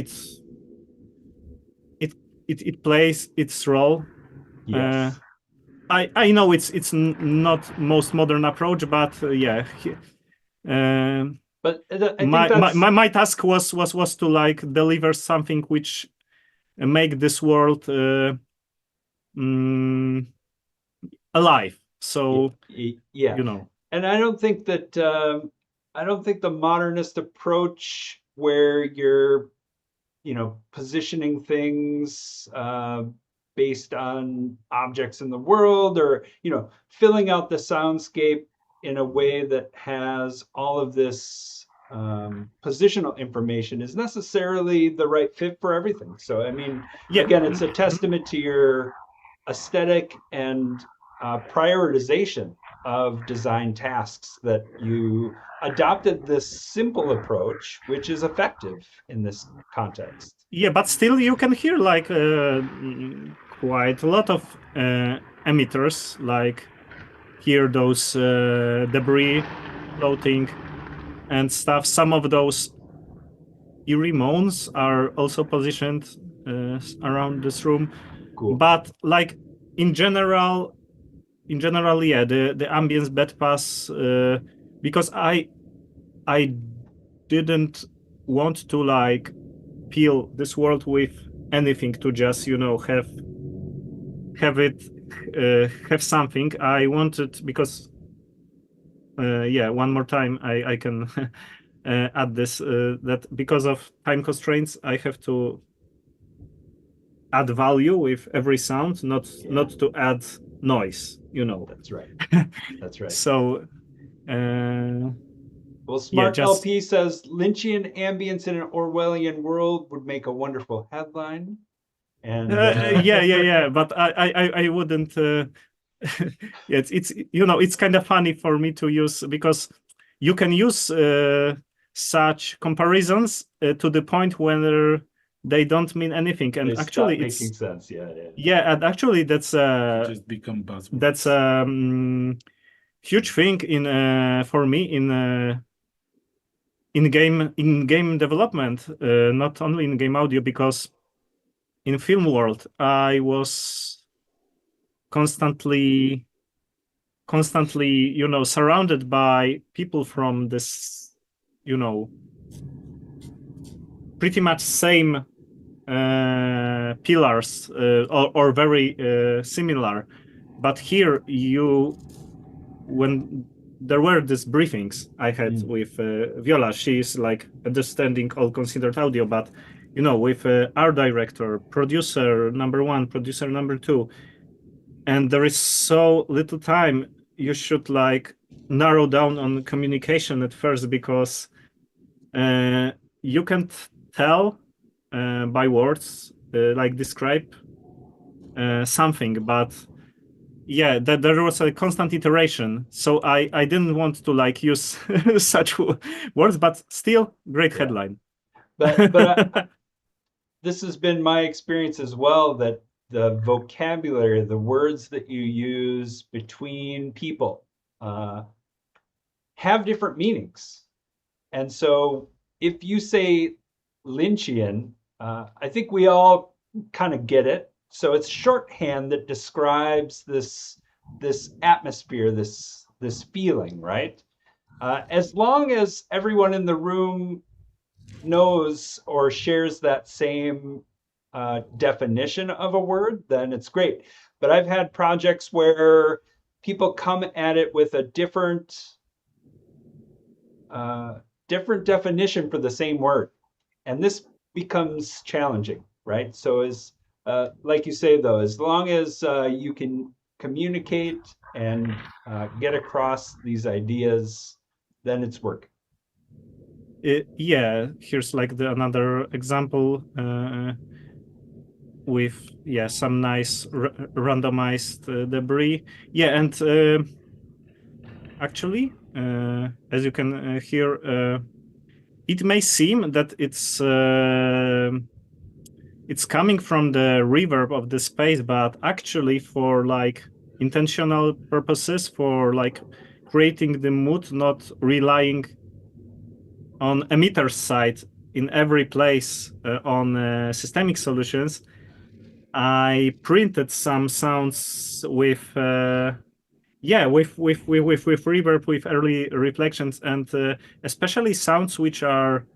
it plays its role. Yes. I know it's not most modern approach, but but I think my task was to like deliver something which make this world alive. So and I don't think that the modernist approach where you're positioning things based on objects in the world, or filling out the soundscape in a way that has all of this positional information is necessarily the right fit for everything. So I mean, again, it's a testament to your aesthetic and prioritization of design tasks that you adopted this simple approach, which is effective in this context. Yeah, but still you can hear like quite a lot of emitters, like hear those debris floating and stuff. Some of those eerie moans are also positioned around this room. Cool. But like in general, the ambience bed pass, because I didn't want to like fill this world with anything to just have something. I wanted, because one more time I can add this, that because of time constraints I have to add value with every sound, not to add noise. That's right. That's right. So well, Smart LP says Lynchian ambience in an Orwellian world would make a wonderful headline. And but I wouldn't. It's it's kind of funny for me to use, because you can use such comparisons to the point where they don't mean anything. And They actually, stop it's making sense. Yeah. yeah, and actually that's Just become buzzwords. that's huge thing in for me in game development, not only in game audio, because in film world I was constantly surrounded by people from this pretty much same pillars, or very similar. But here when there were these briefings I had with Viola, she's like understanding all considered audio, but with art director, producer number 1, producer number 2, and there is so little time, you should like narrow down on communication at first, because you can't tell by words, like describe something, but yeah, that there was a constant iteration. So I didn't want to like use such words, but still great headline. But this has been my experience as well, that the vocabulary, the words that you use between people have different meanings. And so if you say Lynchian, I think we all kind of get it. So it's shorthand that describes this atmosphere, this feeling, right? As long as everyone in the room knows or shares that same definition of a word, then it's great. But I've had projects where people come at it with a different definition for the same word, and this becomes challenging, right? So as like you say, though, as long as you can communicate and get across these ideas, then it's work. Yeah, here's like another example with some nice randomized debris. Yeah, and actually, as you can hear, it may seem that it's coming from the reverb of the space, but actually for like intentional purposes, for like creating the mood, not relying on Emitter side in every place on systemic solutions, I printed some sounds with reverb, with early reflections, and especially sounds which are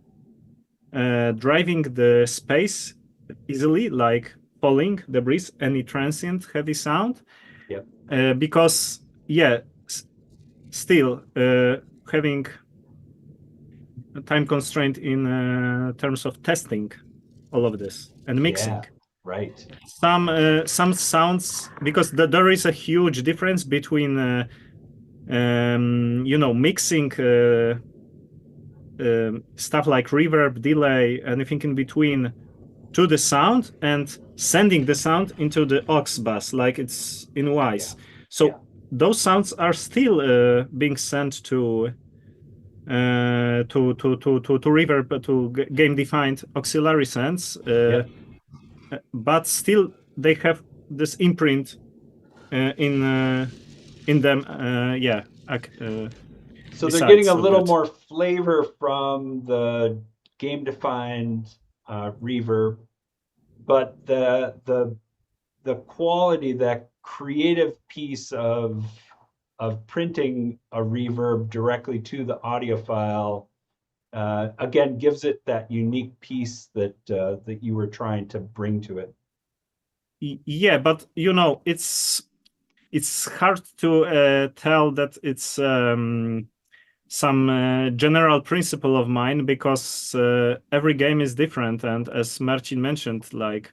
driving the space easily, like falling debris, any transient heavy sound. Yep. Because still having a time constraint in terms of testing all of this and mixing. Yeah, right. Some sounds, because there is a huge difference between mixing stuff like reverb, delay, anything in between to the sound, and sending the sound into the aux bus like it's in Wise. So those sounds are still being sent to reverb, to game defined auxiliary sense, but still they have this imprint in them. So they're getting a little more flavor from the game defined reverb, but the quality, that creative piece of printing a reverb directly to the audio file, again, gives it that unique piece that you were trying to bring to it. Yeah, but it's hard to tell that it's some general principle of mine, because every game is different. And as Marcin mentioned, like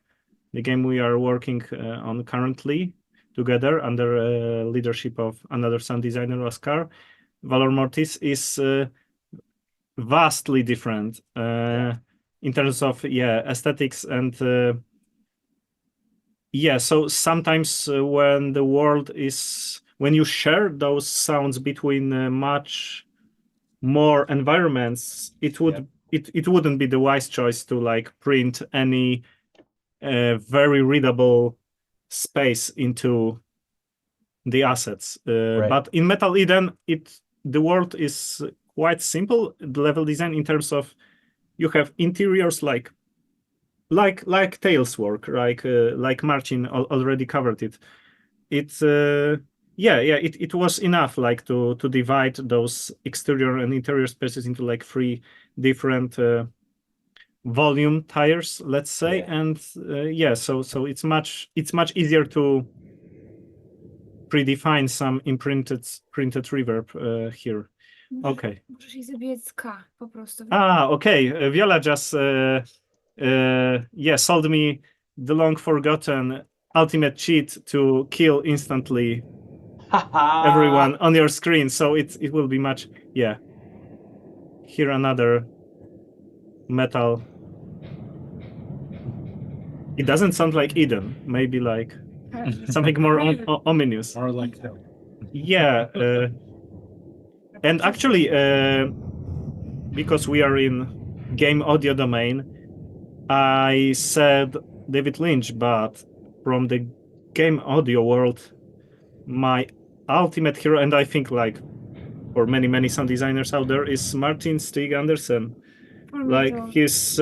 the game we are working on currently together under leadership of another sound designer, Oscar, Valor Mortis, is vastly different in terms of aesthetics. And so sometimes when you share those sounds between much more environments, it would it wouldn't be the wise choice to like print any very readable space into the assets. Right. But in Metal Eden, the world is quite simple. The level design in terms of you have interiors like Tails work, like Marcin already covered it. It's it was enough like to divide those exterior and interior spaces into like 3 different volume tiers, let's say. Yeah. And so it's much easier to predefine some printed reverb here. Okay. Możesz jej zabiec K po prostu. Okay. Viola just sold me the long forgotten ultimate cheat to kill instantly everyone on your screen. So it will be much. Yeah. Here another metal. It doesn't sound like Eden. Maybe like something more ominous. Or like hell. Yeah. And actually, because we are in game audio domain, I said David Lynch, but from the game audio world, my ultimate hero, and I think like for many sound designers out there, is Martin Stig Andersen. Like his,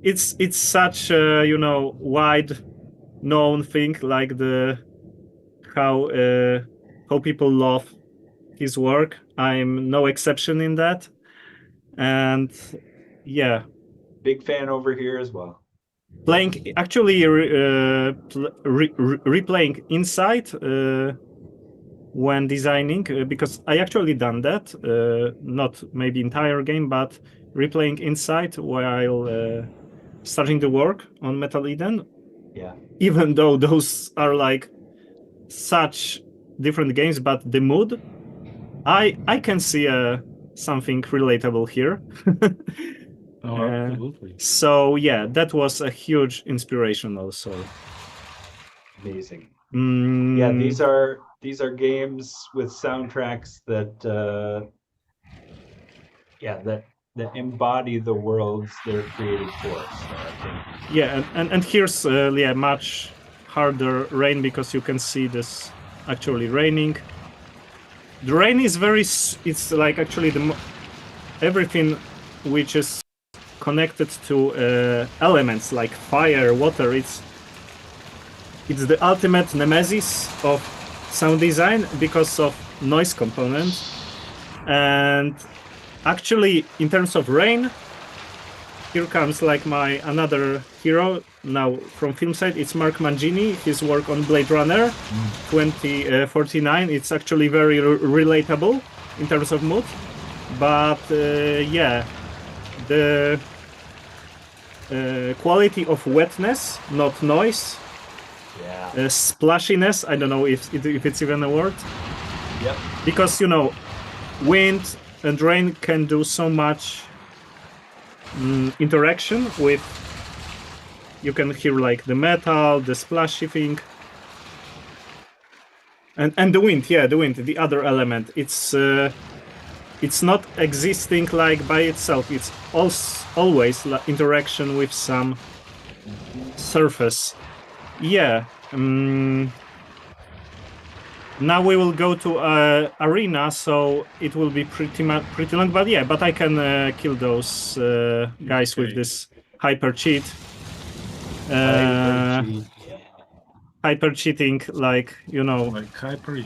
it's such a wide known thing, like how people love his work. I'm no exception in that, and yeah. Big fan over here as well. Playing actually replaying Inside when designing, because I actually done that, not maybe entire game, but replaying Inside while starting the work on Metal Eden. Yeah. Even though those are like such different games, but the mood, I can see something relatable here. Oh, absolutely. So yeah, that was a huge inspiration also. Amazing. Yeah, these are games with soundtracks that that embody the worlds they're created for. So I think. Yeah, and here's much harder rain, because you can see this actually raining. The rain is it's like actually everything which is connected to elements like fire, water. It's the ultimate nemesis of sound design because of noise component. And actually, in terms of rain, here comes like my another hero now from film side. It's Mark Mangini. His work on Blade Runner 2049. It's actually very relatable in terms of mood. But the quality of wetness, not noise. Yeah. Splashiness. I don't know if it's even a word. Yep. Because wind and rain can do so much interaction with. You can hear like the metal, the splashy thing, and the wind. Yeah, the wind, the other element. It's not existing like by itself. It's always interaction with some surface. Yeah. Now we will go to arena, so it will be pretty long. But yeah, but I can kill those guys with this hyper cheat. Hyper cheating, like Like hyper.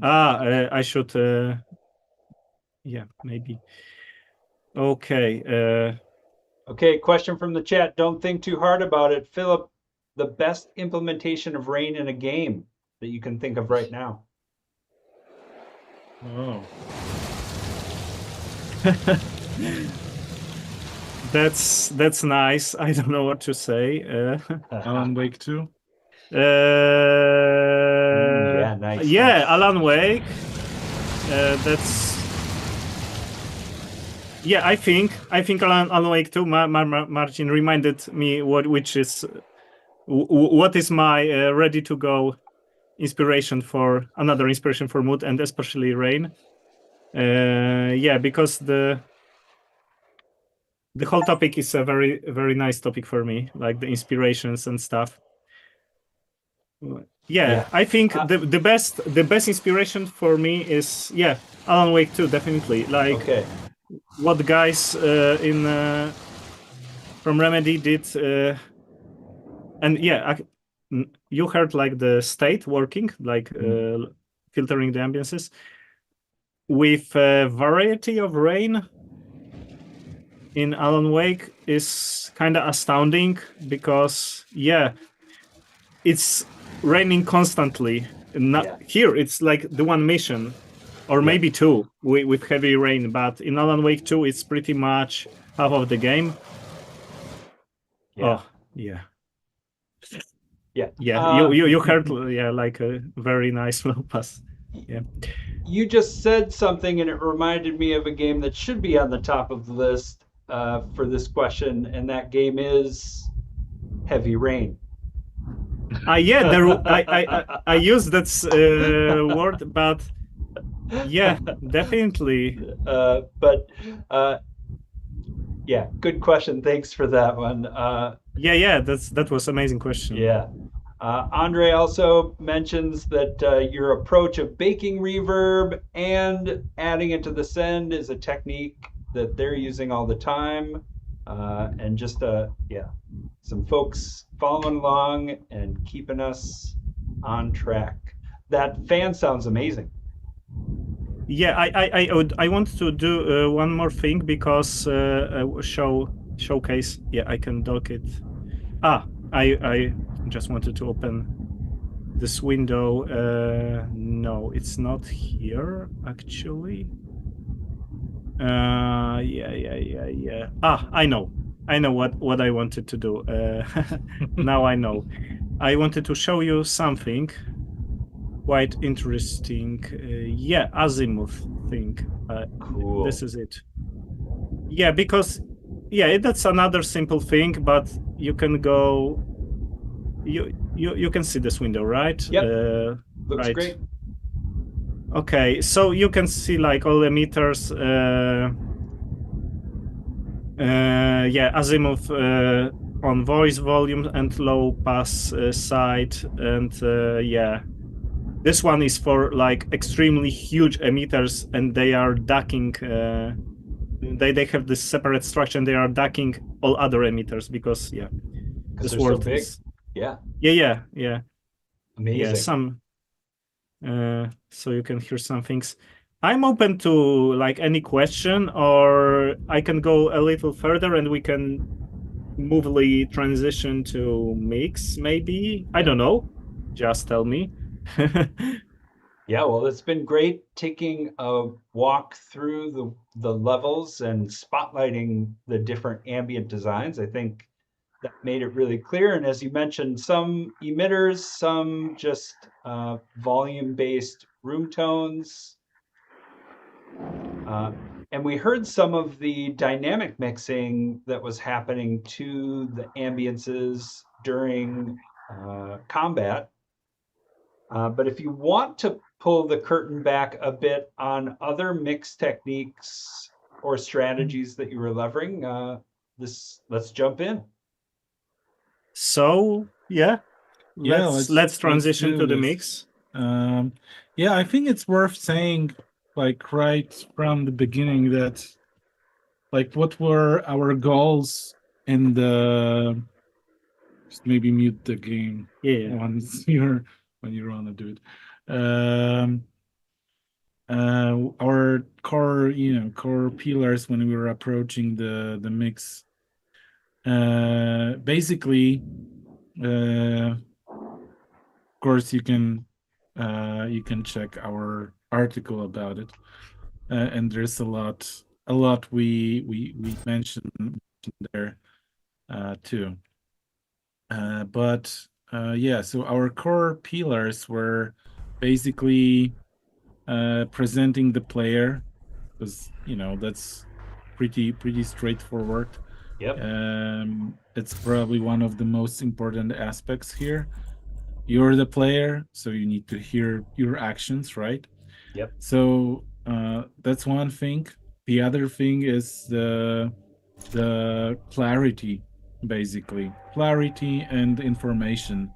I should. Yeah, maybe. Okay. Okay, question from the chat. Don't think too hard about it. Philip, the best implementation of rain in a game that you can think of right now? Oh. That's nice. I don't know what to say. Alan Wake 2? Yeah, nice. Yeah, Nice. Alan Wake. That's. Yeah, I think Alan Wake 2. Marcin reminded me what is my ready to go inspiration for mood, and especially rain. Yeah, because the whole topic is a very, very nice topic for me, like the inspirations and stuff. Yeah, I think the best inspiration for me is Alan Wake 2, definitely. Like what the guys in from Remedy did, and you heard like the state working, like filtering the ambiances with a variety of rain in Alan Wake is kind of astounding because it's raining constantly. Here it's like the one mission or maybe two with heavy rain, but in Alan Wake 2 it's pretty much half of the game. You heard like a very nice low pass. You just said something and it reminded me of a game that should be on the top of the list for this question, and that game is Heavy Rain. I use that word, but definitely. Good question. Thanks for that one. That was amazing question. Andre also mentions that your approach of baking reverb and adding it to the send is a technique that they're using all the time, and just some folks following along and keeping us on track. That fan sounds amazing. I want to do one more thing because showcase. I can dock it. I just wanted to open this window. No, it's not here actually. I know what I wanted to do. Now I know. I wanted to show you something quite interesting. Azimuth thing. Cool. This is it. Because that's another simple thing, but you can go. You can see this window, right? Yep. Looks great. Okay, so you can see like all emitters. Azimuth on voice volume and low pass side, and this one is for like extremely huge emitters, and they are ducking. They have this separate structure, and they are ducking all other emitters because this world so big. is Yeah. Yeah, Amazing. so you can hear some things. I'm open to like any question, or I can go a little further and we can movely transition to mix, maybe. I don't know. Just tell me. Well, it's been great taking a walk through the levels and spotlighting the different ambient designs. I think that made it really clear. And as you mentioned, some emitters, some just volume-based room tones. And we heard some of the dynamic mixing that was happening to the ambiences during combat. But if you want to pull the curtain back a bit on other mix techniques or strategies that you were levering, let's jump in. So let's transition to the mix. I think it's worth saying, like right from the beginning, that like what were our goals in the. Just maybe mute the game. Once when you want to do it. Our core pillars when we were approaching the mix. Basically, of course you can check our article about it, and there's a lot we mentioned there too. So our core pillars were basically presenting the player, because that's pretty straightforward. It's probably one of the most important aspects here. You're the player, so you need to hear your actions, right? Yep. So That's one thing. The other thing is the clarity, basically clarity and information.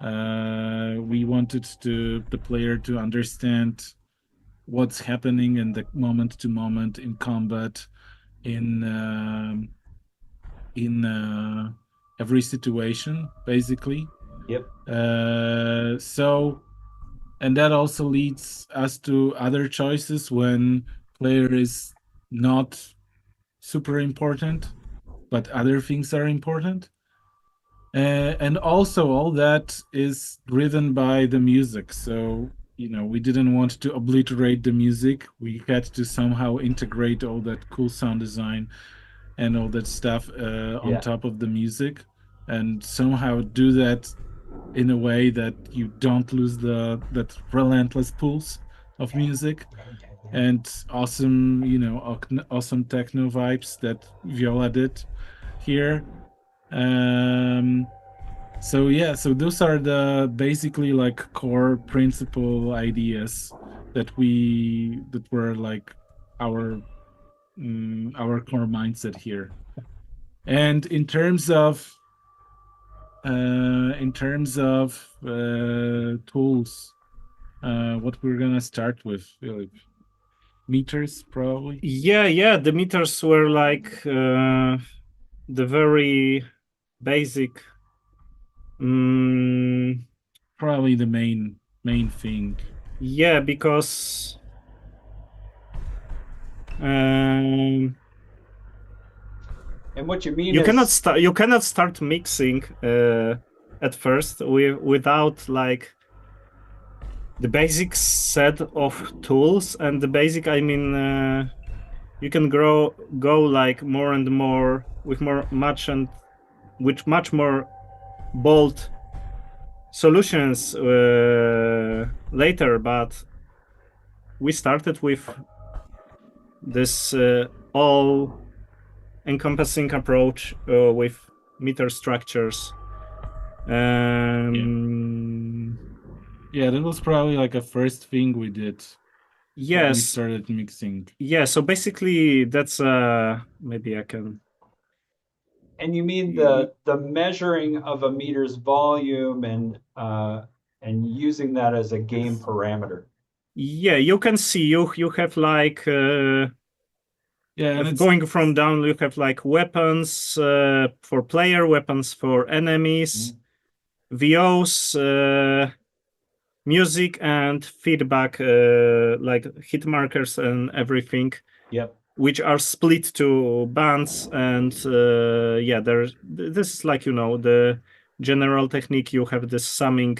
We wanted the player to understand what's happening in the moment to moment in combat, in every situation, basically. Yep. So, and that also leads us to other choices when player is not super important, but other things are important. And also all that is driven by the music. So, we didn't want to obliterate the music. We had to somehow integrate all that cool sound design and all that stuff on top of the music, and somehow do that in a way that you don't lose that relentless pulse of music and awesome, awesome techno vibes that Viola did here. So those are the basically like core principal ideas that were like our core mindset here. And in terms of tools, what we're gonna start with, Filip? Meters, probably. Yeah. The meters were like the very basic. Probably the main thing. Yeah, because And what you mean you is cannot start mixing at first without like the basic set of tools. And the basic, I mean, you can go like more and more with much more bold solutions later, but we started with this all encompassing approach with meter structures. Yeah, that was probably like a first thing we did. Yes. We started mixing. Yeah, so basically that's maybe I can. And you mean the measuring of a meter's volume and using that as a game parameter. Yeah, you can see you have like and it's going from down, you have like weapons for player, weapons for enemies, VOs, music, and feedback, like hit markers and everything. Yep. Which are split to bands, and this is like the general technique. You have this summing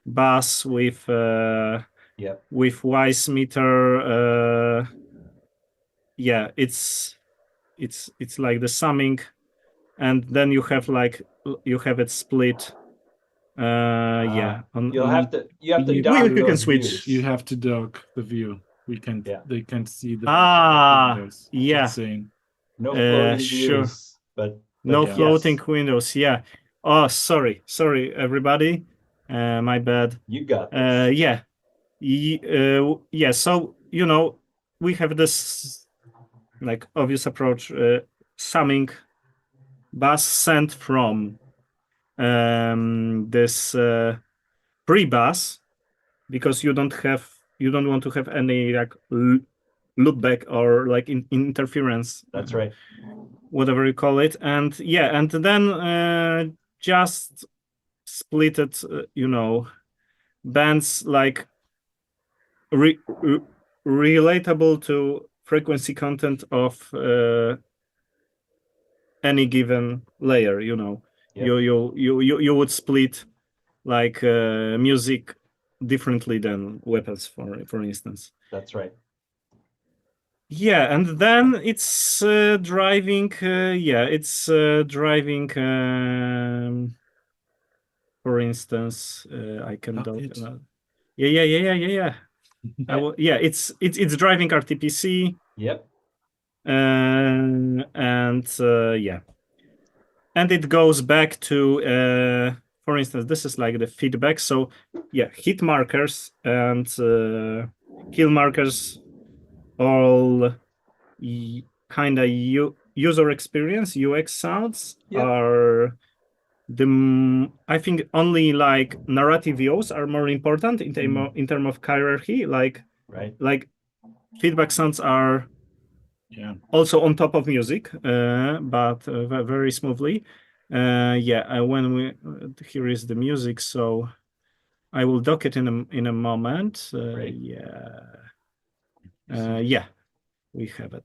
bass with Wwise meter. It's like the summing, and then you have it split. You have to dock you can those switch. views. You have to dock the view. We can't. Yeah. They can't see the. windows. Yeah. Just saying. No floating Sure. views, but No yes. floating windows. Yeah. Oh, sorry, everybody. My bad. You got this. So we have this like obvious approach, summing bass sent from this pre-bass, because you don't want to have any like loopback or like interference. That's right. Whatever you call it, and then just split it, bands like relatable to frequency content of any given layer. Yep. You would split like music differently than weapons, for instance. That's right. Yeah, and then it's driving. For instance, I can do. Yeah. It's driving RTPC. Yep. And it goes back to, for instance, this is like the feedback. So hit markers and kill markers all kind of user experience UX sounds Yep. are I think only like narrative VOs are more important in term of hierarchy. Like feedback sounds are also on top of music, but very smoothly. Here is the music, so I will dock it in a moment. We have it.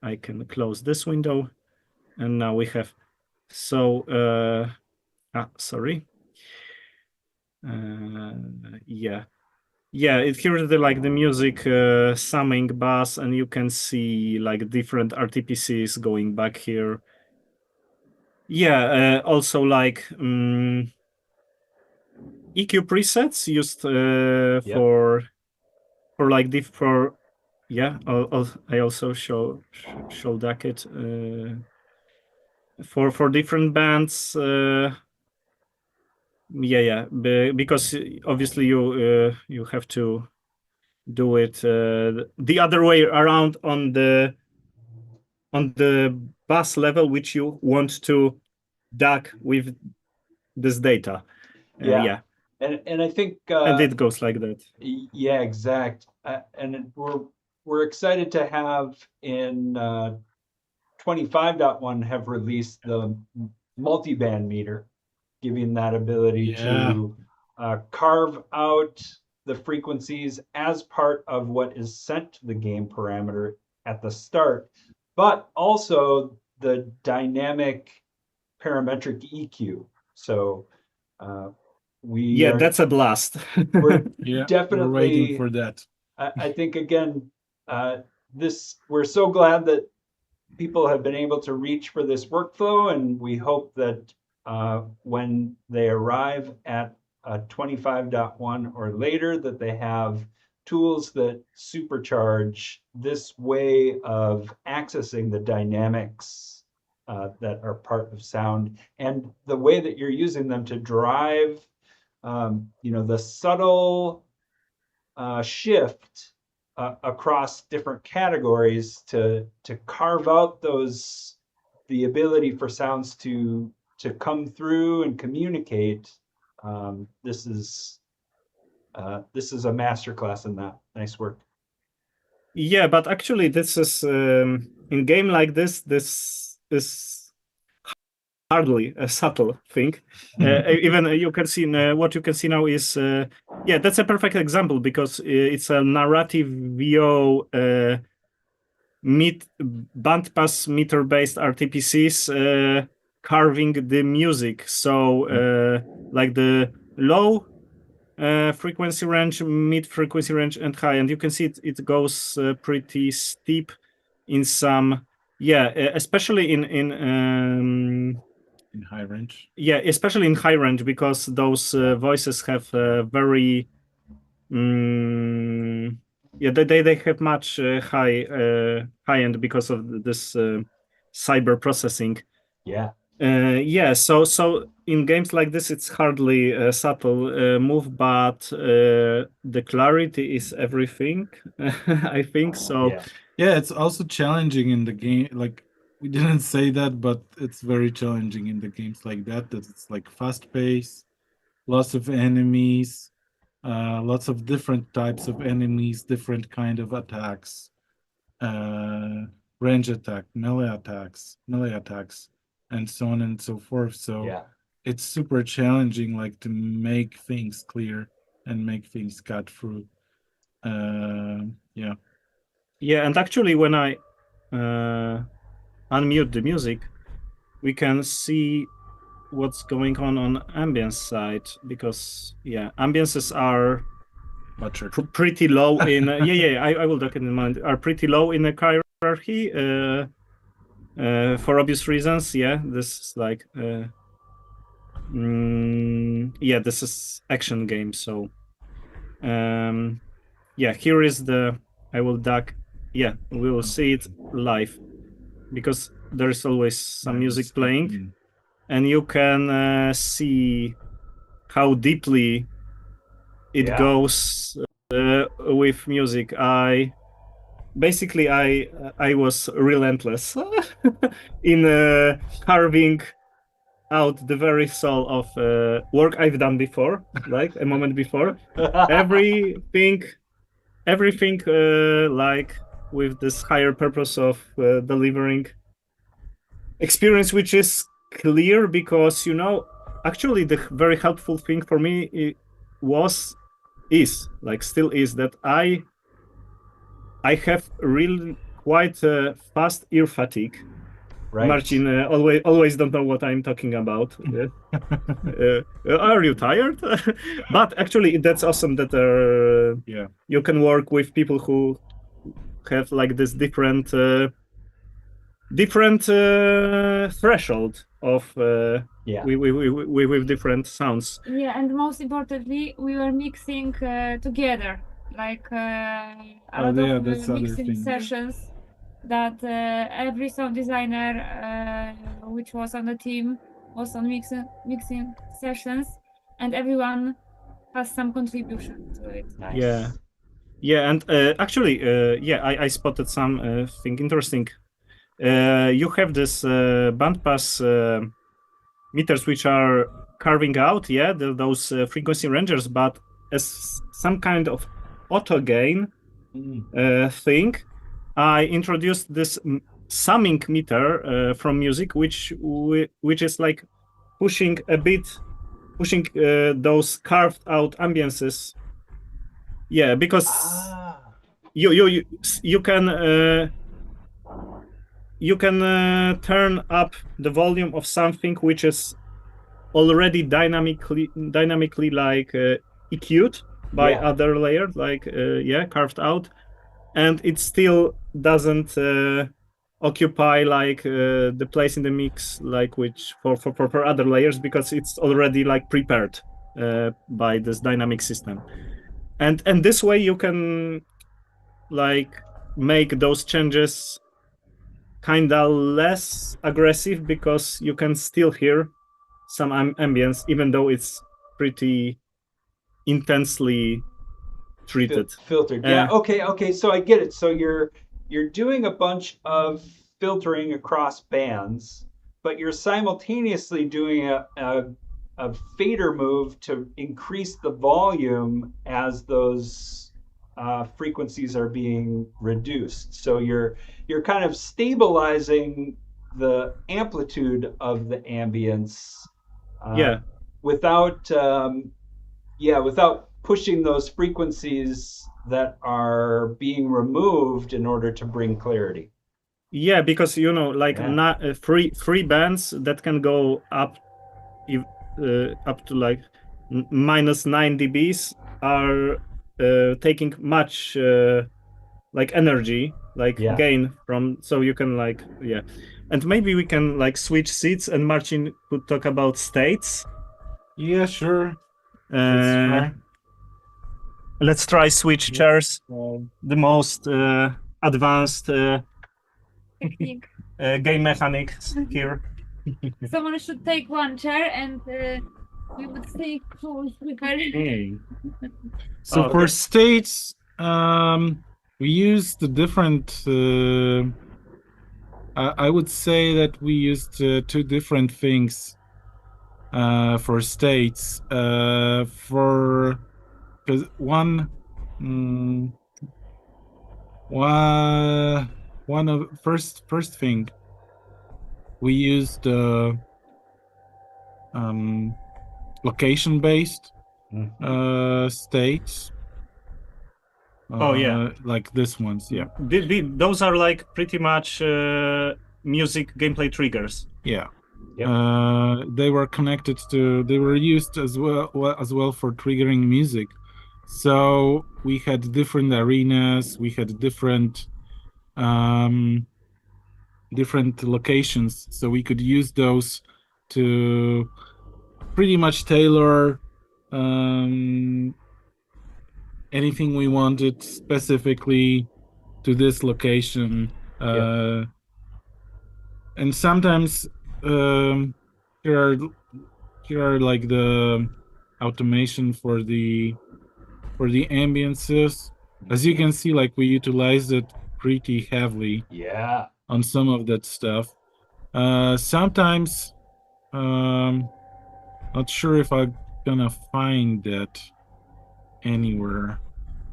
I can close this window, and now we have. So, sorry. Here's the music summing bass, and you can see like different RTPCs going back here. Also like EQ presets used for like I also show that it for different bands. Because obviously you have to do it the other way around on the bass level, which you want to DAC with this data. And I think and it goes like that. Yeah, exact. And we're excited to have in 25.1 have released the multi-band meter, giving that ability to carve out the frequencies as part of what is sent to the game parameter at the start, but also the dynamic parametric EQ. So that's a blast. We're definitely waiting for that. I think again, we're so glad that people have been able to reach for this workflow, and we hope that when they arrive at 25.1 or later, that they have tools that supercharge this way of accessing the dynamics that are part of sound, and the way that you're using them to drive the subtle shift across different categories to carve out the ability for sounds to come through and communicate. This is a masterclass in that. Nice work. Yeah, but actually this is in game like this is hardly a subtle thing. Even you can see what you can see now is that's a perfect example, because it's a narrative VO bandpass meter based RTPCs carving the music. So like the low frequency range, mid frequency range, and high, and you can see it goes pretty steep in some especially in high range. Especially in high range, because those voices have very they have much high end because of this cyber processing. So in games like this, it's hardly a subtle move, but the clarity is everything. I think so. It's also challenging in the game. Like, we didn't say that, but it's very challenging in the games like that it's like fast pace, lots of enemies, lots of different types of enemies, different kind of attacks, range attack, melee attacks, and so on and so forth. So it's super challenging, like, to make things clear and make things cut through. And actually, when I unmute the music, we can see what's going on Ambience side, because ambiences are pretty low in I will dock it in mind, are pretty low in the hierarchy for obvious reasons. This is like this is action game, so here is the I will dock. We will see it live, because there is always some music playing, and you can see how deeply it goes with music. basically I was relentless in carving out the very soul of work I've done before, like a moment before. everything like with this higher purpose of delivering experience which is clear, because actually the very helpful thing for me still is that I have really quite fast ear fatigue. Right. Marcin always don't know what I'm talking about. Are you tired? But actually, that's awesome that you can work with people who have like this different threshold of with different sounds. Yeah, and most importantly, we were mixing together, like a lot of that's the other mixing thing. sessions that every sound designer which was on the team was on mixing sessions, and everyone has some contribution to it. Nice. Yeah, and actually, I spotted something interesting. You have this bandpass meters which are carving out, those frequency rangers, but as some kind of auto gain thing, I introduced this summing meter from music, which is like pushing those carved out ambiances. Yeah, because you can turn up the volume of something which is already dynamically like EQ'd by other layers, like carved out, and it still doesn't occupy like the place in the mix like which for other layers, because it's already like prepared by this dynamic system, and this way you can like make those changes kinda less aggressive, because you can still hear some ambience even though it's pretty intensely treated. Filtered. Yeah. Okay. So I get it. So you're doing a bunch of filtering across bands, but you're simultaneously doing a fader move to increase the volume as those frequencies are being reduced. So you're kind of stabilizing the amplitude of the ambience. Without pushing those frequencies that are being removed in order to bring clarity. Yeah, because three bands that can go up to like -9 dBs are taking much like energy, like gain from, so you can like and maybe we can like switch seats and Marcin could talk about states. Yeah, sure. Let's try switch chairs. The most advanced Technique. game mechanics here. Someone should take one chair and we would stay close with her. So for states, we used the different. I would say that we used two different things for states. For one of first thing we used location based states. Like this ones, Those are like pretty much music gameplay triggers. Yeah. They were connected to. They were used as well for triggering music. So we had different arenas. We had different locations. So we could use those to pretty much tailor anything we wanted specifically to this location. And sometimes here are like the automation for the ambiances. As you can see, like we utilized it pretty heavily Yeah. on some of that stuff. Sometimes, not sure if I'm gonna find that anywhere,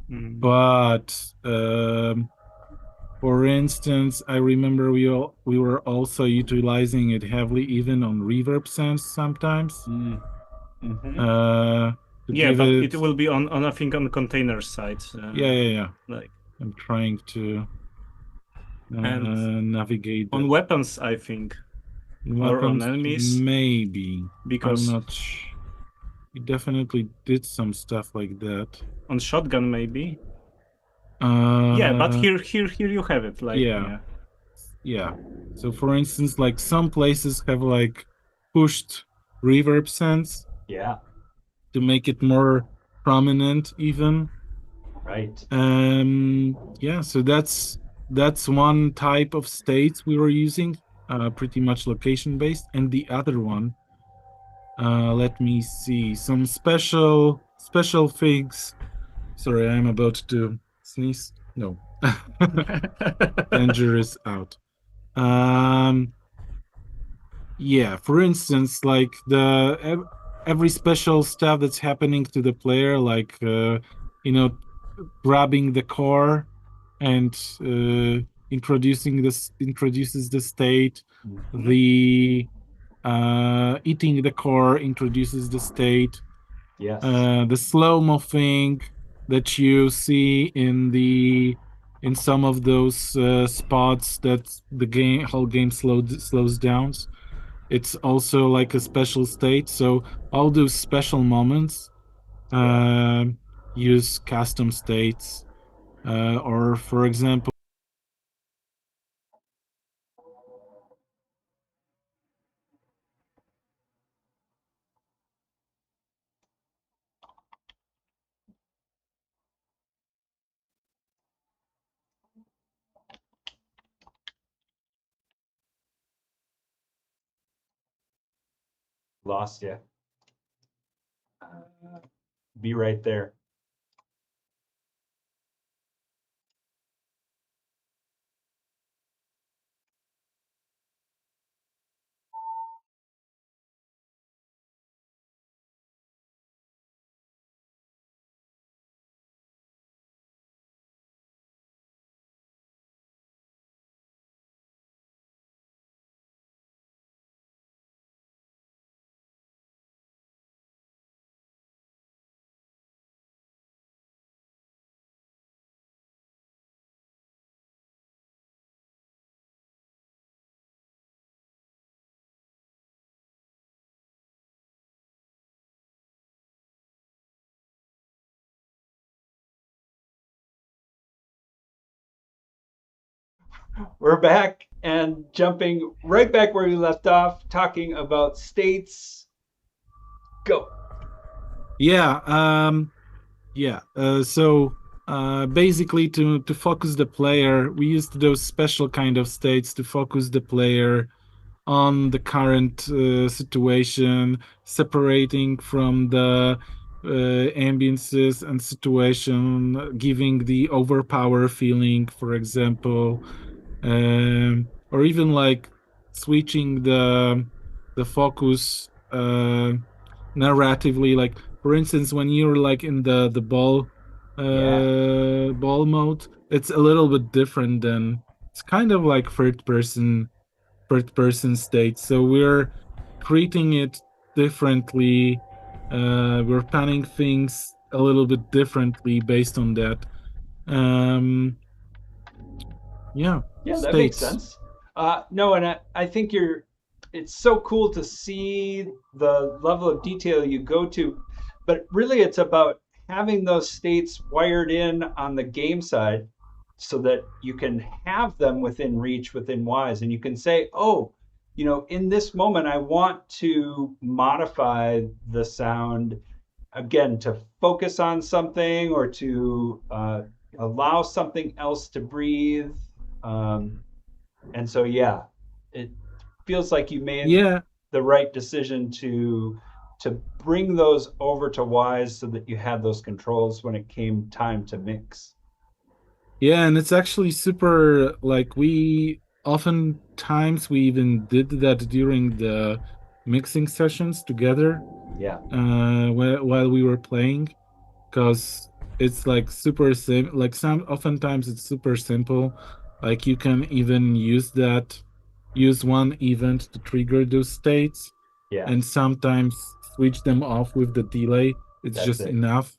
Mm. but for instance, I remember we were also utilizing it heavily even on reverb sense sometimes. Mm. Mhm. To Yeah, give but it, it will be on I think on the container side. yeah. Like I'm trying to And navigate on that. weapons, I think, or on Weapons, enemies, maybe. because I'm not. We definitely did some stuff like that. on shotgun maybe. Yeah, but Uh, here you have it. Like yeah. So for instance, like some places have like pushed reverb sense Yeah. to make it more prominent even. Right. Yeah, so that's one type of states we were using, pretty much location based. And the other one, let me see, some special things. Sorry, I'm about to sneeze. No. Danger is out. Yeah, for instance, like every special stuff that's happening to the player, like grabbing the core and introduces the state. Mhm. The eating the core introduces the state. Yes. The slow-mo thing that you see in some of those spots that the whole game slows down. It's also like a special state. So all those special moments use custom states, or for example. Lost you. Be right there. We're back and jumping right back where we left off, talking about states. Go. Yeah, so basically to focus the player, we used those special kind of states to focus the player on the current situation, separating from the ambiences and situation, giving the overpower feeling, for example, or even like switching the focus narratively. Like for instance, when you're like in the ball ball mode, it's a little bit different than it's kind of like third person state. So we're treating it differently. We're planning things a little bit differently based on that. Yeah, That makes states. sense. No, and I think it's so cool to see the level of detail you go to, but really it's about having those states wired in on the game side so that you can have them within reach, within Wwise, and you can say, oh, in this moment, I want to modify the sound again to focus on something or to allow something else to breathe. And so, yeah, it feels like you made the right decision to bring those over to Wwise so that you had those controls when it came time to mix. Yeah, and it's actually super, like, we oftentimes we even did that during the mixing sessions together Yeah. while we were playing, because it's like super sim like oftentimes it's super simple. Like you can even use one event to trigger those states, Yeah. and sometimes switch them off with the delay. It's That's just it. enough.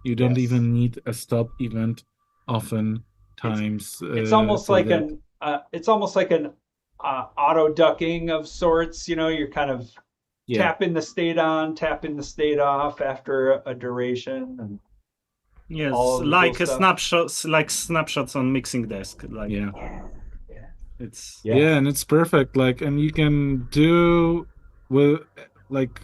You don't Yes. even need a stop event oftentimes. It's almost for like that. an auto ducking of sorts. You know, you're kind of Yeah. tapping the state on, tapping the state off after a duration, and Yes, all of the like cool a stuff. snapshots on mixing desk. Like Yeah. it's Yeah, and it's perfect. Like, and you can do with like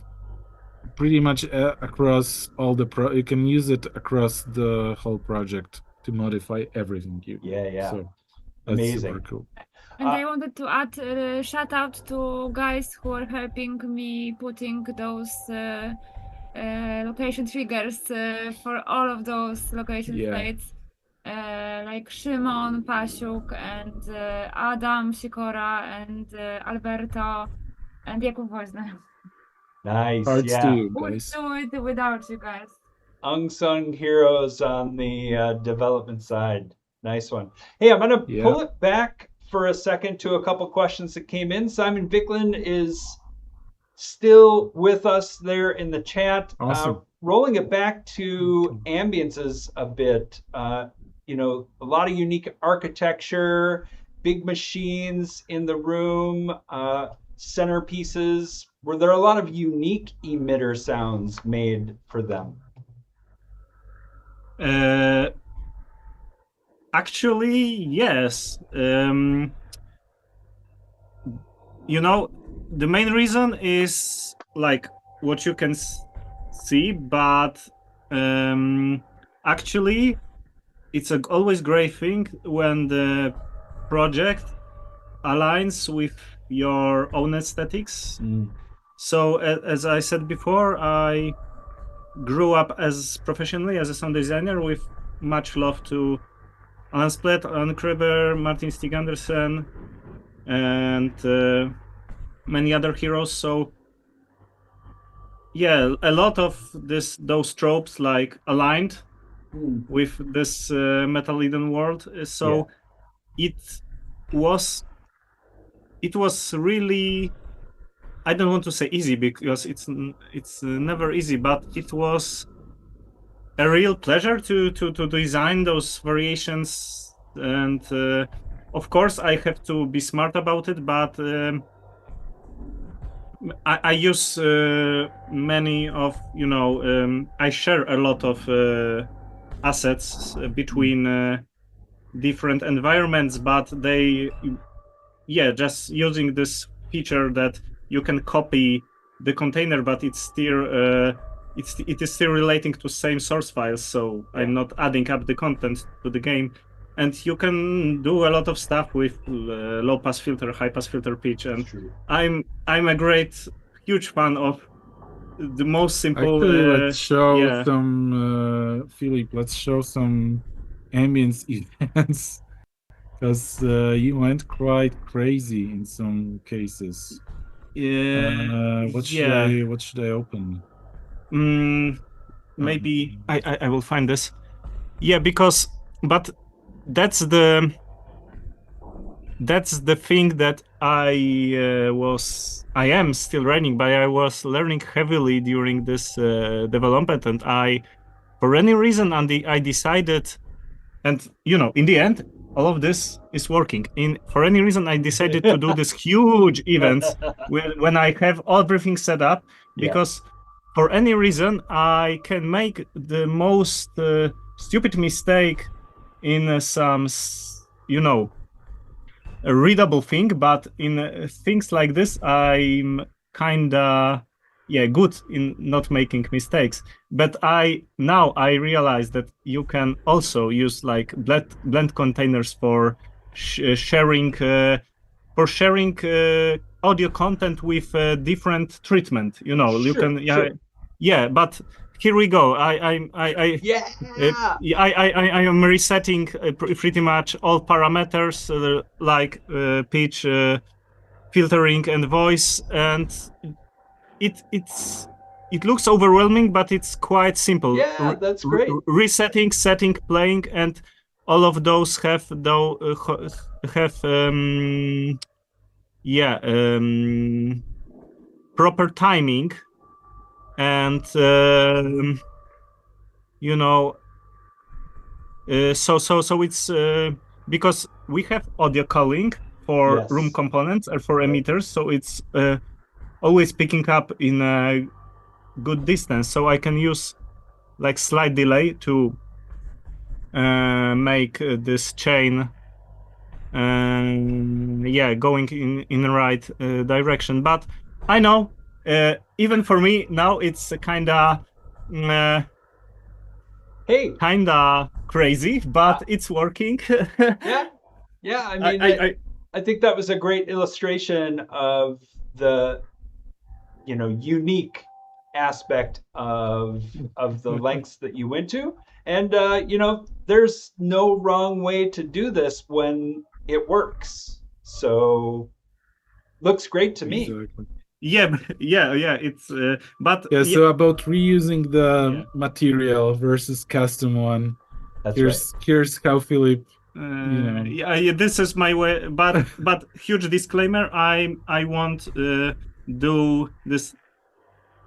pretty much across all the you can use it across the whole project to modify everything you. Yeah. So that's Amazing. super cool. And I wanted to add a shout out to guys who are helping me putting those location triggers for all of those location Yeah. states. Like Szymon, Pasiuk, and Adam, Sikora, and Alberto, and Jakub Woźny. Nice. Hearts Yeah. to you, Wouldn't guys. do it without you guys. Unsung heroes on the development side. Nice one. Hey, I'm going to Yeah. pull it back for a second to a couple questions that came in. Simon Vicklin is still with us there in the chat. Awesome. Rolling it back to ambiences a bit. You know, a lot of unique architecture, big machines in the room, centerpieces. Were there a lot of unique emitter sounds made for them? actually yes. You know, the main reason is like what you can see, but actually it's always great thing when the project aligns with your own aesthetics. So as I said before, I grew up as professionally as a sound designer with much love to Alan Splett, Alan Kreber, Martin Stig Andersen, and many other heroes. So yeah, a lot of those tropes like aligned with this Metal Eden world. So it was really, I don't want to say easy because it's never easy, but it was a real pleasure to design those variations. And of course I have to be smart about it, but I use many of, you know, I share a lot of assets between different environments, but they, yeah, just using this feature that you can copy the container, but it's still it is still relating to same source files, so I'm not adding up the content to the game. And you can do a lot of stuff with low pass filter, high pass filter, pitch, and I'm a huge fan of the most simple. Actually, let's show yeah. some Filip. Let's show some ambience events, because you went quite crazy in some cases. What should I open? Maybe I will find this. Yeah, because but that's the thing that I am still learning, but I was learning heavily during this development, and for any reason I decided, and you know, in the end all of this is working. For any reason I decided to do this huge events when I have everything set up, because for any reason I can make the most stupid mistake in some, you know, a readable thing, but in things like this I'm kinda good in not making mistakes. But now I realize that you can also use like blend containers for sharing audio content with different treatment. You know, you can but here we go. I am resetting pretty much all parameters like pitch, filtering, and voice, and it looks overwhelming, but it's quite simple. Yeah, that's great. Resetting, setting, playing, and all of those have proper timing, and you know, so it's because we have audio calling for Yes. room components and for emitters, so it's always picking up in a good distance, so I can use like slight delay to make this chain going in the right direction. But I know even for me now it's kinda crazy, but it's working. Yeah, I mean, I think that was a great illustration of the unique aspect of the lengths that you went to, and there's no wrong way to do this when it works. So looks great to me. Exactly. Yeah, it's but so about reusing the material versus custom one. Here's how Filip this is my way, but huge disclaimer, I won't do this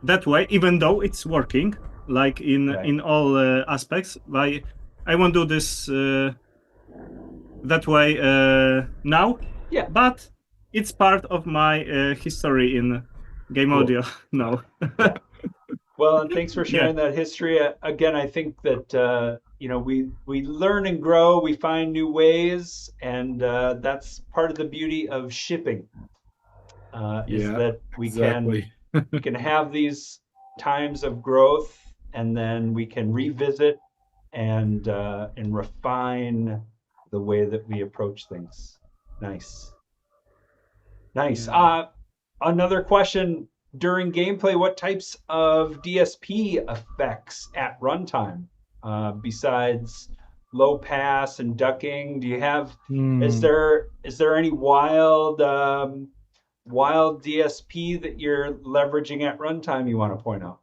that way, even though it's working like in all aspects. I won't do this that way now. Yeah, but it's part of my history in game audio now. Well, and thanks for sharing that history. Again, I think that we learn and grow, we find new ways, and that's part of the beauty of shipping. Is that we can have these times of growth, and then we can revisit and refine the way that we approach things. Nice. Another question. During gameplay, what types of DSP effects at runtime, besides low pass and ducking? Do you have? Is there any wild DSP that you're leveraging at runtime you want to point out?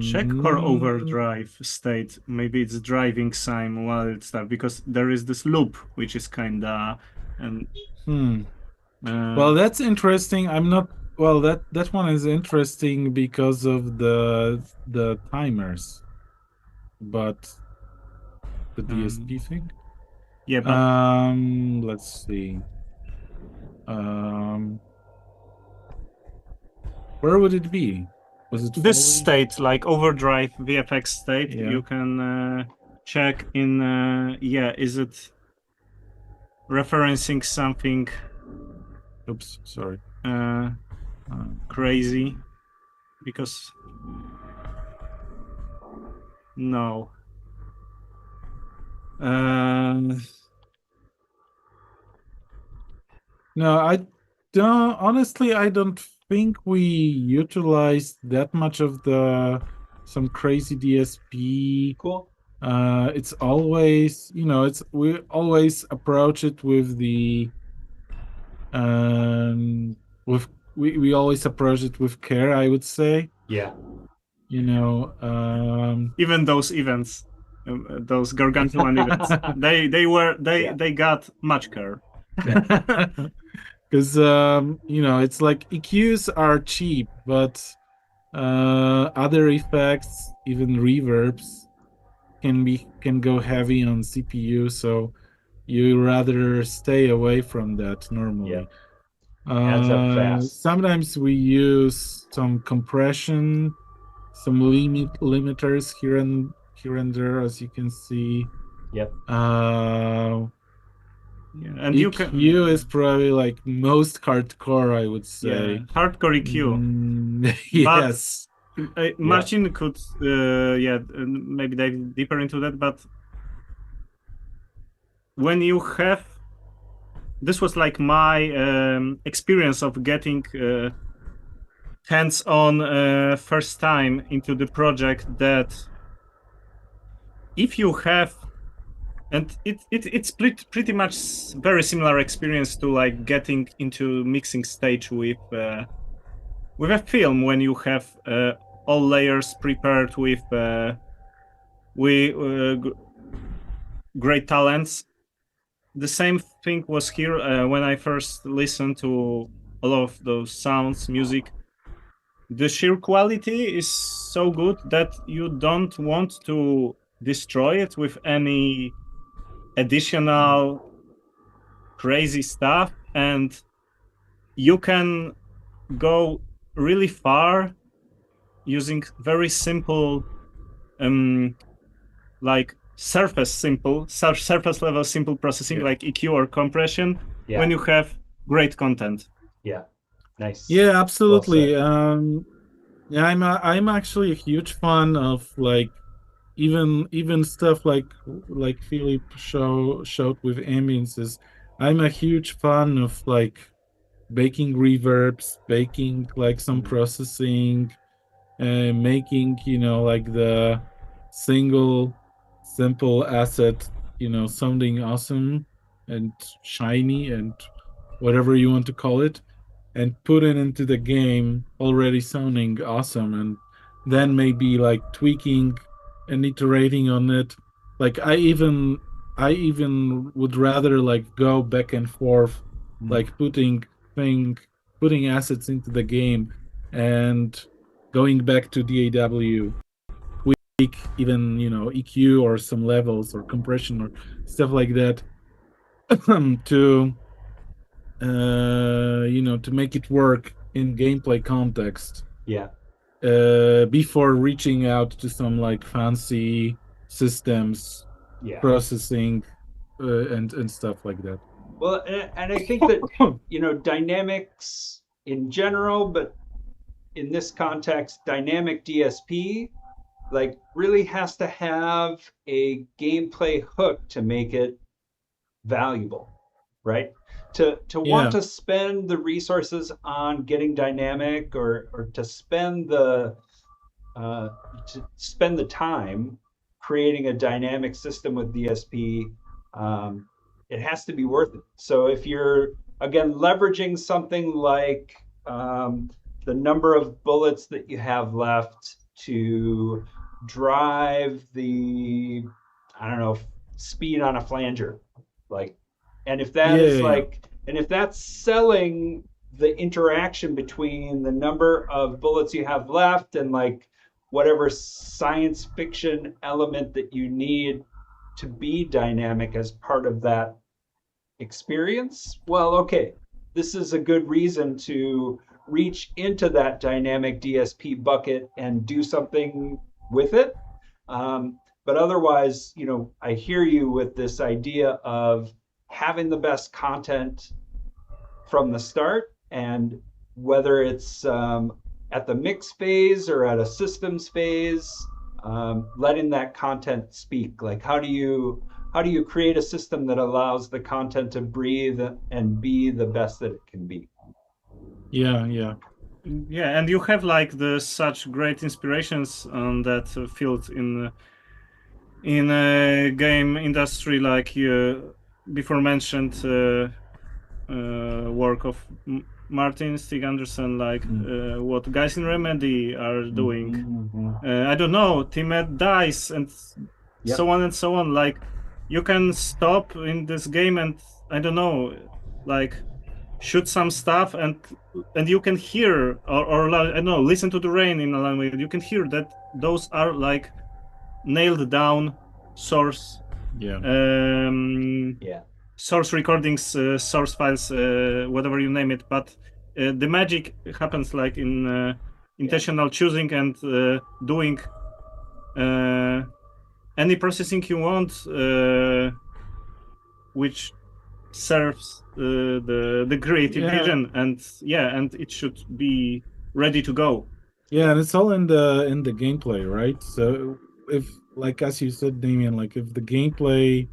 Check for overdrive state. Maybe it's driving some wild stuff, because there is this loop which is kinda well, that's interesting. I'm not. Well, that one is interesting because of the timers, but the DSP thing. Yeah. But... let's see. Where would it be? Was it this state, like overdrive VFX state? Yeah. You can check in. Is it referencing something? Oops, sorry. Crazy, because no. No, I don't. Honestly, I don't think we utilized that much of some crazy DSP. Cool. It's always, we always approach it with the we always approach it with care, I would say. Yeah. Even those events, those gargantuan events, they got much care. Because it's like EQs are cheap, but other effects, even reverbs, can go heavy on CPU, so you rather stay away from that normally. Yeah. Adds up fast. Sometimes we use some compression, some limiters here and there, as you can see. Yep. And EQ is probably like most hardcore, I would say. Yeah, hardcore EQ. Yes. But, Marcin could maybe dive deeper into that, but when you have, this was like my experience of getting hands-on first time into the project that if you have, and it's pretty much very similar experience to like getting into mixing stage with a film when you have all layers prepared with great talents. The same thing was here when I first listened to a lot of those sounds, music. The sheer quality is so good that you don't want to destroy it with any additional crazy stuff, and you can go really far using very simple like surface level simple processing, like EQ or compression, when you have great content. Yeah, nice. Yeah, absolutely. Well Yeah, I'm actually a huge fan of like even stuff like Philip showed with ambiences. I'm a huge fan of like baking reverbs, baking like some processing, making, you know, like the simple asset, you know, sounding awesome and shiny and whatever you want to call it, and put it into the game already sounding awesome, and then maybe like tweaking and iterating on it. Like I even would rather like go back and forth, like putting assets into the game and going back to DAW, tweak even, you know, EQ or some levels or compression or stuff like that to you know, to make it work in gameplay context. Yeah. Before reaching out to some like fancy systems, processing, and stuff like that. Well, and I think that, you know, dynamics in general, but in this context, dynamic DSP, like really has to have a gameplay hook to make it valuable, right? To want to spend the resources on getting dynamic, or to spend the time creating a dynamic system with DSP, it has to be worth it. So if you're again leveraging something like the number of bullets that you have left to drive the, I don't know, speed on a flanger, like, and if that is like, and if that's selling the interaction between the number of bullets you have left and like whatever science fiction element that you need to be dynamic as part of that experience, well, okay, this is a good reason to reach into that dynamic DSP bucket and do something with it. But otherwise, you know, I hear you with this idea of having the best content from the start, and whether it's at the mix phase or at a systems phase, letting that content speak. Like, how do you create a system that allows the content to breathe and be the best that it can be? Yeah, and you have like such great inspirations on that field in a game industry, like before mentioned work of Martin Stig Anderson, like what guys in Remedy are doing. I don't know, Team Ed Dice and so on and so on. Like, you can stop in this game and, I don't know, like shoot some stuff and you can hear, or I don't know, listen to the rain in a language. You can hear that those are like nailed down source source recordings, source files, whatever you name it. But the magic happens like in intentional choosing and doing any processing you want, which serves the creative vision, and it should be ready to go. Yeah, and it's all in the gameplay, right? So if, like as you said, Damien, like if the gameplay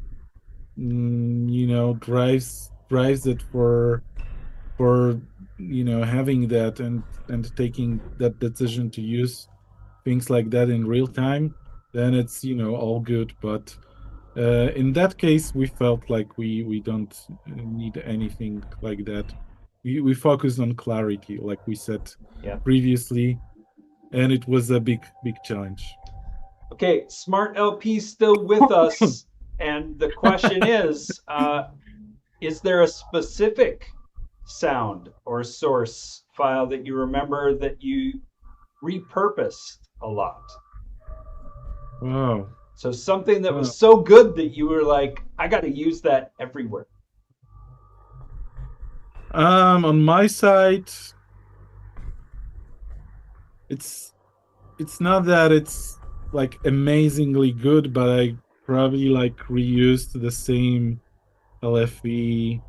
you know, drives it for having that and taking that decision to use things like that in real time, then it's all good. But in that case, we felt like we don't need anything like that. We focused on clarity, like we said Yeah. previously, and it was a big challenge. Okay, Smart LP still with us, and the question is there a specific sound or source file that you remember that you repurposed a lot? Wow. So something that was so good that you were like, I got to use that everywhere. On my side, it's not that it's like amazingly good, but I probably like reused the same LFE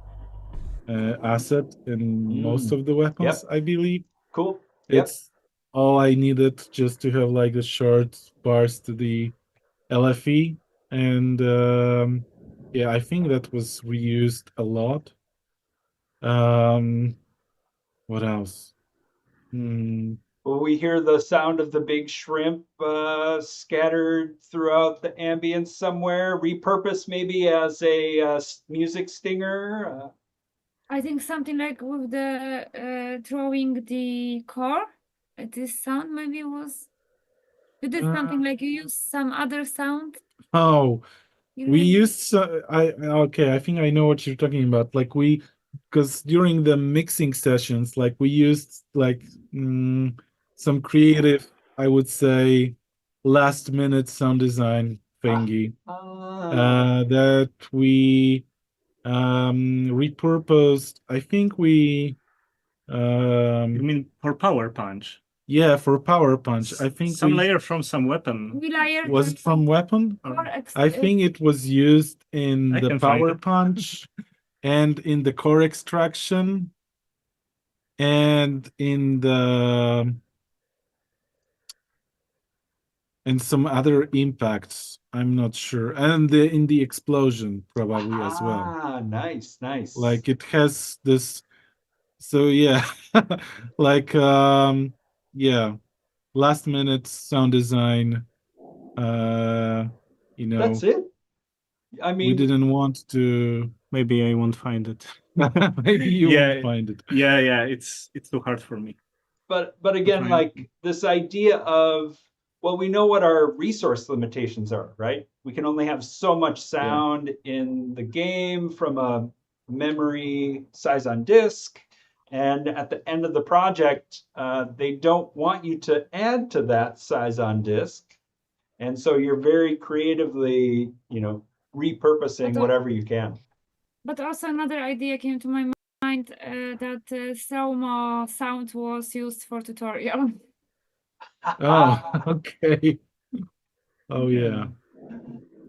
asset in most of the weapons. Yep. I believe. Cool. Yep. It's all I needed just to have like the short bars to the LFE, and yeah, I think that was reused a lot. What else? Will we hear the sound of the big shrimp scattered throughout the ambience somewhere? Repurposed maybe as a music stinger? I think something like with the throwing the core, this sound maybe was. You did something like you use some other sound. Oh, You we know? used okay, I think I know what you're talking about. Like because during the mixing sessions, like we used like some creative, I would say, last minute sound design thingy that we repurposed. I think we You mean for Power Punch? yeah, for Power Punch. I think some layer from some weapon. We layered Was it from weapon? I think it was used in the Power Punch and in the core extraction and in the and some other impacts. I'm not sure. And in the explosion probably as well. Ah, nice. Like it has this. So yeah, like yeah, last minute sound design. That's it. I mean, we didn't want to. Maybe I won't find it. Maybe you won't find it. Yeah, it's too hard for me. But again, like this idea of, well, we know what our resource limitations are, right? We can only have so much sound in the game from a memory size on disk. And at the end of the project, they don't want you to add to that size on disk. And so you're very creatively, repurposing whatever you can. But also another idea came to my mind that slow-mo sound was used for tutorial. Oh, okay. Oh yeah.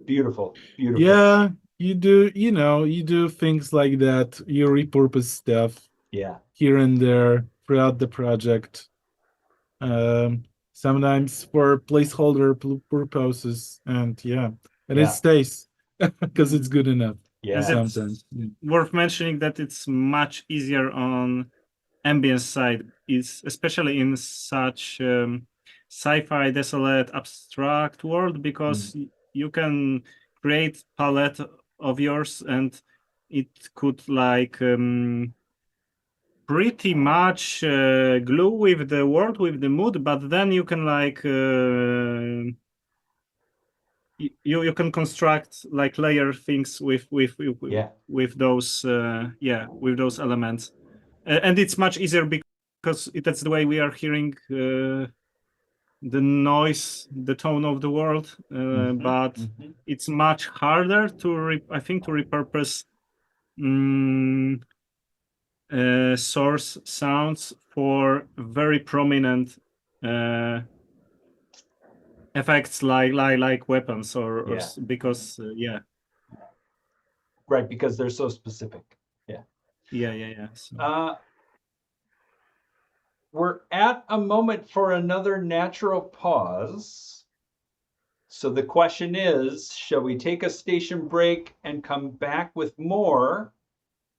Beautiful. Yeah, you do things like that. You repurpose stuff. Yeah. Here and there throughout the project. Sometimes for placeholder purposes, and it stays because it's good enough. Yeah. Sometimes worth mentioning that it's much easier on Ambience side, is especially in such sci-fi, desolate, abstract world, because you can create palette of yours and it could like pretty much glue with the world, with the mood, but then you can like you can construct like layer things with those with those elements, and it's much easier because that's the way we are hearing the noise, the tone of the world, but it's much harder to I think to repurpose source sounds for very prominent effects like weapons or because right, because they're so specific. So. We're at a moment for another natural pause. So the question is, shall we take a station break and come back with more?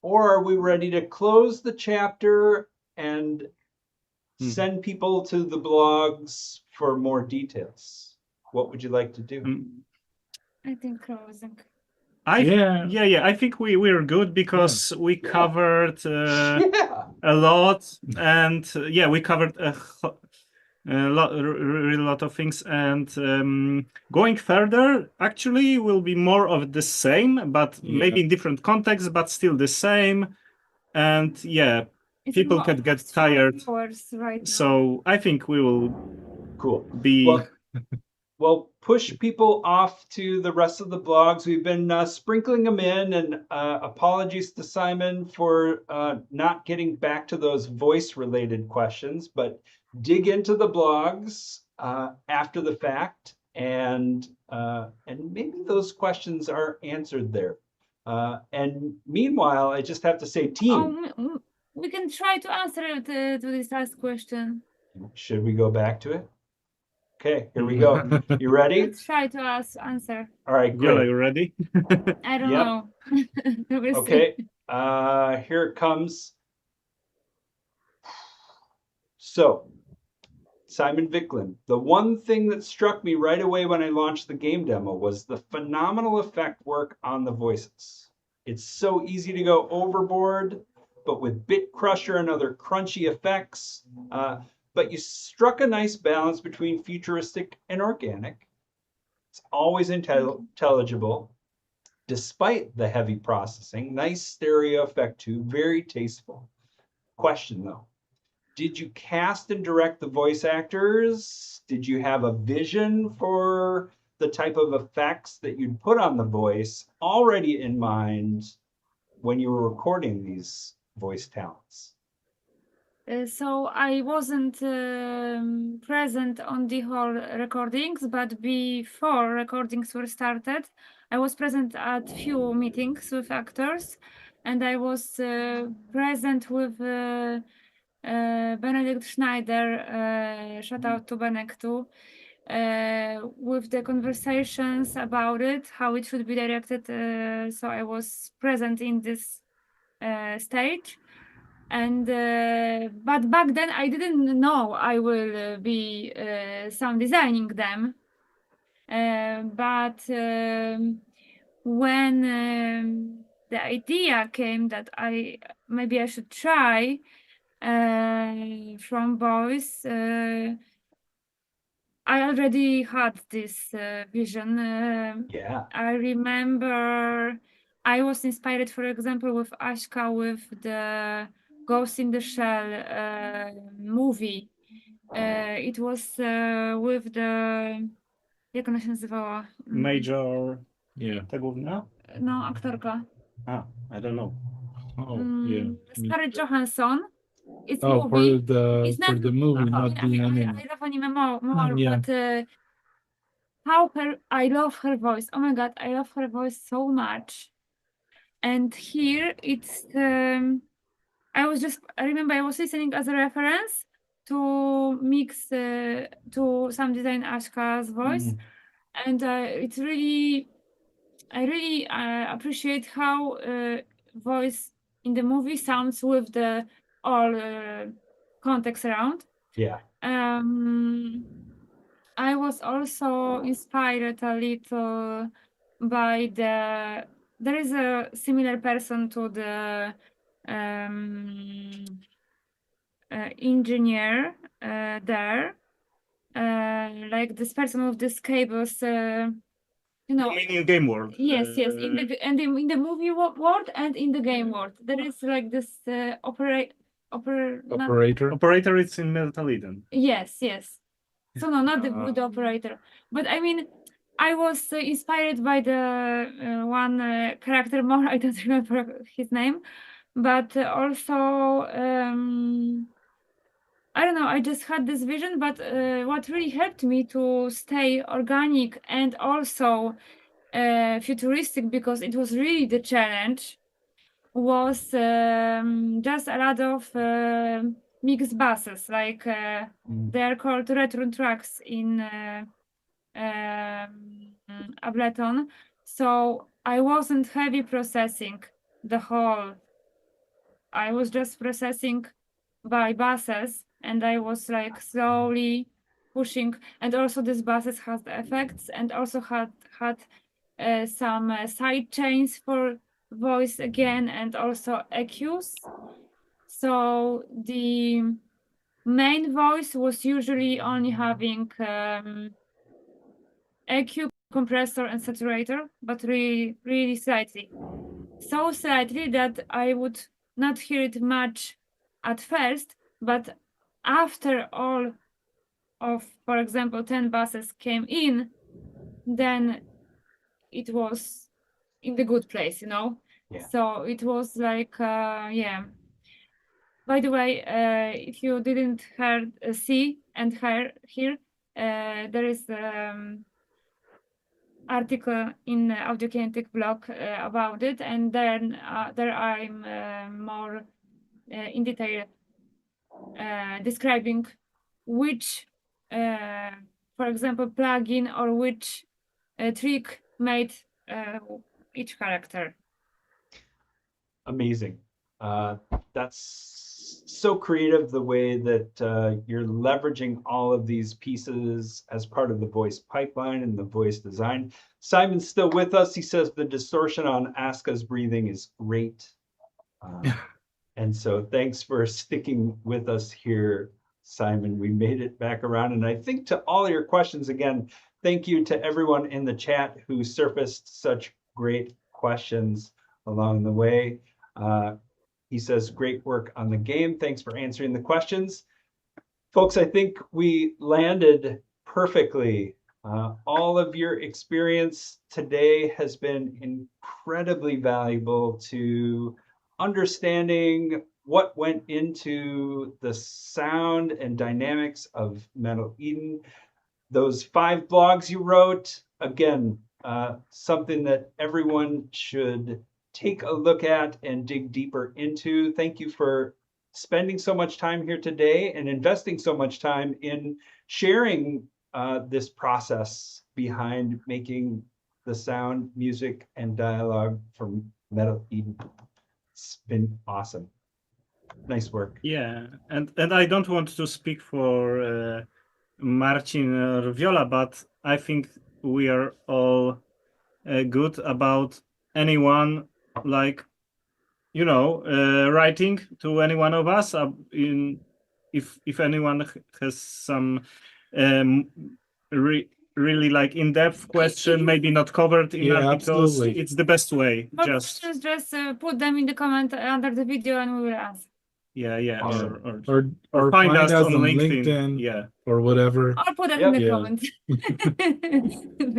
Or are we ready to close the chapter and send people to the blogs for more details. What would you like to do? I think closing. I think we're good because we covered a lot, and we covered a really lot of things. And going further, actually, will be more of the same, but maybe in different contexts, but still the same. And It's people more can get of tired. hours right now. So I think we will be. Well, push people off to the rest of the blogs. We've been sprinkling them in, and apologies to Simon for not getting back to those voice-related questions, but dig into the blogs after the fact, and maybe those questions are answered there. And meanwhile, I just have to say, team. We can try to answer to this last question. Should we go back to it? Okay, here we go. You ready? Let's try to answer. All right, great. Are you ready? I don't know. We'll Okay, see. here it comes. So, Simon Vicklin, the one thing that struck me right away when I launched the game demo was the phenomenal effect work on the voices. It's so easy to go overboard, but with Bit Crusher and other crunchy effects, but you struck a nice balance between futuristic and organic. It's always intelligible, despite the heavy processing. Nice stereo effect too, very tasteful. Question though, did you cast and direct the voice actors? Did you have a vision for the type of effects that you'd put on the voice already in mind when you were recording these voice talents? So I wasn't present on the whole recordings, but before recordings were started, I was present at few meetings with actors, and I was present with Benedict Schneider, shout out to Benek too, with the conversations about it, how it should be directed. So I was present in this stage. And but back then I didn't know I will be sound designing them. But when the idea came that maybe I should try from voice, I already had this vision. I remember I was inspired, for example, with Aśka with the Ghost in the Shell movie. It was with the... Jak ona się nazywała? Major... Yeah. Ta główna? No, aktorka. I don't know. Scarlett Johansson. It's for movie. the movie, not the anime. I love anime more, Yeah. but I love her voice. Oh my God, I love her voice so much. And here it's, I remember I was listening as a reference to mix, to sound design Aśka's voice. And it's really, I really appreciate how voice in the movie sounds with the all context around. Yeah. I was also inspired a little by there is a similar person to the engineer there, like this person with these cables, you know. You mean in game world? Yes. In the movie world and in the game world, there is like this operator. Operator is in Metal Eden. Yes. So no, not the operator. But I mean, I was inspired by the one character more. I don't remember his name, but also I don't know. I just had this vision. But what really helped me to stay organic and also futuristic, because it was really the challenge, was just a lot of mixed basses, like they are called return tracks in Ableton. So I wasn't heavy processing the whole. I was just processing by basses, and I was like slowly pushing, and also this basses has the effects, and also had some side chains for voice again, and also EQs. So the main voice was usually only having EQ, compressor, and saturator, but really slightly. So slightly that I would not hear it much at first, but after all of, for example, 10 basses came in, then it was in the good place, you know? Yeah. So it was like, yeah. By the way, if you didn't see and hear, there is article in Audiokinetic blog about it, and then there I'm more in detail describing which, for example, plugin or which trick made each character. Amazing. That's so creative, the way that you're leveraging all of these pieces as part of the voice pipeline and the voice design. Simon's still with us. He says the distortion on Aska's breathing is great. And so thanks for sticking with us here, Simon. We made it back around. And I think to all your questions, again, thank you to everyone in the chat who surfaced such great questions along the way. He says, great work on the game. Thanks for answering the questions. Folks, I think we landed perfectly. All of your experience today has been incredibly valuable to understanding what went into the sound and dynamics of Metal Eden. Those 5 blogs you wrote, again, something that everyone should take a look at and dig deeper into. Thank you for spending so much time here today and investing so much time in sharing this process behind making the sound, music, and dialogue from Metal Eden. It's been awesome. Nice work. Yeah, and I don't want to speak for Marcin or Viola, but I think we are all good about anyone, like, you know, writing to any one of us if anyone has some really like in-depth question, maybe not covered in articles. Absolutely. It's the best way. For Just questions, just put them in the comment under the video and we will answer. yeah, Awesome. Or find us on LinkedIn. Yeah, or whatever. Or put it Yep. in the Yeah. comments.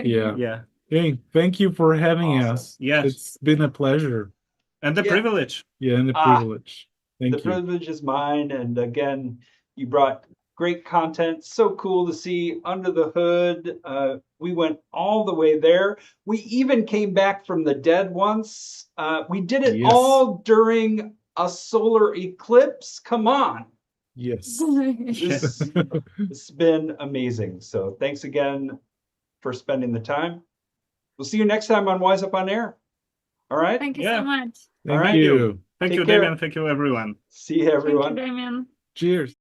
Yeah. yeah, Hey, thank you for having Awesome. us. Yes. It's been a pleasure. and the Yeah. privilege. Yeah, and a Ah, privilege. Thank The you. privilege is mine. And again, you brought great content. So cool to see under the hood. We went all the way there. We even came back from the dead once. We did it Yes. all during a solar eclipse. Come on. Yes. It's been amazing. So thanks again for spending the time. We'll see you next time on Wise Up on Air. All right. Thank you Yeah. so much. Thank right. you. Thank Take you, care. Damian. Thank you, everyone. See you, everyone. Thank you, Damian. Cheers.